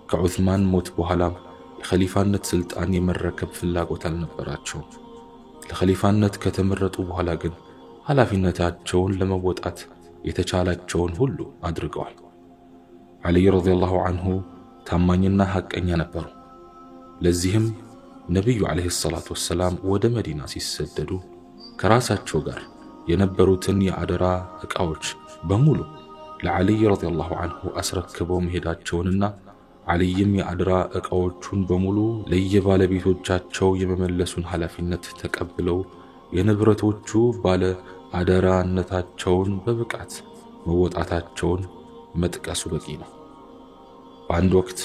ከዑስማን ሞት በኋላም የኸሊፋነት ስልጣን የመረከብ ፍላጎት አልነበራቸውም። ለኸሊፋነት ከተመረጡ በኋላ ግን ኃላፊነታቸውን ለመወጣት የተቻላቸውን ሁሉ አድርገዋል። ዓሊ ረዲየላሁ ዐንሁ ታማኝና ሐቀኛ ነበሩ። ለዚህም ነቢዩ ዓለይሂ ሰላቱ ወሰላም ወደ መዲና ሲሰደዱ ከራሳቸው ጋር የነበሩትን የአደራ ዕቃዎች በሙሉ ለዓሊ ረዲየላሁ ዐንሁ አስረክበው መሄዳቸውንና ዓሊይም የአደራ ዕቃዎቹን በሙሉ ለየባለቤቶቻቸው የመመለሱን ኃላፊነት ተቀብለው የንብረቶቹ ባለ አደራነታቸውን በብቃት መወጣታቸውን መጥቀሱ በቂ ነው። በአንድ ወቅት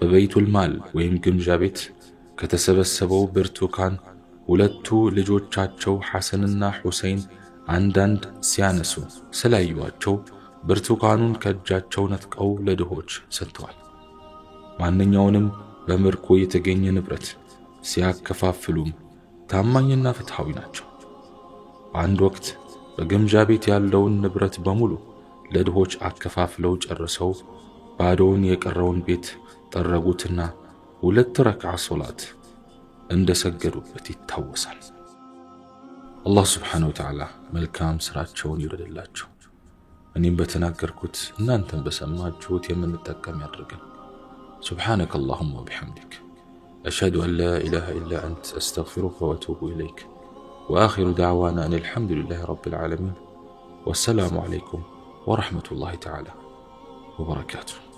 በበይቱል ማል ወይም ግምጃ ቤት ከተሰበሰበው ብርቱካን ሁለቱ ልጆቻቸው ሐሰንና ሁሰይን አንዳንድ ሲያነሱ ስላዩዋቸው ብርቱካኑን ከእጃቸው ነጥቀው ለድሆች ሰጥተዋል። ማንኛውንም በምርኮ የተገኘ ንብረት ሲያከፋፍሉም ታማኝና ፍትሃዊ ናቸው። አንድ ወቅት በግምጃ ቤት ያለውን ንብረት በሙሉ ለድሆች አከፋፍለው ጨርሰው ባዶውን የቀረውን ቤት ጠረጉትና 2 ረክዓ ሶላት እንደሰገዱበት ይታወሳል። አላህ ሱብሓነሁ ወተዓላ መልካም ስራቸውን ይውደድላቸው። እኔም በተናገርኩት እናንተም በሰማችሁት የምንጠቀም ያድርገን። سبحانك اللهم وبحمدك أشهد أن لا إله إلا أنت أستغفرك وأتوب إليك وآخر دعوانا أن الحمد لله رب العالمين والسلام عليكم ورحمة الله تعالى وبركاته.